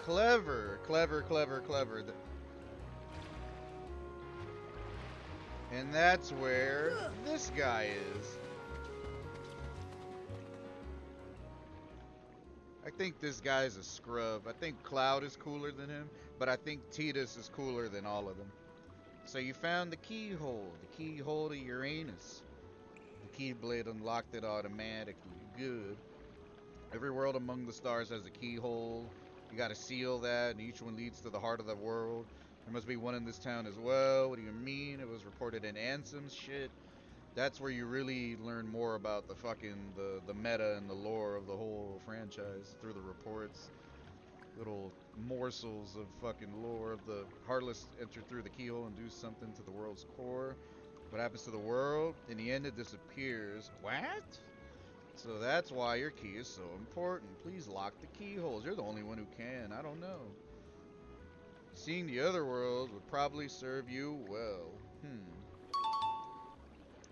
Clever, clever, clever, clever. And that's where this guy is. I think this guy's a scrub. I think Cloud is cooler than him, but I think Tidus is cooler than all of them. So you found the keyhole to Uranus. The Keyblade unlocked it automatically. Good. Every world among the stars has a keyhole. You gotta seal that, and each one leads to the heart of the world. There must be one in this town as well. What do you mean? It was reported in Ansem's shit. That's where you really learn more about the fucking, the meta and the lore of the whole franchise through the reports. Little morsels of fucking lore of the Heartless enter through the keyhole and do something to the world's core. What happens to the world? In the end, it disappears. What? So that's why your key is so important. Please lock the keyholes. You're the only one who can. I don't know. Seeing the other world would probably serve you well.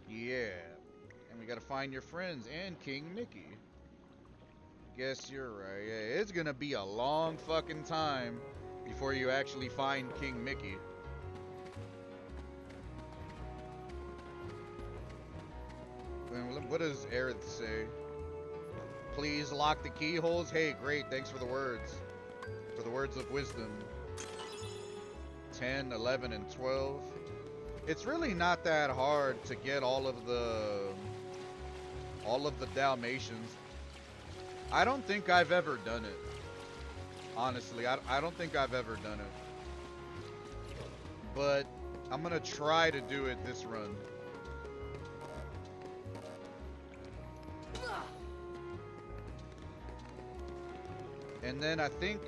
Yeah. And we gotta find your friends and King Mickey. Guess you're right. Yeah, it's gonna be a long fucking time before you actually find King Mickey. What does Aerith say? Please lock the keyholes? Hey, great. Thanks for the words. For the words of wisdom. 10, 11, and 12. It's really not that hard to get all of the Dalmatians. I don't think I've ever done it. Honestly, I don't think I've ever done it. But I'm gonna try to do it this run. And then I think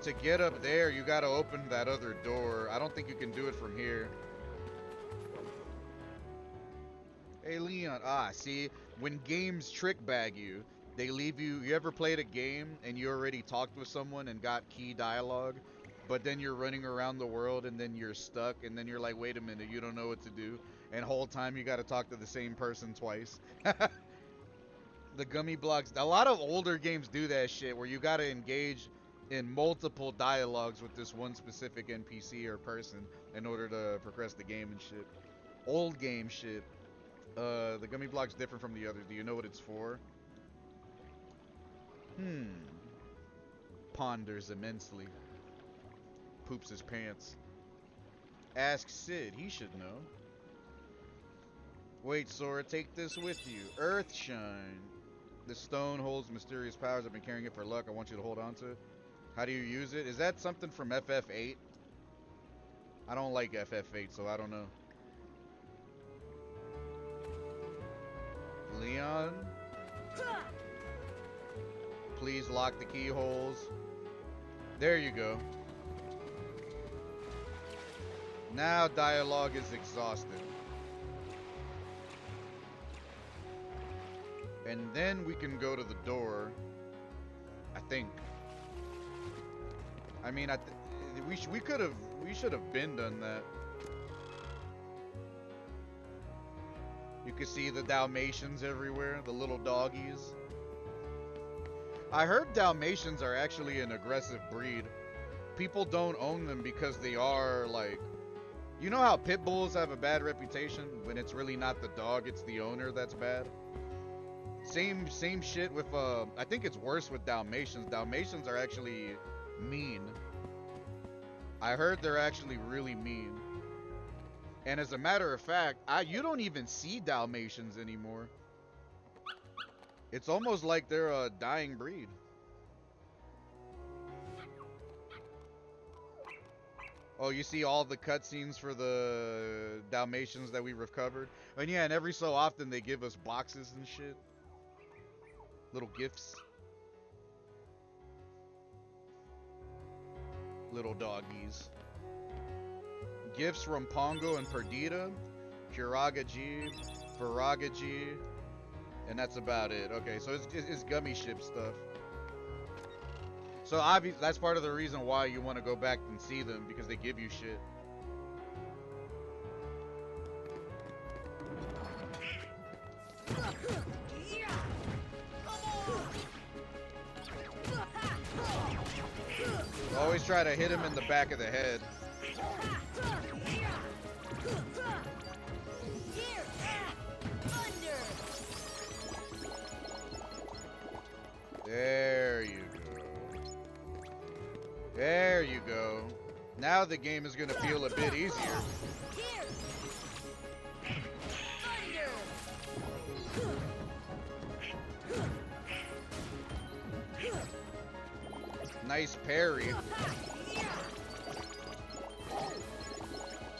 to get up there, you gotta open that other door. I don't think you can do it from here. Hey, Leon. Ah, see, when games trick bag you, they leave you. You ever played a game and you already talked with someone and got key dialogue, but then you're running around the world and then you're stuck and then you're like, wait a minute, you don't know what to do. And the whole time you gotta talk to the same person twice. The gummy blocks. A lot of older games do that shit where you gotta engage in multiple dialogues with this one specific NPC or person in order to progress the game and shit. Old game shit. The gummy block's different from the others. Do you know what it's for? Ponders immensely. Poops his pants. Ask Sid. He should know. Wait, Sora, take this with you. Earthshine. This stone holds mysterious powers. I've been carrying it for luck. I want you to hold on to it. How do you use it? Is that something from FF8? I don't like FF8, so I don't know. Leon? Please lock the keyholes. There you go. Now dialogue is exhausted. And then we can go to the door. I think. I mean, we should have been done that. You can see the Dalmatians everywhere, the little doggies. I heard Dalmatians are actually an aggressive breed. People don't own them because they are like, you know how pit bulls have a bad reputation when it's really not the dog, it's the owner that's bad. Same shit with I think it's worse with Dalmatians. Dalmatians are actually mean. I heard they're actually really mean. And as a matter of fact, you don't even see Dalmatians anymore. It's almost like they're a dying breed. Oh, you see all the cutscenes for the Dalmatians that we recovered? And yeah, and every so often they give us boxes and shit. Little gifts. Little doggies. Gifts from Pongo and Perdita, Kuraga G, Faraga G, and that's about it. Okay, so it's gummy ship stuff. So obviously that's part of the reason why you want to go back and see them, because they give you shit. Always try to hit him in the back of the head. There you go. There you go. Now the game is gonna feel a bit easier. Nice parry.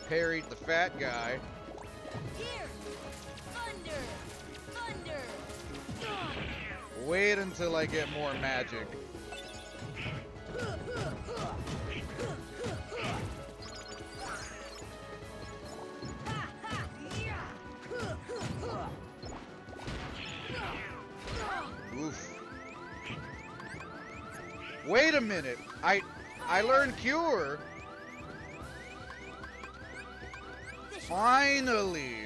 Parried the fat guy. Wait until I get more magic. Oof. Wait a minute. I learned Cure. Finally.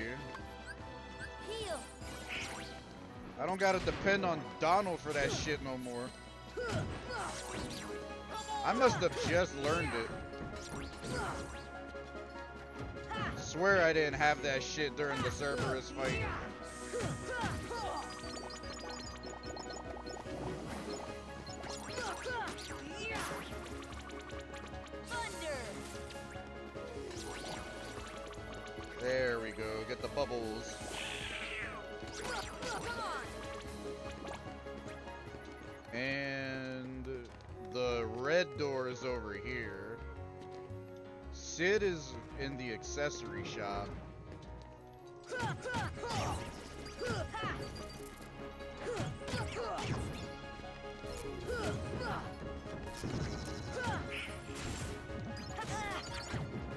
I don't gotta depend on Donald for that shit no more. I must have just learned it. Swear I didn't have that shit during the Cerberus fight. There we go. Get the bubbles. And the red door is over here. Sid is in the accessory shop.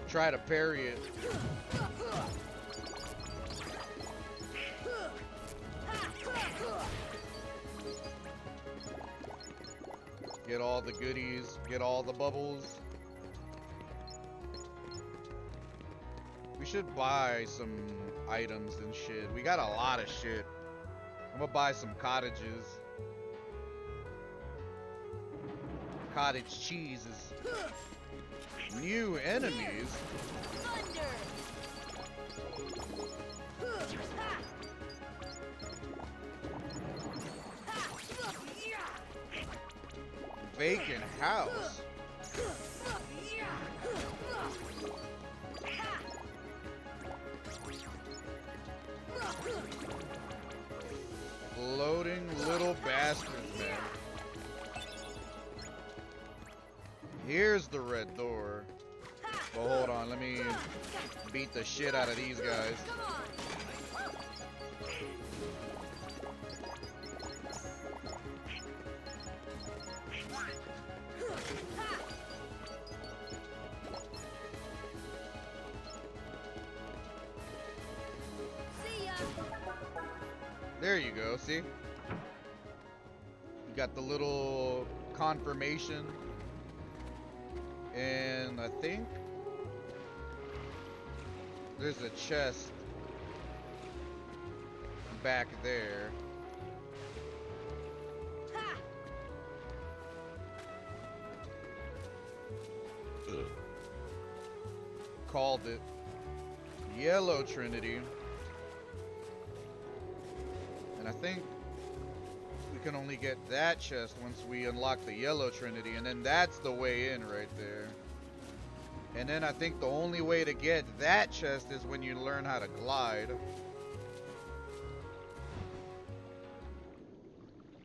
Try to parry it. Get all the goodies, get all the bubbles. We should buy some items and shit. We got a lot of shit. I'm gonna buy some cottages. Cottage cheeses. New enemies. Thunder! Vacant house. Floating little bastards, man. Here's the red door. But hold on, let me beat the shit out of these guys. There you go, see? You got the little confirmation. And I think there's a chest back there. Called it Yellow Trinity. And I think we can only get that chest once we unlock the Yellow Trinity, and then that's the way in right there. And then I think the only way to get that chest is when you learn how to glide.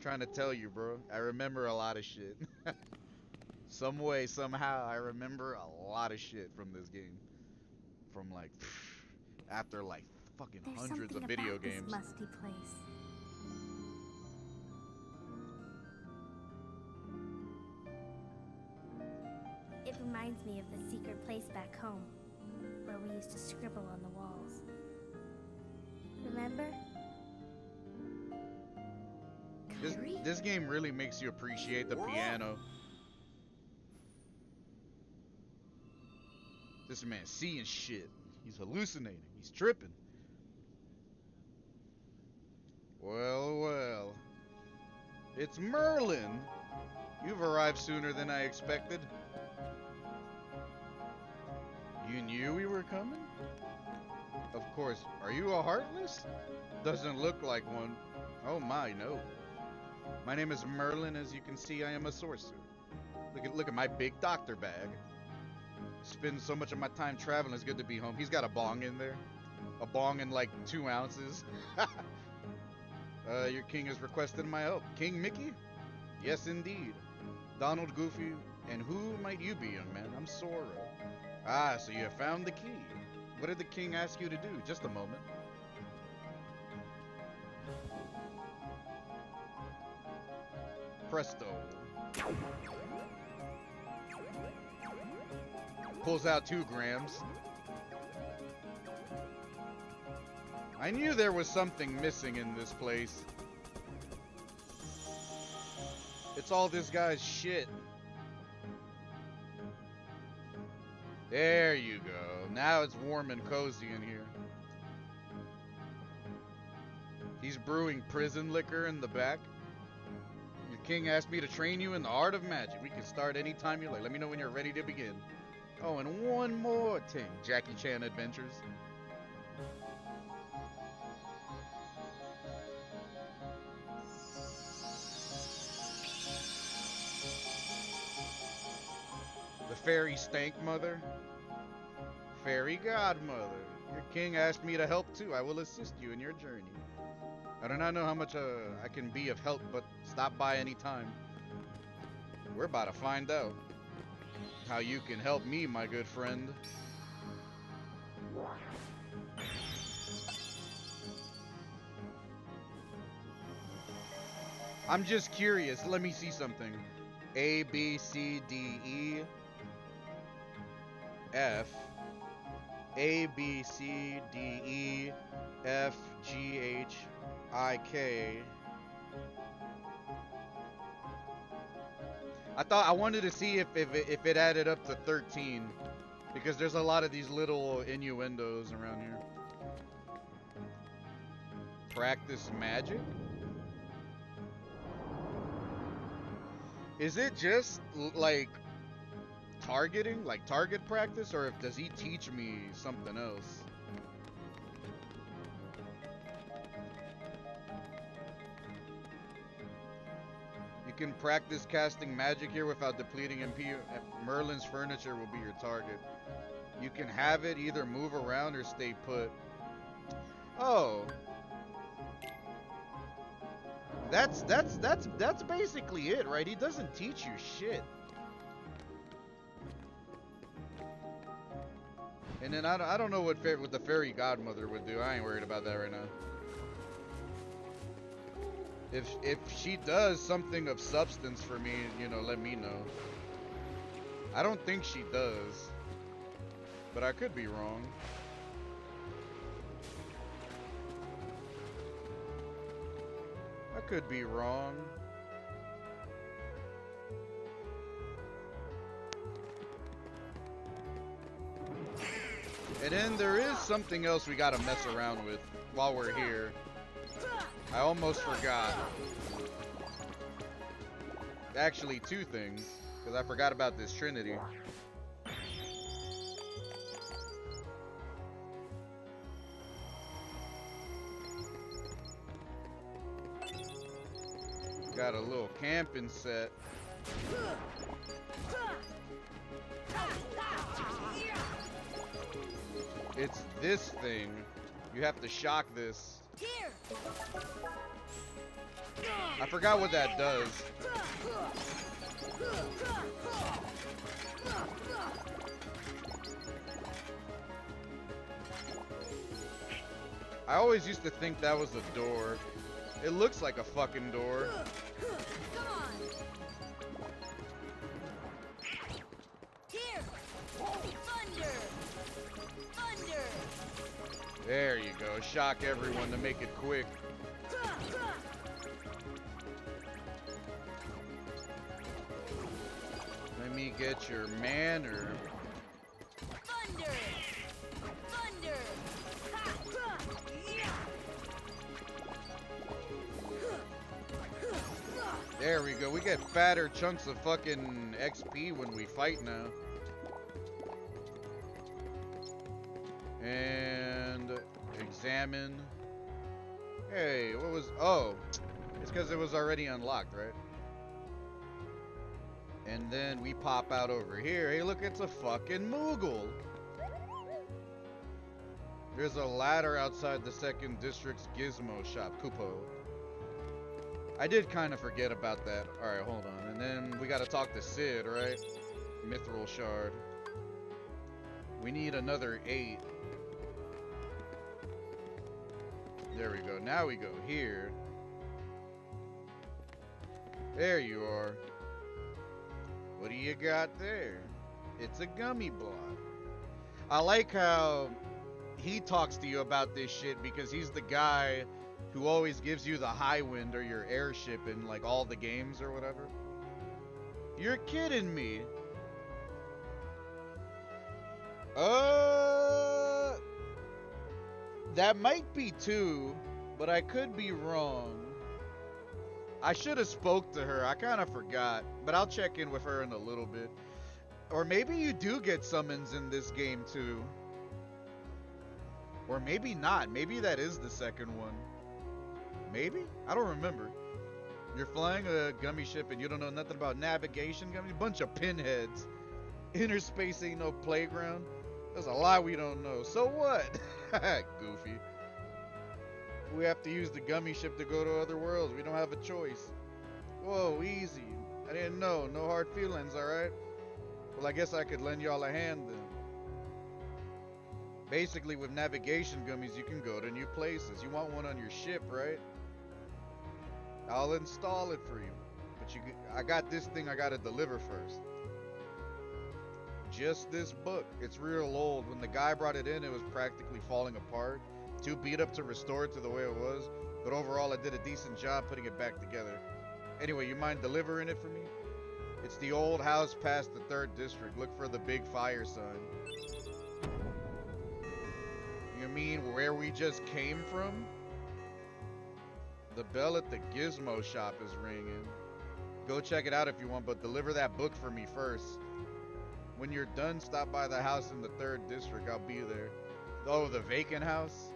Trying to tell you, bro. I remember a lot of shit. Some way, somehow, I remember a lot of shit from this game. From like, after like fucking hundreds of video games. This musty place. It reminds me of the secret place back home, where we used to scribble on the walls. Remember? This game really makes you appreciate the piano. This man's seeing shit. He's hallucinating. He's tripping. Well, well. It's Merlin. You've arrived sooner than I expected. You knew we were coming? Of course. Are you a Heartless? Doesn't look like one. Oh my, no. My name is Merlin. As you can see, I am a sorcerer. Look at my big doctor bag. Spend so much of my time traveling. It's good to be home. He's got a bong in there. A bong in like 2 ounces. Your king has requested my help. King Mickey? Yes, indeed. Donald Goofy. And who might you be, young man? I'm Sora. Ah, so you have found the key. What did the king ask you to do? Just a moment. Presto. Pulls out 2 grams. I knew there was something missing in this place. It's all this guy's shit. There you go. Now it's warm and cozy in here. He's brewing prison liquor in the back. Your king asked me to train you in the art of magic. We can start anytime you like. Let me know when you're ready to begin. Oh, and one more thing. Jackie Chan Adventures. The fairy stank mother. Fairy godmother. Your king asked me to help too. I will assist you in your journey. I do not know how much I can be of help, but stop by any time. We're about to find out how you can help me, my good friend. I'm just curious. Let me see something. A, B, C, D, E, F. A, B, C, D, E, F, G, H, I, K. I wanted to see if it added up to 13, because there's a lot of these little innuendos around here. Practice magic? Is it just like targeting, like target practice, or does he teach me something else? You can practice casting magic here without depleting MP. Merlin's furniture will be your target. You can have it either move around or stay put. Oh. That's basically it, right? He doesn't teach you shit. And then I don't know what the fairy godmother would do. I ain't worried about that right now. If she does something of substance for me, you know, let me know. I don't think she does, but I could be wrong. I could be wrong. And then there is something else we gotta mess around with while we're here. I almost forgot. Actually, two things, because I forgot about this Trinity. Got a little camping set. It's this thing. You have to shock this. I forgot what that does. I always used to think that was a door. It looks like a fucking door. There you go. Shock everyone to make it quick. Let me get your manner. Thunder! Thunder! There we go. We get fatter chunks of fucking XP when we fight now. And examine. Hey, what was... Oh, it's because it was already unlocked, right? And then we pop out over here. Hey, look, it's a fucking Moogle. There's a ladder outside the 2nd District's Gizmo shop, Kupo. I did kind of forget about that. Alright, hold on. And then we gotta talk to Sid, right? Mithril Shard. We need another 8. There we go. Now we go here. There you are. What do you got there? It's a gummy block. I like how he talks to you about this shit because he's the guy who always gives you the high wind or your airship in like all the games or whatever. You're kidding me. That might be 2, but I could be wrong. I should have spoke to her. I kind of forgot, but I'll check in with her in a little bit. Or maybe you do get summons in this game too. Or maybe not. Maybe that is the 2nd one. Maybe? I don't remember. You're flying a gummy ship and you don't know nothing about navigation gummy? Bunch of pinheads. Inner space ain't no playground. There's a lot we don't know. So what? Goofy. We have to use the gummy ship to go to other worlds. We don't have a choice. Whoa, easy. I didn't know. No hard feelings, alright? Well, I guess I could lend y'all a hand then. Basically, with navigation gummies, you can go to new places. You want one on your ship, right? I'll install it for you. But I got this thing I gotta deliver first. Just this book. It's real old. When the guy brought it in, it was practically falling apart. Too beat up to restore it to the way it was. But overall, I did a decent job putting it back together. Anyway, you mind delivering it for me? It's the old house past the 3rd District. Look for the big fire sign. You mean where we just came from? The bell at the Gizmo shop is ringing. Go check it out if you want, but deliver that book for me first. When you're done, stop by the house in the 3rd district. I'll be there. Oh, the vacant house?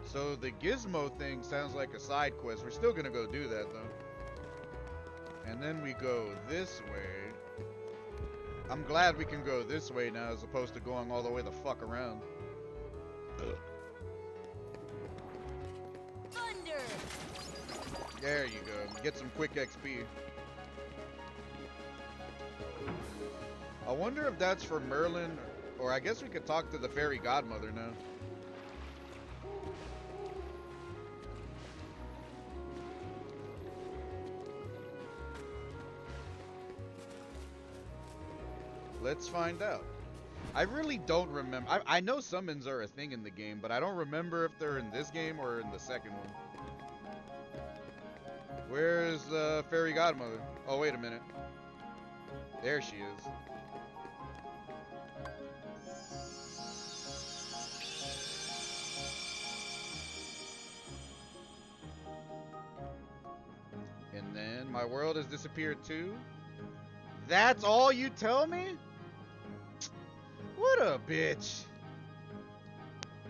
So the gizmo thing sounds like a side quest. We're still gonna go do that though. And then we go this way. I'm glad we can go this way now as opposed to going all the way the fuck around. Thunder! There you go. Get some quick XP. I wonder if that's for Merlin, or I guess we could talk to the fairy godmother now. Let's find out. I really don't remember. I know summons are a thing in the game, but I don't remember if they're in this game or in the second one. Where's the fairy godmother? Oh, wait a minute. There she is. And then my world has disappeared too. That's all you tell me? What a bitch.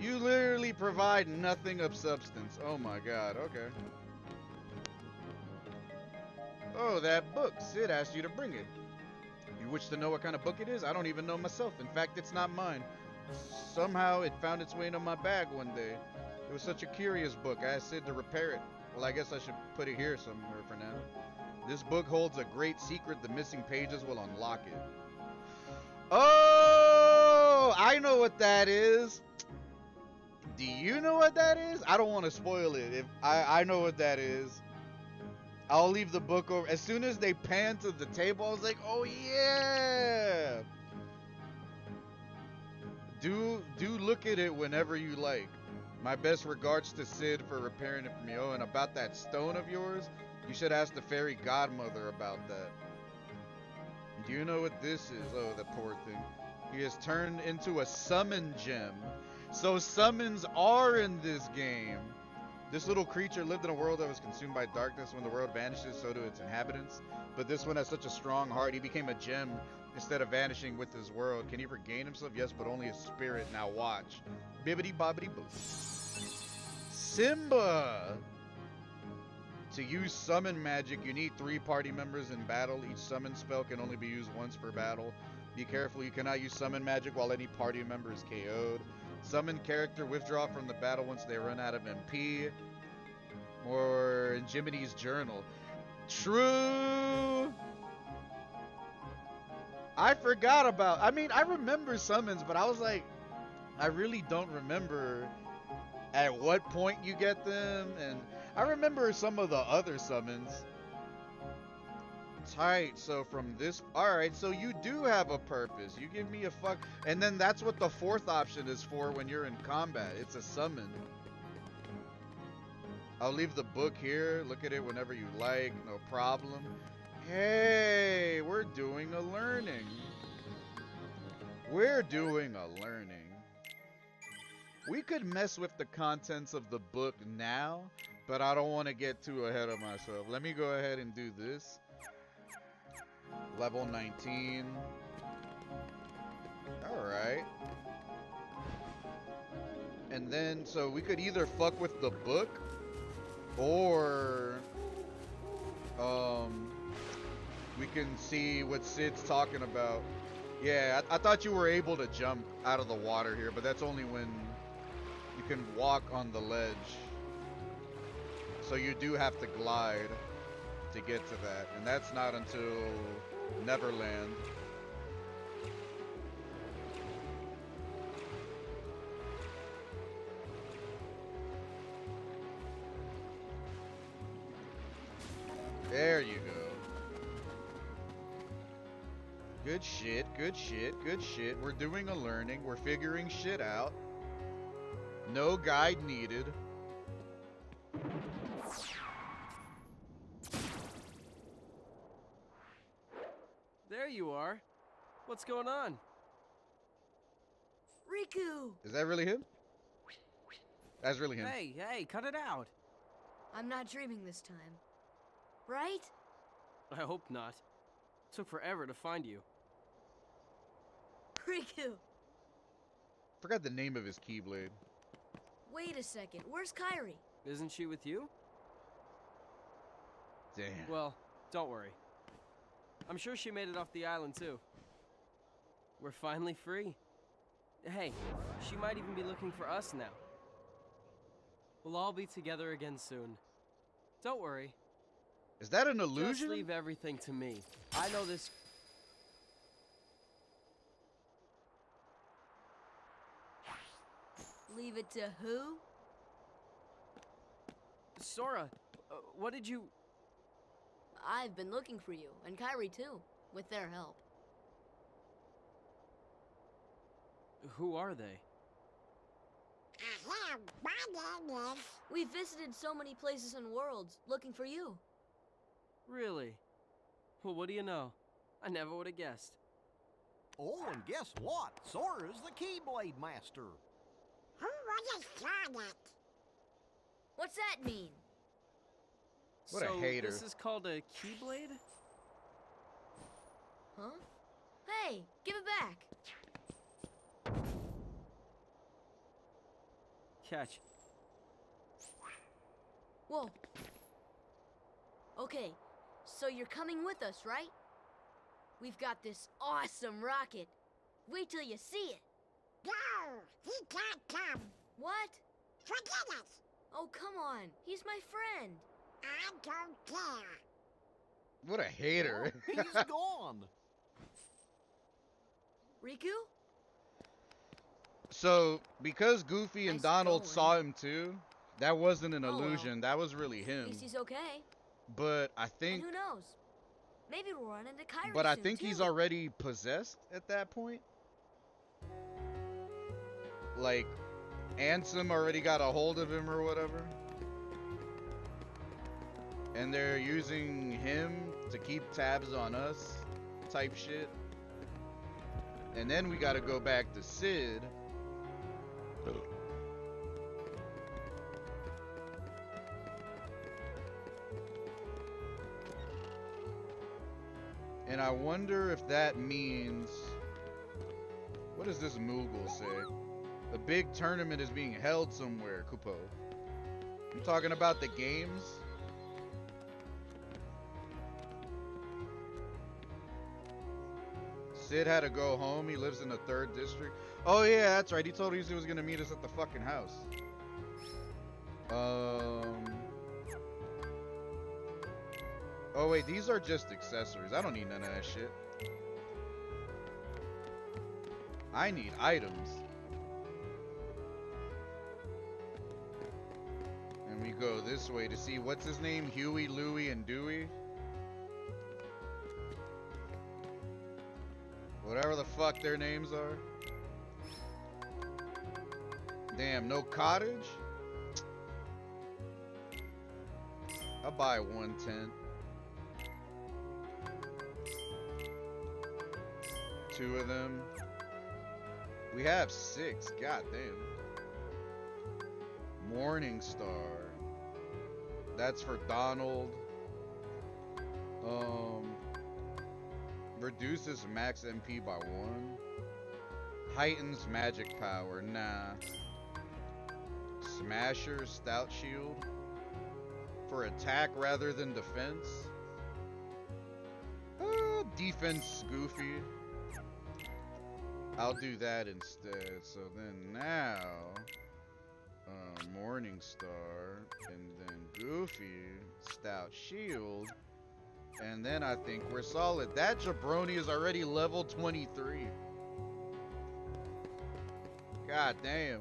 You literally provide nothing of substance. Oh my god, okay. Oh, that book. Sid asked you to bring it. You wish to know what kind of book it is? I don't even know myself. In fact, it's not mine. Somehow it found its way into my bag one day. It was such a curious book. I asked Sid to repair it. Well, I guess I should put it here somewhere for now. This book holds a great secret. The missing pages will unlock it. Oh, I know what that is. Do you know what that is? I don't want to spoil it. If I know what that is. I'll leave the book over. As soon as they pan to the table, I was like, oh yeah. Do look at it whenever you like. My best regards to Sid for repairing it for me. Oh, and about that stone of yours, you should ask the fairy godmother about that. Do you know what this is? Oh, the poor thing. He has turned into a summon gem. So summons are in this game. This little creature lived in a world that was consumed by darkness. When the world vanishes, so do its inhabitants. But this one has such a strong heart. He became a gem instead of vanishing with his world. Can he regain himself? Yes, but only his spirit. Now watch. Bibbidi bobbidi boo. Simba! To use summon magic, you need 3 party members in battle. Each summon spell can only be used once per battle. Be careful, you cannot use summon magic while any party member is KO'd. Summon character withdraw from the battle once they run out of MP. Or in Jiminy's journal. True! I forgot about... I mean, I remember summons, but I was like... I really don't remember at what point you get them. And I remember some of the other summons. Tight. So from this... Alright, so you do have a purpose. You give me a fuck... And then that's what the 4th option is for when you're in combat. It's a summon. I'll leave the book here. Look at it whenever you like. No problem. Hey, we're doing a learning. We're doing a learning. We could mess with the contents of the book now, but I don't want to get too ahead of myself. Let me go ahead and do this. Level 19. Alright. And then, so we could either fuck with the book, or we can see what Sid's talking about. Yeah, I thought you were able to jump out of the water here, but that's only when you can walk on the ledge. So you do have to glide to get to that, and that's not until Neverland. There you go. Good shit, good shit, good shit. We're doing a learning. We're figuring shit out. No guide needed. There you are. What's going on? Riku! Is that really him? That's really him. Hey, cut it out. I'm not dreaming this time. Right? I hope not. Took forever to find you. Riku! Forgot the name of his Keyblade. Wait a second, where's Kairi? Isn't she with you? Damn. Well, don't worry. I'm sure she made it off the island too. We're finally free. Hey, she might even be looking for us now. We'll all be together again soon. Don't worry. Is that an illusion? Just leave everything to me. I know this. Leave it to who? Sora, what did you... I've been looking for you, and Kairi too, with their help. Who are they? We've visited so many places and worlds, looking for you. Really? Well, what do you know? I never would have guessed. Oh, and guess what? Sora's the Keyblade Master. Who was it? What's that mean? What a hater. This is called a Keyblade? Huh? Hey, give it back. Catch. Whoa. Okay, so you're coming with us, right? We've got this awesome rocket. Wait till you see it. No, he can't come. What? Forget it. Oh, come on. He's my friend. I don't care. What a hater. Oh, he's gone. Riku? So, because Goofy and Nice Donald going. saw him too, that wasn't an Oh, well. illusion. That was really At him. least he's okay. But I And think, who knows? Maybe we'll run into Kairi but I soon, think too. he's already possessed at that point. Like, Ansem already got a hold of him or whatever. And they're using him to keep tabs on us, type shit. And then we gotta go back to Sid. And I wonder if that means... What does this Moogle say? A big tournament is being held somewhere, Kupo. You talking about the games? Sid had to go home. He lives in the 3rd district. Oh yeah, that's right. He told us he was gonna meet us at the fucking house. Oh wait, these are just accessories. I don't need none of that shit. I need items. And we go this way to see, what's his name? Huey, Louie, and Dewey. Whatever the fuck their names are. Damn, no cottage? I'll buy 110. 2 of them. We have 6. God damn. Morning Star. That's for Donald. Reduces max MP by 1. Heightens magic power. Nah. Smasher Stout Shield. For attack rather than defense. Defense Goofy. I'll do that instead. So then now, Morning Star, and then Goofy, Stout Shield, and then I think we're solid. That jabroni is already level 23. God damn.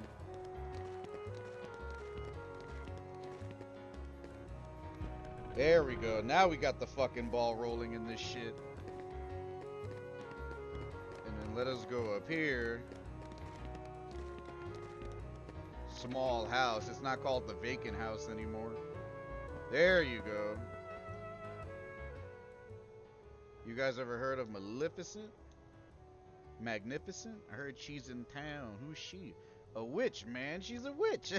There we go. Now we got the fucking ball rolling in this shit. And then let us go up here. Small house. It's not called the vacant house anymore. There you go. You guys ever heard of Maleficent? Magnificent? I heard she's in town. Who's she? A witch, man. She's a witch.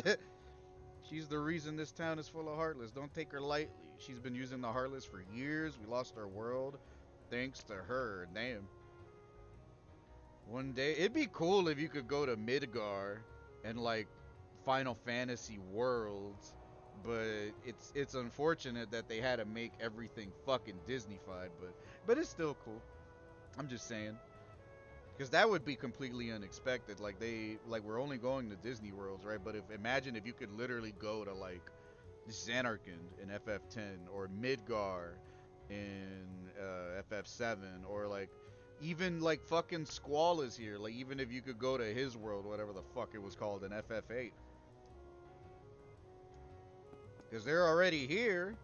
She's the reason this town is full of Heartless. Don't take her lightly. She's been using the Heartless for years. We lost our world thanks to her. Damn. One day, it'd be cool if you could go to Midgar and like Final Fantasy worlds, but it's unfortunate that they had to make everything fucking Disney-fied, but it's still cool. I'm just saying. Because that would be completely unexpected. Like we're only going to Disney worlds, right? But imagine if you could literally go to like Xanarkand in FF10 or Midgar in FF7 or like even like fucking Squall is here. Like even if you could go to his world, whatever the fuck it was called in FF8. Because they're already here,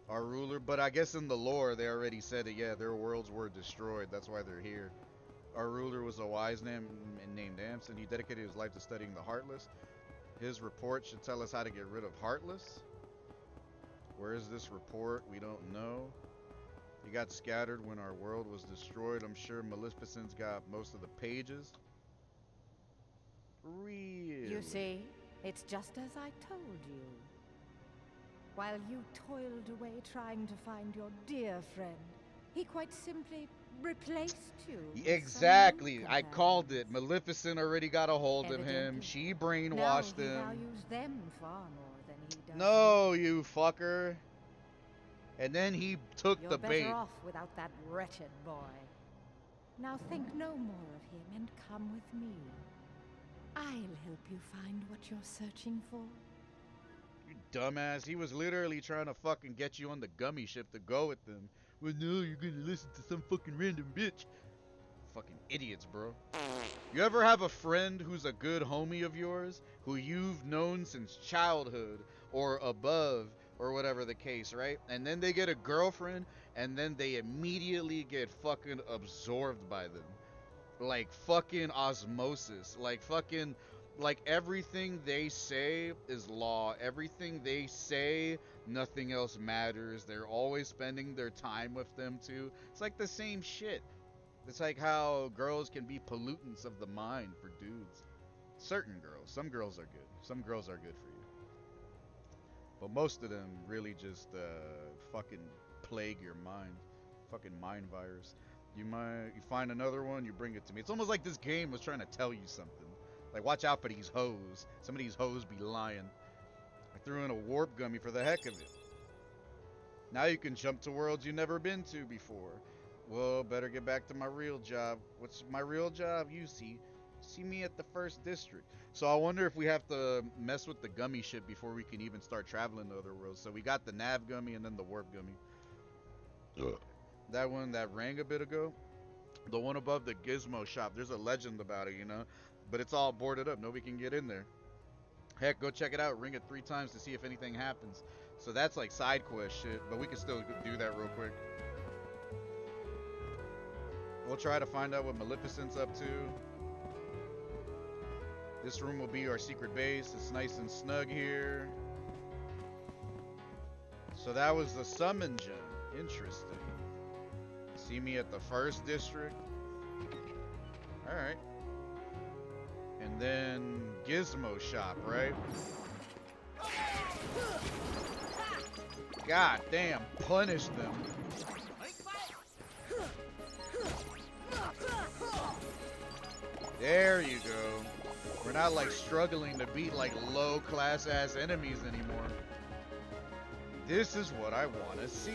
our ruler. But I guess in the lore they already said it. Yeah, their worlds were destroyed. That's why they're here. Our ruler was a wise man named Amson. He dedicated his life to studying the Heartless. His report should tell us how to get rid of Heartless. Where is this report? We don't know. He got scattered when our world was destroyed. I'm sure Maleficent's got most of the pages. Really? You see, it's just as I told you. While you toiled away trying to find your dear friend, he quite simply replaced you. Exactly. I called it. Maleficent already got a hold of him. She brainwashed now he him. values them far more than he does. No, you fucker. And then he took You're the bait. better off without that wretched boy. Now think no more of him and come with me. I'll help you find what you're searching for. You dumbass. He was literally trying to fucking get you on the gummy ship to go with them. Well, no, you're gonna listen to some fucking random bitch. Fucking idiots, bro. You ever have a friend who's a good homie of yours, who you've known since childhood or above, or whatever the case, right? And then they get a girlfriend, and then they immediately get fucking absorbed by them. Like fucking osmosis. Like fucking, like everything they say is law. Everything they say, nothing else matters. They're always spending their time with them too. It's like the same shit. It's like how girls can be pollutants of the mind for dudes. Certain girls. Some girls are good. Some girls are good for you. But most of them really just fucking plague your mind. Fucking mind virus. You find another one, you bring it to me. It's almost like this game was trying to tell you something. Like, watch out for these hoes. Some of these hoes be lying. I threw in a warp gummy for the heck of it. Now you can jump to worlds you've never been to before. Well, better get back to my real job. What's my real job? You see me at the first district. So I wonder if we have to mess with the gummy ship before we can even start traveling to other worlds. So we got the nav gummy and then the warp gummy. That one that rang a bit ago, the one above the gizmo shop, there's a legend about it, you know, but it's all boarded up. Nobody can get in there. Heck, go check it out. Ring it 3 times to see if anything happens. So that's like side quest shit, but we can still do that real quick. We'll try to find out what Maleficent's up to. This room will be our secret base. It's nice and snug here. So that was the summon gem. Interesting. See me at the first district. Alright. And then Gizmo shop, right? God damn, punish them. There you go. We're not like struggling to beat like low class ass enemies anymore. This is what I want to see.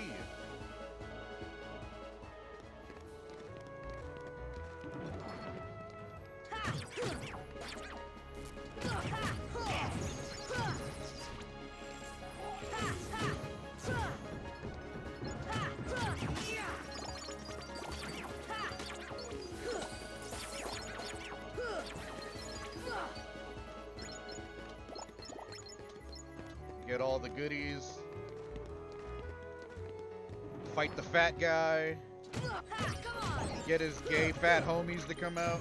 Get all the goodies. Fight the fat guy. Get his gay fat homies to come out.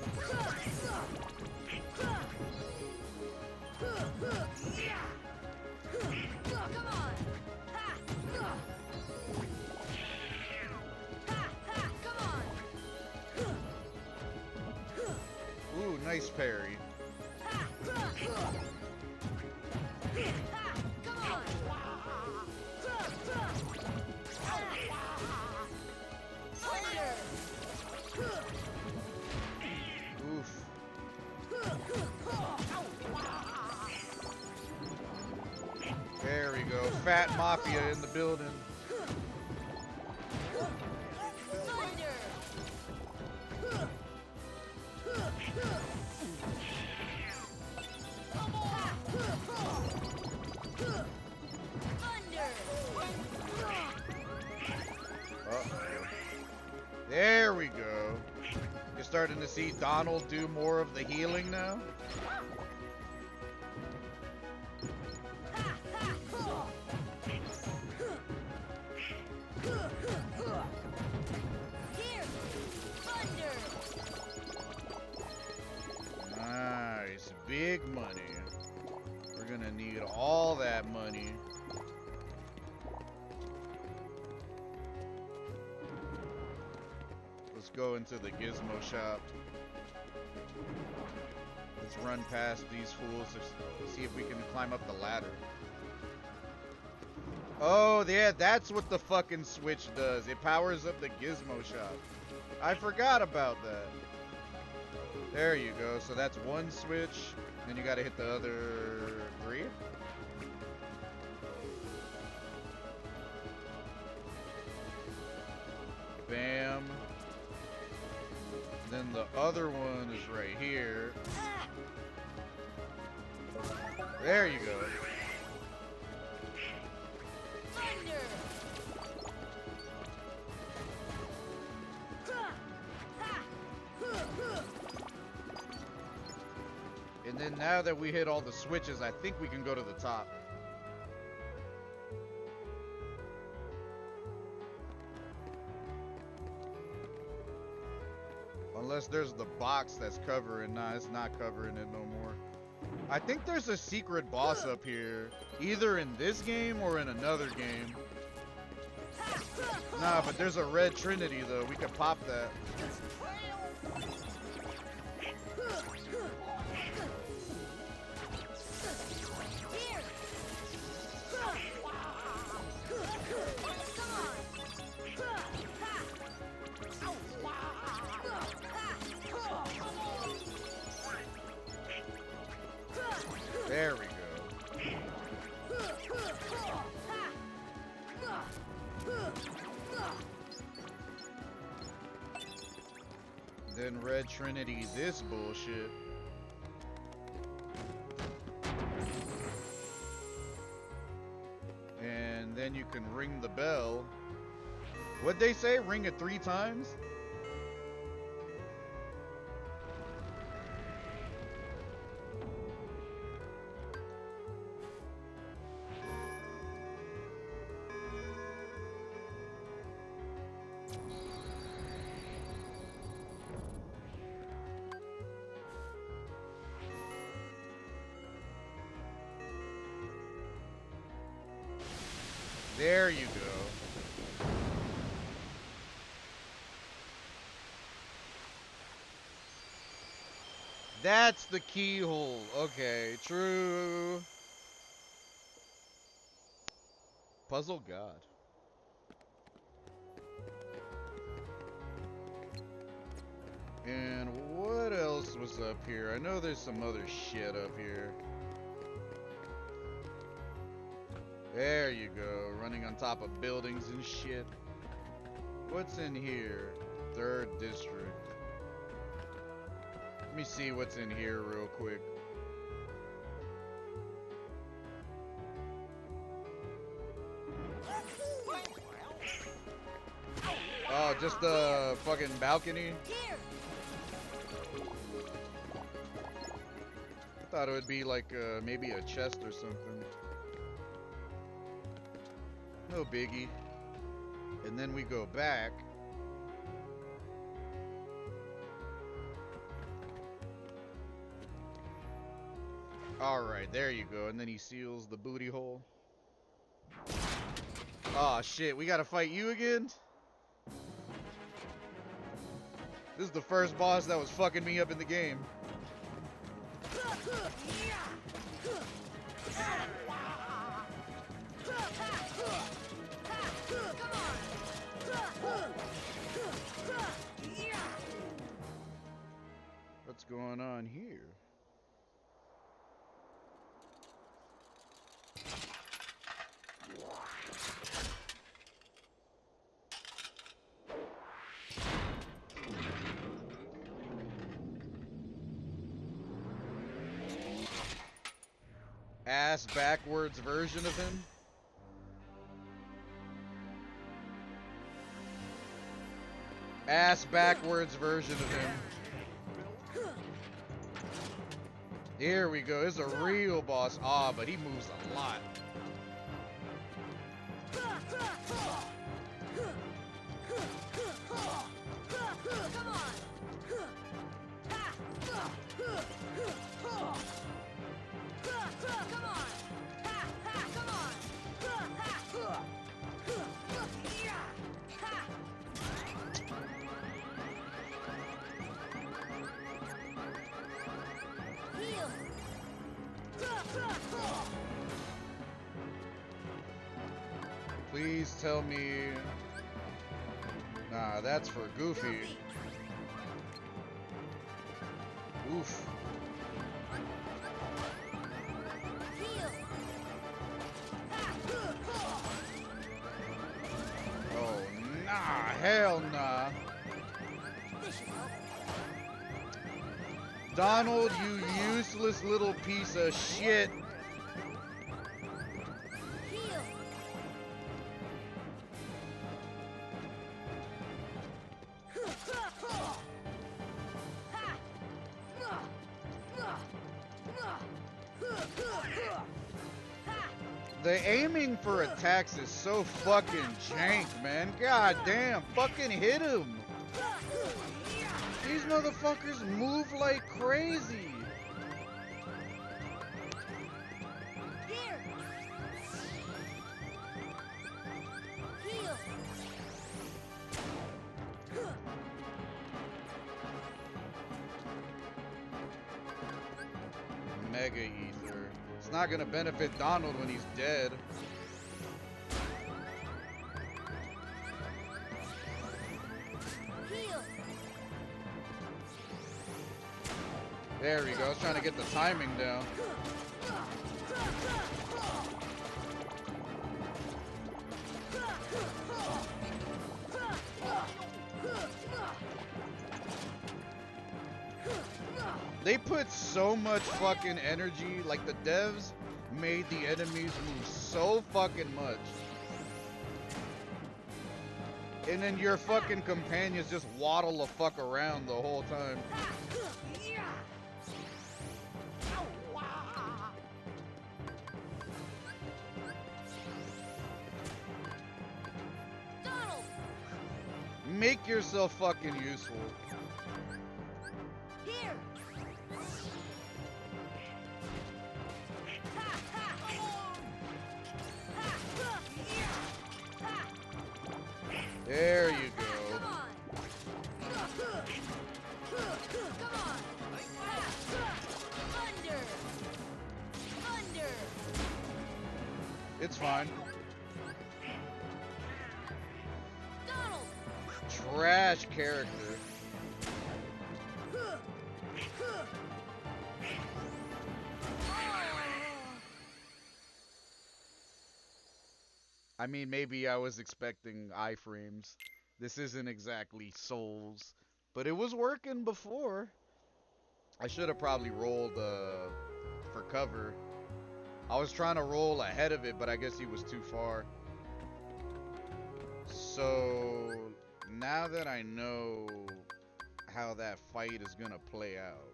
Ooh, nice parry. Oof. There we go. Fat Mafia in the building. There we go. You're starting to see Donald do more of the healing now. Nice. Big money. We're gonna need all that money. Let's go into the gizmo shop. Let's run past these fools to see if we can climb up the ladder. Oh, yeah, that's what the fucking switch does. It powers up the gizmo shop. I forgot about that. There you go. So that's one switch. Then you gotta hit the other 3. Bam. Then the other one is right here. There you go. And then now that we hit all the switches, I think we can go to the top. Unless there's the box that's covering. Nah, it's not covering it no more. I think there's a secret boss up here. Either in this game or in another game. Nah, but there's a red trinity though. We could pop that. There we go. Then Red Trinity this bullshit. And then you can ring the bell. What'd they say? Ring it 3 times? There you go. That's the keyhole. Okay, true. Puzzle God. And what else was up here? I know there's some other shit up here. There you go, running on top of buildings and shit. What's in here? 3rd district. Let me see what's in here real quick. Oh, just the fucking balcony? I thought it would be like maybe a chest or something. No biggie. And then we go back. Alright, there you go. And then he seals the booty hole. Aw, shit. We gotta fight you again? This is the first boss that was fucking me up in the game. going on here? Ass backwards version of him? Ass backwards version of him. Here we go. This is a real boss. Ah, but he moves a lot. Please tell me. Nah, that's for Goofy. Oof. Oh, nah, hell nah. Donald, you useless little piece of shit. The aiming for attacks is so fucking jank, man. God damn, fucking hit him. These motherfuckers move like crazy. Mega Ether. It's not gonna benefit Donald when he's dead. There we go. I was trying to get the timing down. They put so much fucking energy, like the devs made the enemies move so fucking much. And then your fucking companions just waddle the fuck around the whole time. Make yourself fucking useful. Here. There you go. It's fine. Trash character. I mean, maybe I was expecting iframes. This isn't exactly Souls, but it was working before. I should have probably rolled for cover. I was trying to roll ahead of it, but I guess he was too far. So now that I know how that fight is gonna play out,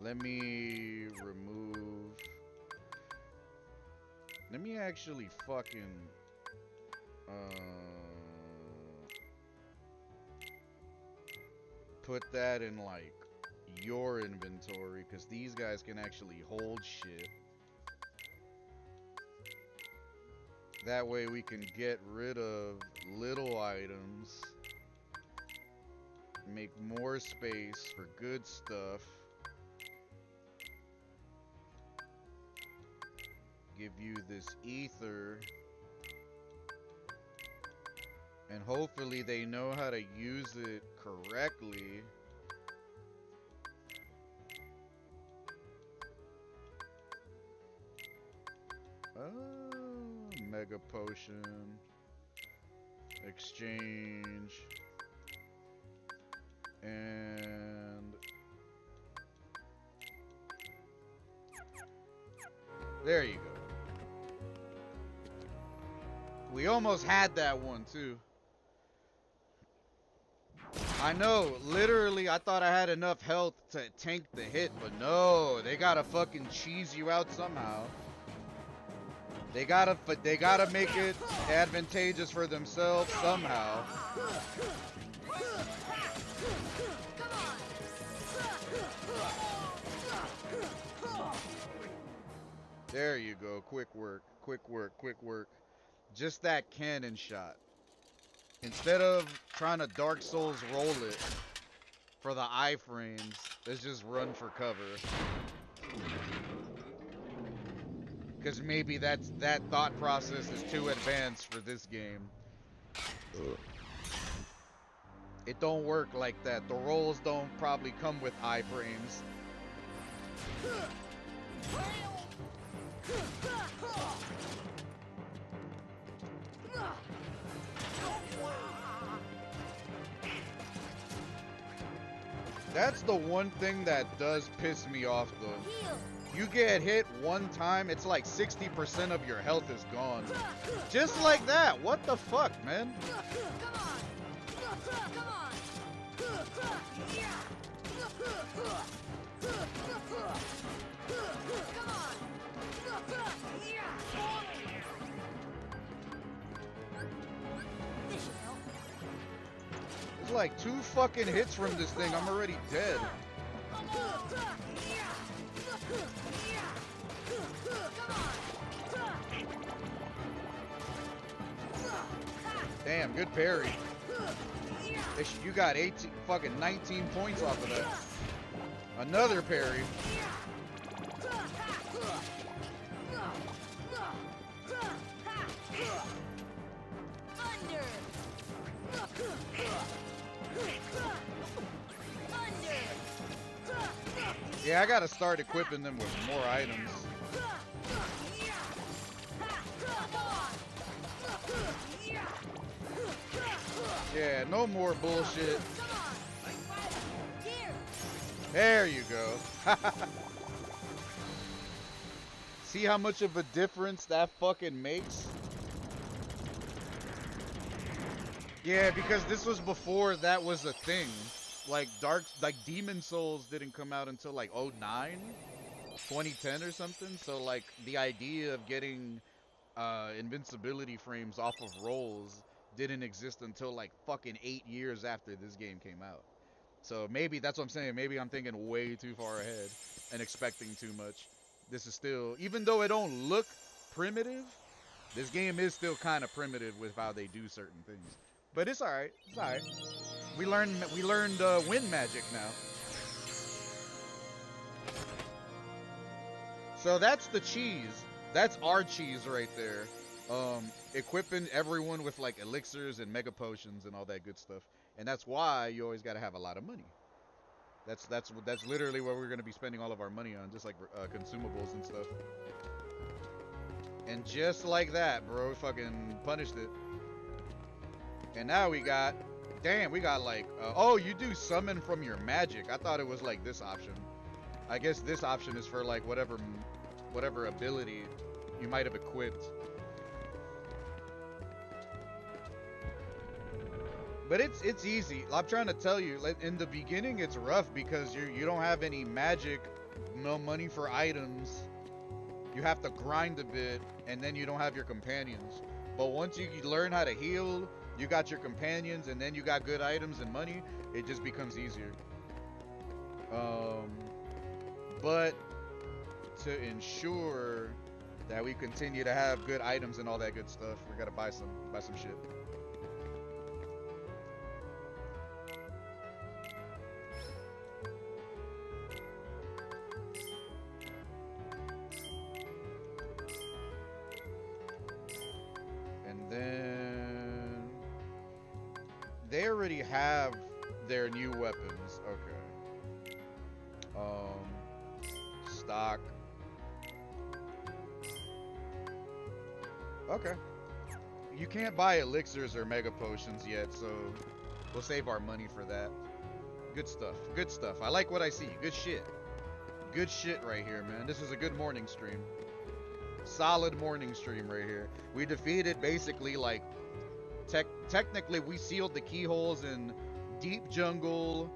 let me remove. Let me actually fucking put that in like your inventory, because these guys can actually hold shit. That way we can get rid of little items, make more space for good stuff, give you this ether, and hopefully they know how to use it correctly. Mega potion. Exchange. And there you go. We almost had that one too. I know, literally I thought I had enough health to tank the hit, but no, they gotta fucking cheese you out somehow. They gotta make it advantageous for themselves somehow. There you go. Quick work, quick work, quick work. Just that cannon shot. Instead of trying to Dark Souls roll it for the iframes, let's just run for cover. Because maybe that thought process is too advanced for this game. It don't work like that. The rolls don't probably come with iframes. That's the one thing that does piss me off though. You get hit one time, it's like 60% of your health is gone. Just like that. What the fuck, man? It's like 2 fucking hits from this thing. I'm already dead. Damn, good parry. You got 18, fucking 19 points off of that. Another parry. Yeah, I gotta start equipping them with more items. Yeah, no more bullshit. There you go. See how much of a difference that fucking makes? Yeah, because this was before that was a thing. Like Demon Souls didn't come out until like 2009, 2010 or something. So like the idea of getting invincibility frames off of rolls didn't exist until like fucking 8 years after this game came out. So maybe that's what I'm saying. Maybe I'm thinking way too far ahead and expecting too much. This is still, even though it don't look primitive, this game is still kind of primitive with how they do certain things. But it's alright. It's alright. We learned wind magic now. So that's the cheese. That's our cheese right there. Equipping everyone with like elixirs and mega potions and all that good stuff. And that's why you always got to have a lot of money. That's literally what we're going to be spending all of our money on, just like consumables and stuff. And just like that, bro, fucking punished it. And now we got, damn, we got like, oh, you do summon from your magic. I thought it was like this option. I guess this option is for like whatever ability you might have equipped. But it's easy. I'm trying to tell you, like, in the beginning it's rough because you don't have any magic, no money for items. You have to grind a bit, and then you don't have your companions. But once you learn how to heal, you got your companions, and then you got good items and money, it just becomes easier. But to ensure that we continue to have good items and all that good stuff, we gotta buy some shit. And then they already have their new weapons. Okay. Stock. Okay. You can't buy elixirs or mega potions yet, so we'll save our money for that. Good stuff. Good stuff. I like what I see. Good shit. Good shit right here, man. This is a good morning stream. Solid morning stream right here. We defeated basically like technically we sealed the keyholes in Deep Jungle.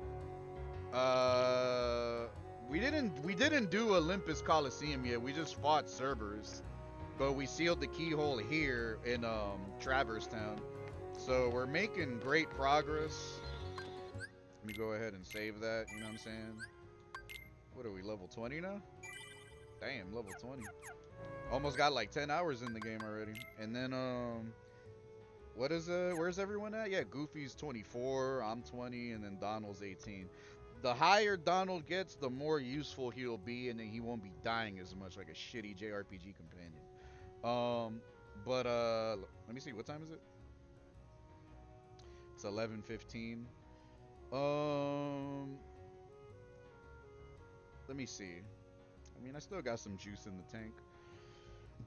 We didn't do Olympus Coliseum yet. We just fought Cerberus. But we sealed the keyhole here in Traverse Town. So we're making great progress. Let me go ahead and save that, you know what I'm saying? What are we, level 20 now? Damn, level 20. Almost got like 10 hours in the game already. And then, where's everyone at? Yeah, Goofy's 24, I'm 20, and then Donald's 18. The higher Donald gets, the more useful he'll be, and then he won't be dying as much like a shitty JRPG companion. Let me see, what time is it? It's 11:15. Let me see. I mean, I still got some juice in the tank.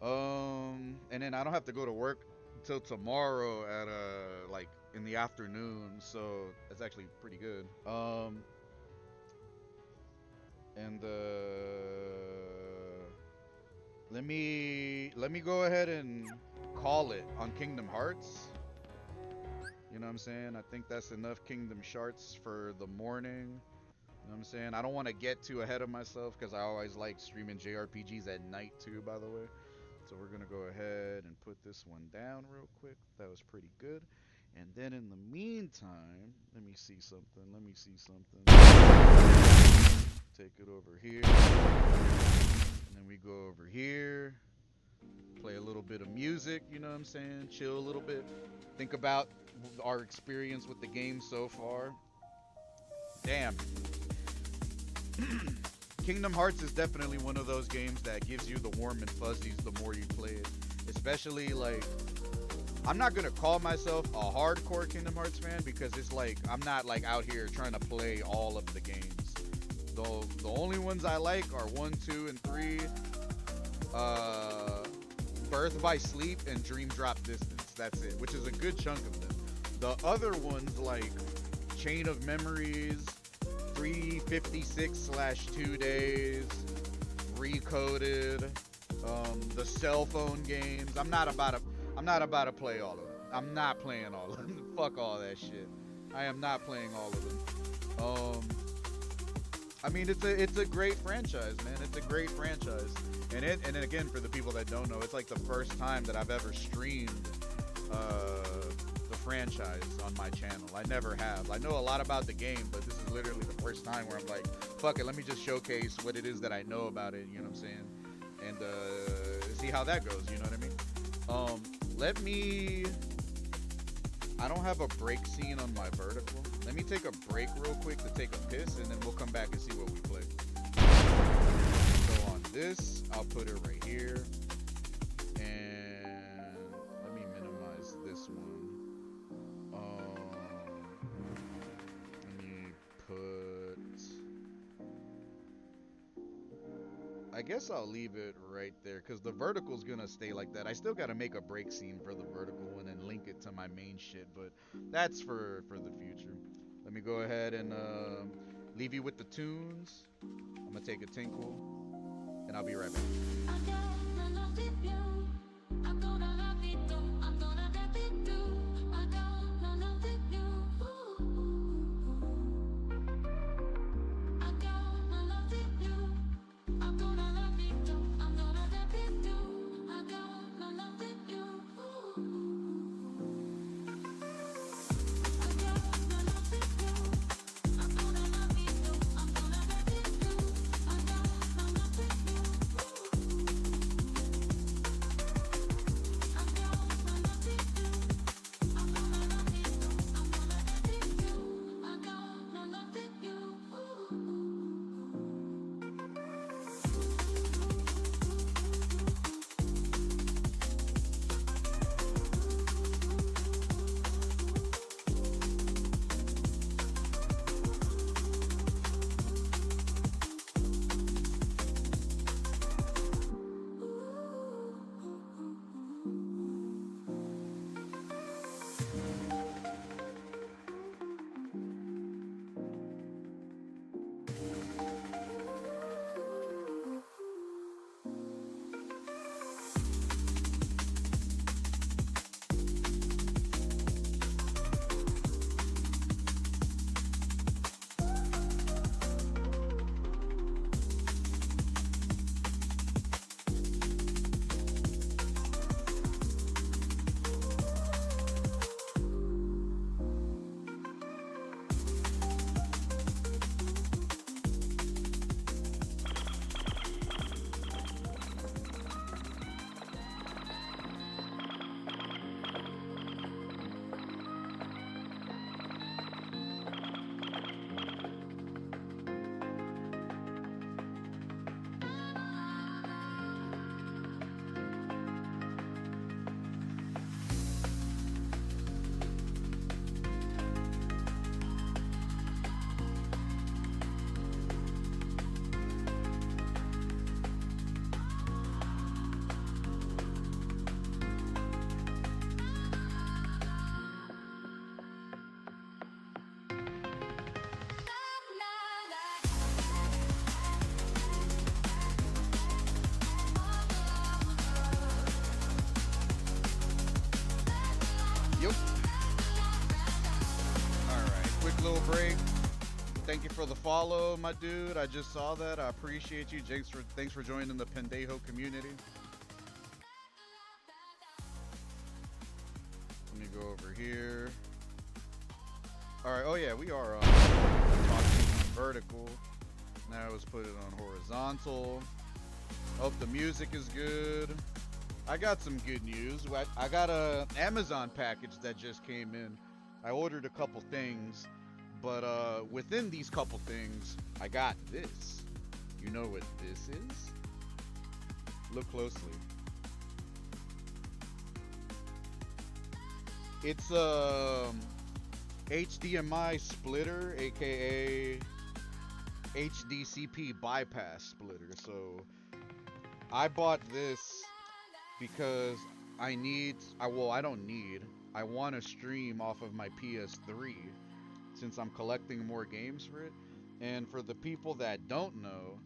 And then I don't have to go to work till tomorrow at like in the afternoon, so that's actually pretty good. Let me go ahead and call it on Kingdom Hearts. You know what I'm saying? I think that's enough Kingdom Shards for the morning. You know what I'm saying? I don't want to get too ahead of myself because I always like streaming JRPGs at night too, by the way. So we're going to go ahead and put this one down real quick. That was pretty good. And then in the meantime, let me see something. Take it over here. And then we go over here. Play a little bit of music, you know what I'm saying? Chill a little bit. Think about our experience with the game so far. Damn. Kingdom Hearts is definitely one of those games that gives you the warm and fuzzies the more you play it. Especially like, I'm not gonna call myself a hardcore Kingdom Hearts fan because it's like, I'm not like out here trying to play all of the games. The only ones I like are 1, 2, and 3. Birth by Sleep and Dream Drop Distance. That's it, which is a good chunk of them. The other ones like Chain of Memories, 356/2 Days, Recoded, the cell phone games. I'm not about to play all of them. I'm not playing all of them. Fuck all that shit. I am not playing all of them. I mean, it's a great franchise, man. It's a great franchise. And then again, for the people that don't know, it's like the first time that I've ever streamed the franchise on my channel. I never have. I know a lot about the game, but this is literally the first time where I'm like, fuck it, let me just showcase what it is that I know about it, you know what I'm saying? And see how that goes, you know what I mean? I don't have a break scene on my vertical. Let me take a break real quick to take a piss, and then we'll come back and see what we play. So on this, I'll put it right here. And let me minimize this one. Let me put... I guess I'll leave it right there, because the vertical's gonna stay like that. I still gotta make a break scene for the vertical and then link it to my main shit, but that's for the future. Let me go ahead and leave you with the tunes. I'm gonna take a tinkle, and I'll be right back. Break. Thank you for the follow, my dude. I just saw that. I appreciate you. Thanks for joining the Pendejo community. Let me go over here. All right. Oh yeah, we are talking on vertical. Now let's put it on horizontal. Hope the music is good. I got some good news. I got a Amazon package that just came in. I ordered a couple things, but within these couple things, I got this. You know what this is? Look closely. It's a HDMI splitter, aka HDCP bypass splitter. So I bought this because I want to stream off of my PS3 since I'm collecting more games for it. And for the people that don't know,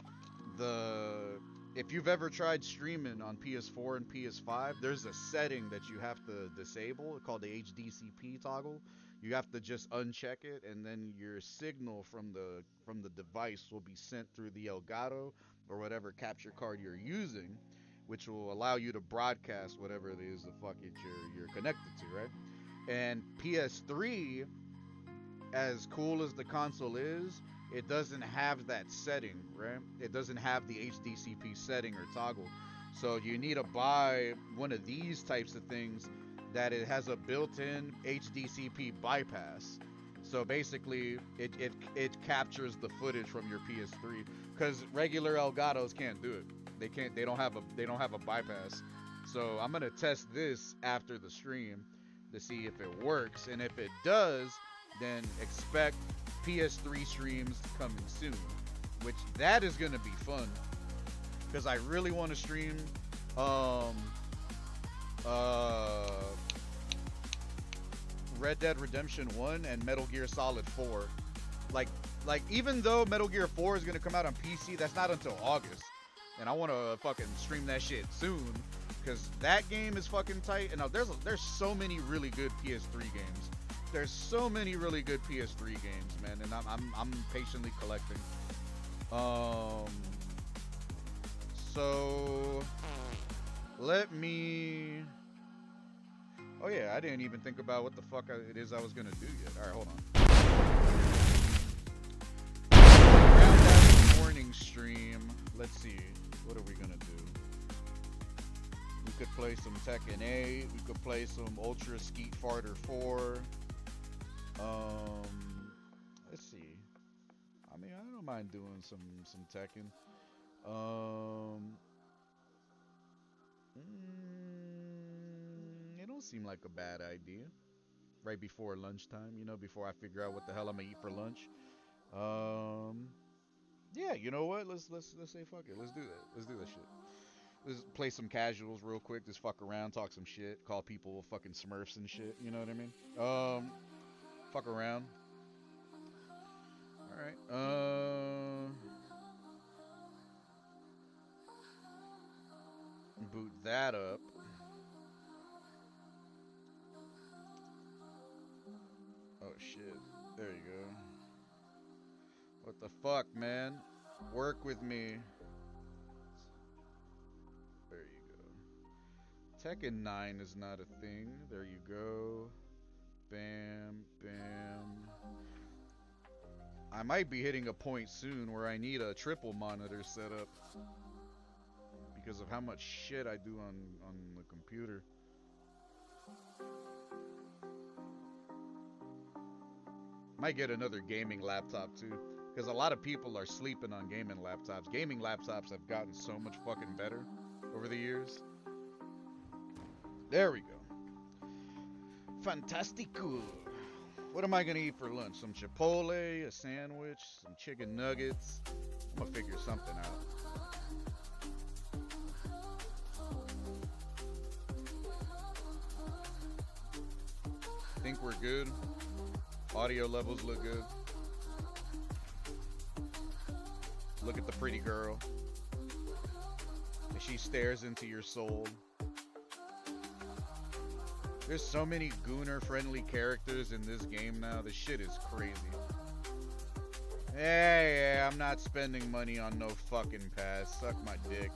if you've ever tried streaming on PS4 and PS5, there's a setting that you have to disable called the HDCP toggle. You have to just uncheck it, and then your signal from the device will be sent through the Elgato or whatever capture card you're using, which will allow you to broadcast whatever it is the fuck it you're connected to, right? And PS3, as cool as the console is, it doesn't have that setting, right? It doesn't have the HDCP setting or toggle. So you need to buy one of these types of things that it has a built-in HDCP bypass. So basically, it captures the footage from your PS3, because regular Elgatos can't do it. They don't have a bypass. So I'm gonna test this after the stream to see if it works, and if it does, then expect PS3 streams coming soon, which that is gonna be fun, because I really want to stream Red Dead Redemption 1 and Metal Gear Solid 4. Like even though Metal Gear 4 is gonna come out on PC, that's not until August, and I want to fucking stream that shit soon, because that game is fucking tight. And there's so many really good PS3 games. There's so many really good PS3 games, man, and I'm patiently collecting. So let me. Oh yeah, I didn't even think about what the fuck it is I was gonna do yet. All right, hold on. Around that morning stream, let's see, what are we gonna do? We could play some Tekken 8. We could play some Ultra Skeet Farter 4. Let's see. I mean, I don't mind doing some Tekken. It don't seem like a bad idea. Right before lunchtime, before I figure out what the hell I'm gonna eat for lunch. Yeah, you know what? Let's say fuck it. Let's do that. Let's do that shit. Let's play some casuals real quick. Just fuck around, talk some shit, call people fucking Smurfs and shit. You know what I mean? Fuck around. All right. Boot that up. Oh shit. There you go. What the fuck, man? Work with me. There you go. Tekken 9 is not a thing. There you go. Bam, bam. I might be hitting a point soon where I need a triple monitor set up because of how much shit I do on the computer. Might get another gaming laptop too, because a lot of people are sleeping on gaming laptops. Gaming laptops have gotten so much fucking better over the years. There we go. Fantastico. What am I gonna eat for lunch? Some Chipotle, a sandwich, some chicken nuggets. I'm gonna figure something out. Think we're good. Audio levels look good. Look at the pretty girl as she stares into your soul. There's so many gooner friendly characters in this game now. This shit is crazy. Yeah, I'm not spending money on no fucking pass. Suck my dick.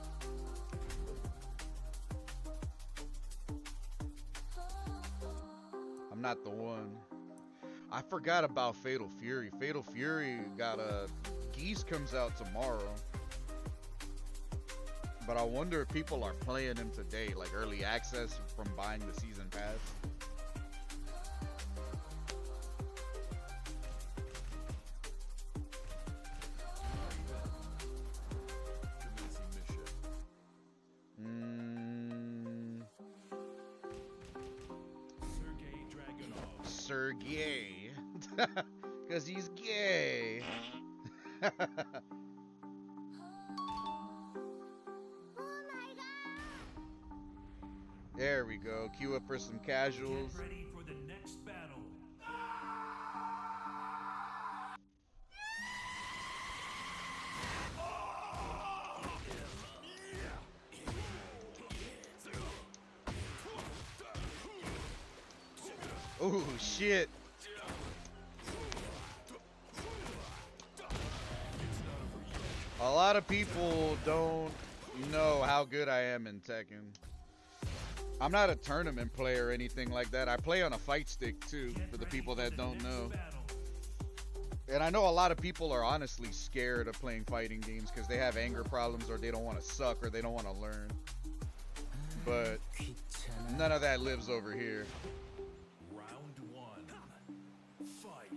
I'm not the one. I forgot about Fatal Fury. Fatal Fury got a Geese comes out tomorrow. But I wonder if people are playing him today, like early access from buying the season pass. Sergey. Because he's gay. There we go. Queue up for some casuals. Get ready for the next battle. Oh shit. A lot of people don't know how good I am in Tekken. I'm not a tournament player or anything like that. I play on a fight stick too, for the people that don't know. And I know a lot of people are honestly scared of playing fighting games because they have anger problems or they don't want to suck or they don't want to learn. But none of that lives over here. Round one. Fight.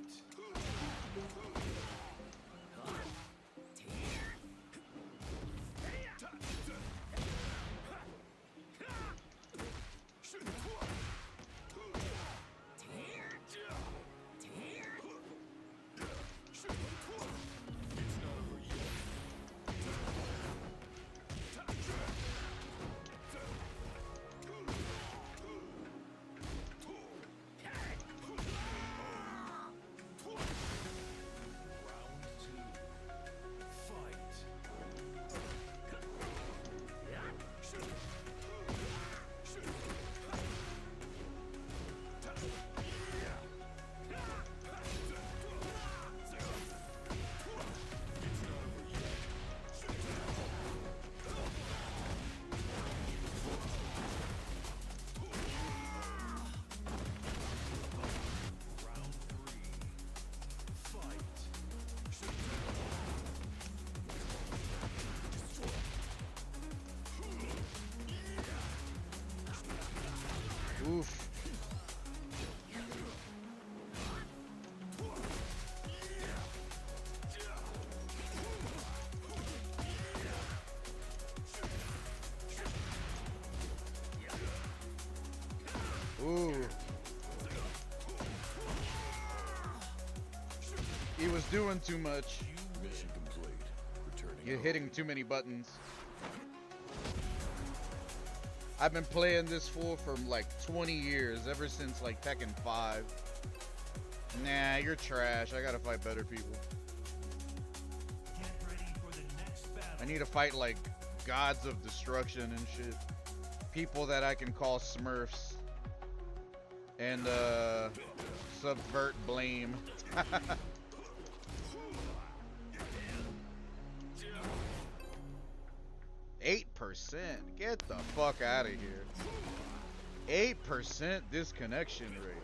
Oof. Ooh. He was doing too much. Mission complete. Returning. You're hitting too many buttons. I've been playing this fool for like 20 years, ever since like Tekken 5. Nah, you're trash. I gotta fight better people. Get ready for the next battle. I need to fight like gods of destruction and shit. People that I can call Smurfs. And subvert blame. 8%? Get the fuck out of here. 8% disconnection rate.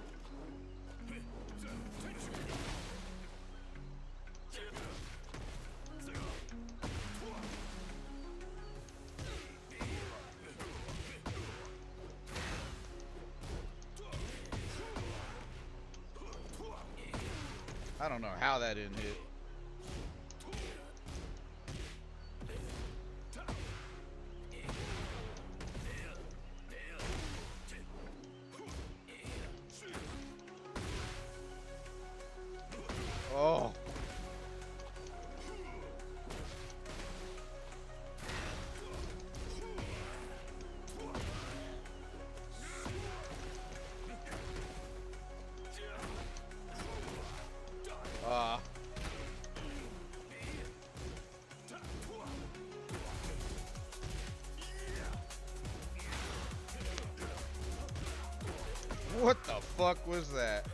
I don't know how that didn't hit. Oh. What the fuck was that?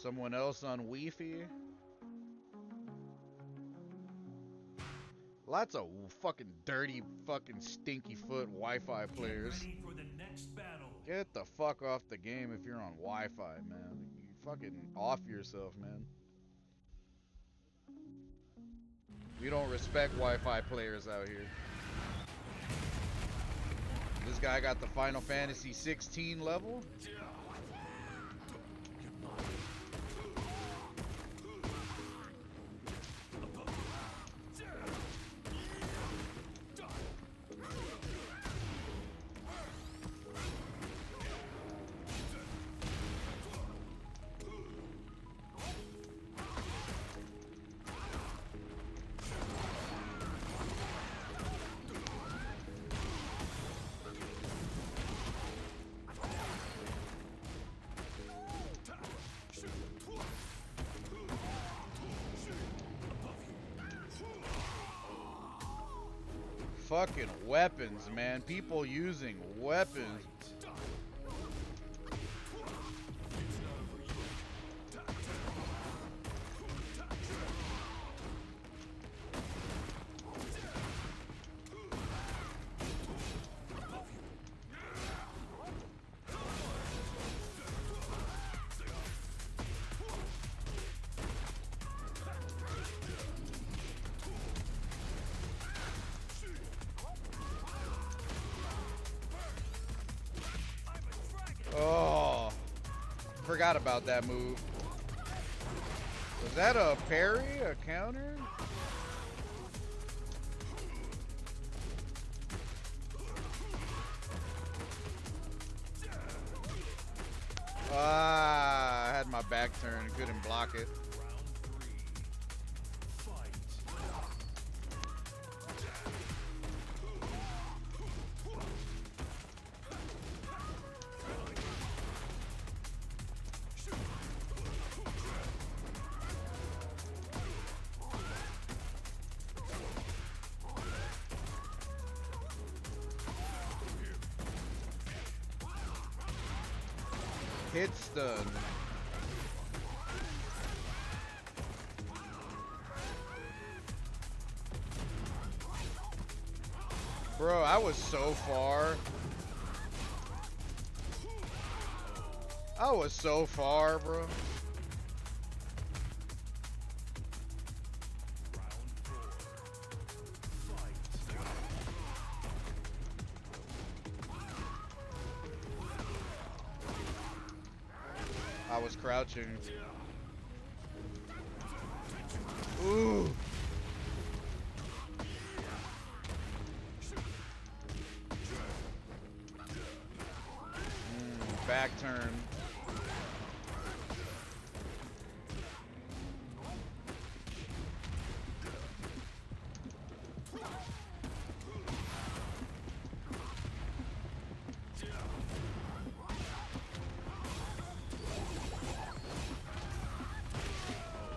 Someone else on Wi-Fi? Lots of fucking dirty, fucking stinky foot Wi-Fi players. Ready for the next battle. Get the fuck off the game if you're on Wi-Fi, man. You fucking off yourself, man. We don't respect Wi-Fi players out here. This guy got the Final Fantasy 16 level. Fucking weapons, man. People using weapons. Oh, forgot about that move. Was that a parry? A counter? Ah, I had my back turned, couldn't block it. Hit stun. Bro, I was so far. I was so far, bro. I was crouching. Ooh. Back turn.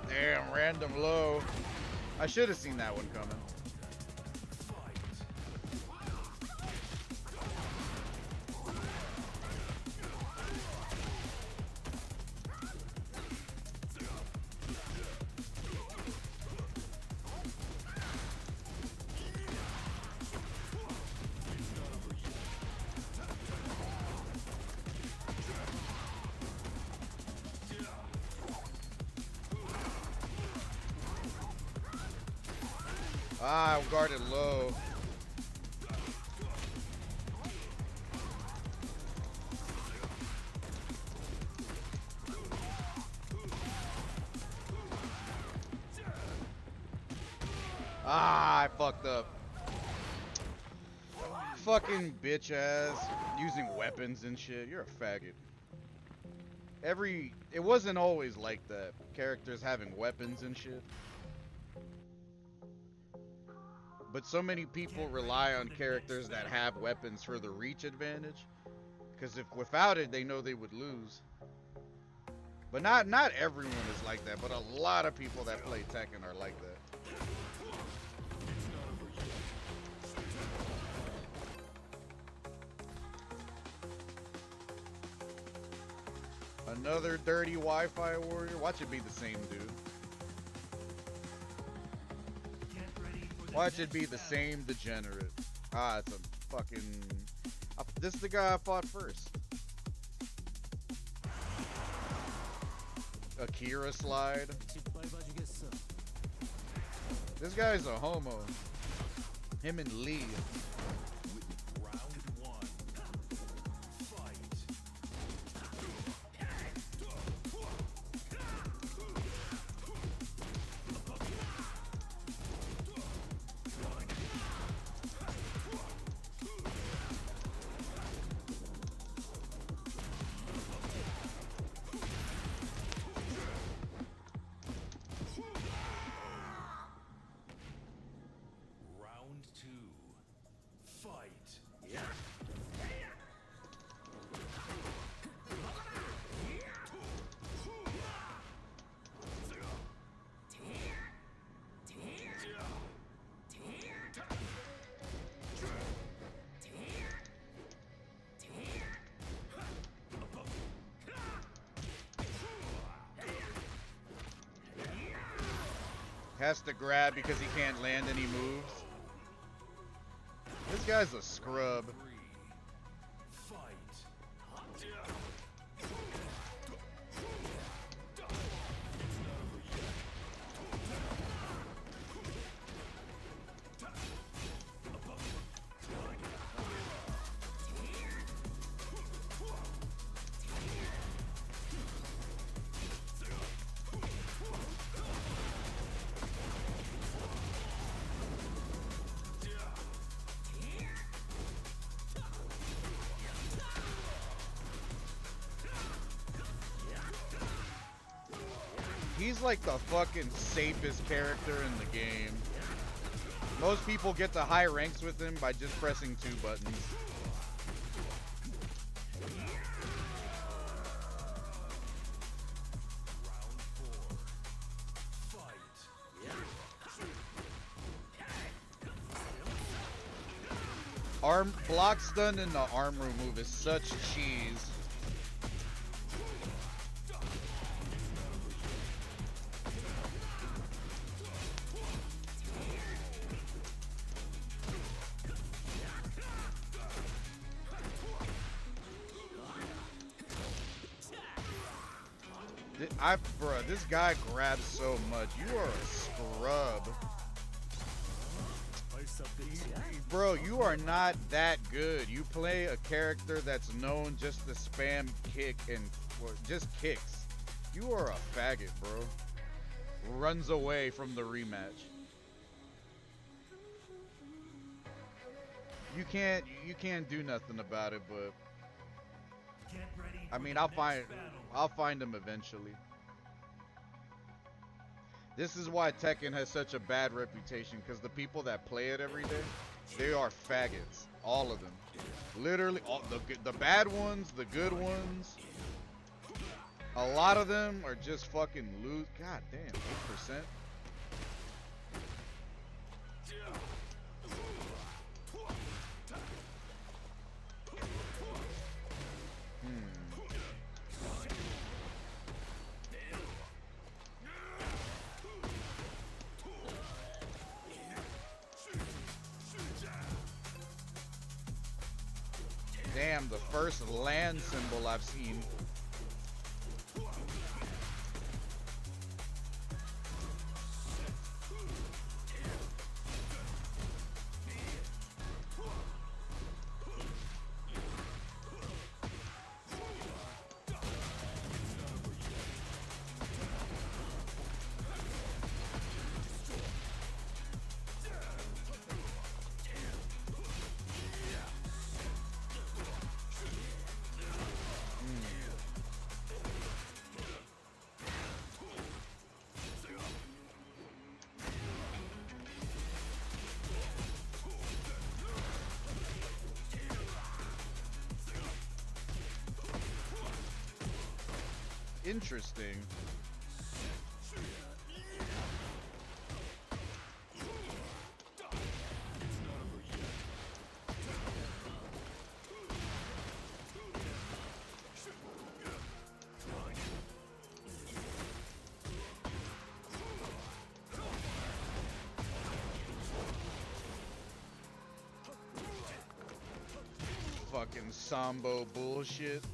Damn, random low. I should have seen that one coming. Ah, I guarded low. Ah, I fucked up. Fucking bitch ass. Using weapons and shit. You're a faggot. It wasn't always like that. Characters having weapons and shit. But so many people rely on characters that have weapons for the reach advantage. Because if without it, they know they would lose. But not everyone is like that. But a lot of people that play Tekken are like that. Another dirty Wi-Fi warrior. Watch it be the same dude. Watch it be the same degenerate. Ah, it's a fucking... this is the guy I fought first. Akira slide. This guy's a homo. Him and Lee. Has to grab because he can't land any moves. This guy's a scrub. He's like the fucking safest character in the game. Most people get to high ranks with him by just pressing 2 buttons. Block stun in the arm remove is such cheese. Bruh, this guy grabs so much. You are a scrub. Bro, you are not that good. You play a character that's known just to spam kick and just kicks. You are a faggot, bro. Runs away from the rematch. You can't do nothing about it, but I mean, I'll find him eventually. This is why Tekken has such a bad reputation, because the people that play it every day, they are faggots. All of them. Literally, all, the bad ones, the good ones. A lot of them are just fucking loose. God damn, 8%. Damn, the first land symbol I've seen. Interesting. fucking Sambo bullshit.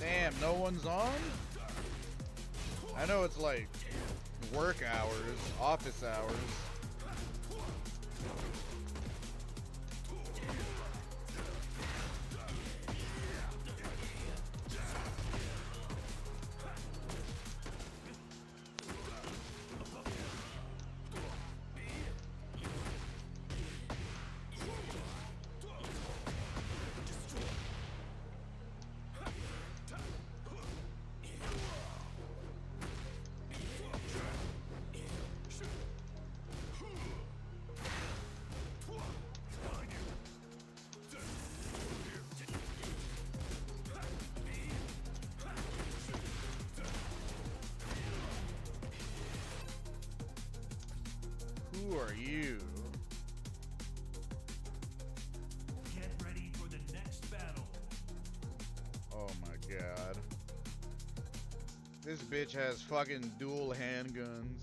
Damn, no one's on? I know it's like work hours, office hours. Who are you? Get ready for the next battle. Oh my god. This bitch has fucking dual handguns.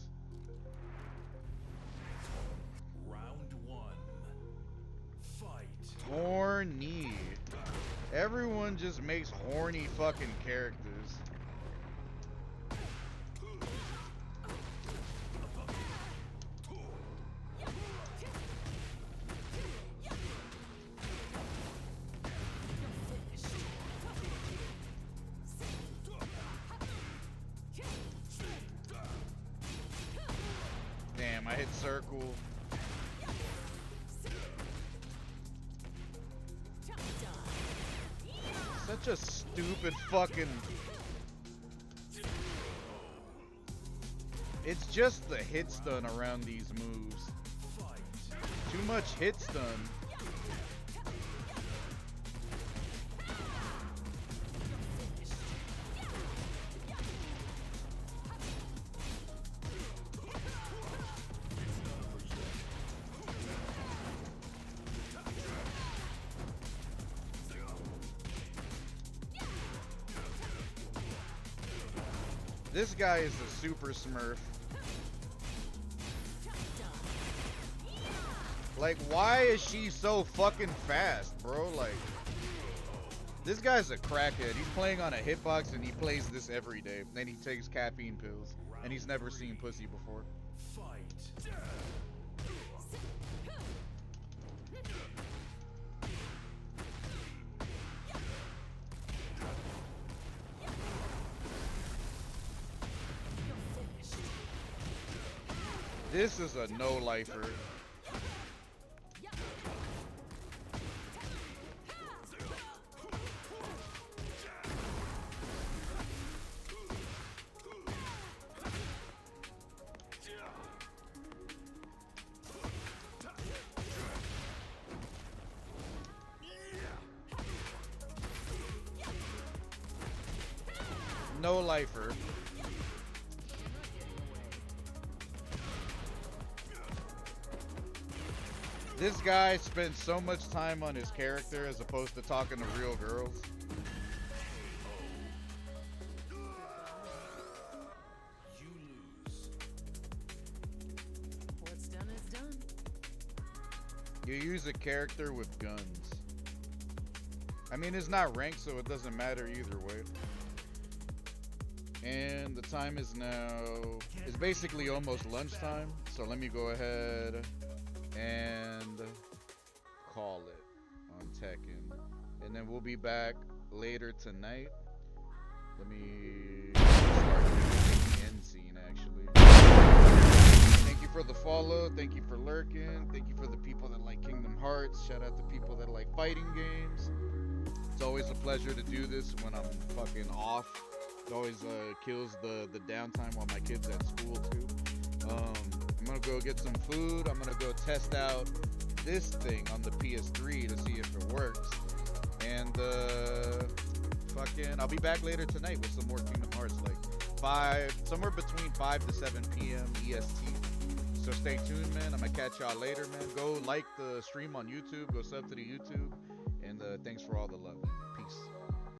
Round one. Fight. Horny. Everyone just makes horny fucking characters. Damn, I hit circle. Such a stupid fucking... It's just the hit stun around these moves. Too much hit stun. This guy is a super smurf. Like, why is she so fucking fast, bro? Like, this guy's a crackhead. He's playing on a hitbox and he plays this every day. Then he takes caffeine pills. And he's never seen pussy before. Fight. This is a no-lifer. No-lifer. This guy spent so much time on his character as opposed to talking to real girls. You lose. What's done is done. You use a character with guns. I mean, it's not ranked, so it doesn't matter either way. And the time is now... It's basically almost lunchtime, so let me go ahead and call it on Tekken. And then we'll be back later tonight. Let me start the end scene, actually. Thank you for the follow. follow. Thank you for lurking. Thank you for the people that like Kingdom Hearts. Shout out to people that like fighting games. It's always a pleasure to do this when I'm fucking off. It always kills the downtime while my kid's at school too. I'm gonna go get some food. I'm gonna go test out this thing on the PS3 to see if it works. And I'll be back later tonight with some more Kingdom Hearts, like somewhere between 5 to 7 p.m. EST. So stay tuned, man. I'm gonna catch y'all later, man. Go like the stream on YouTube. Go sub to the YouTube. And thanks for all the love.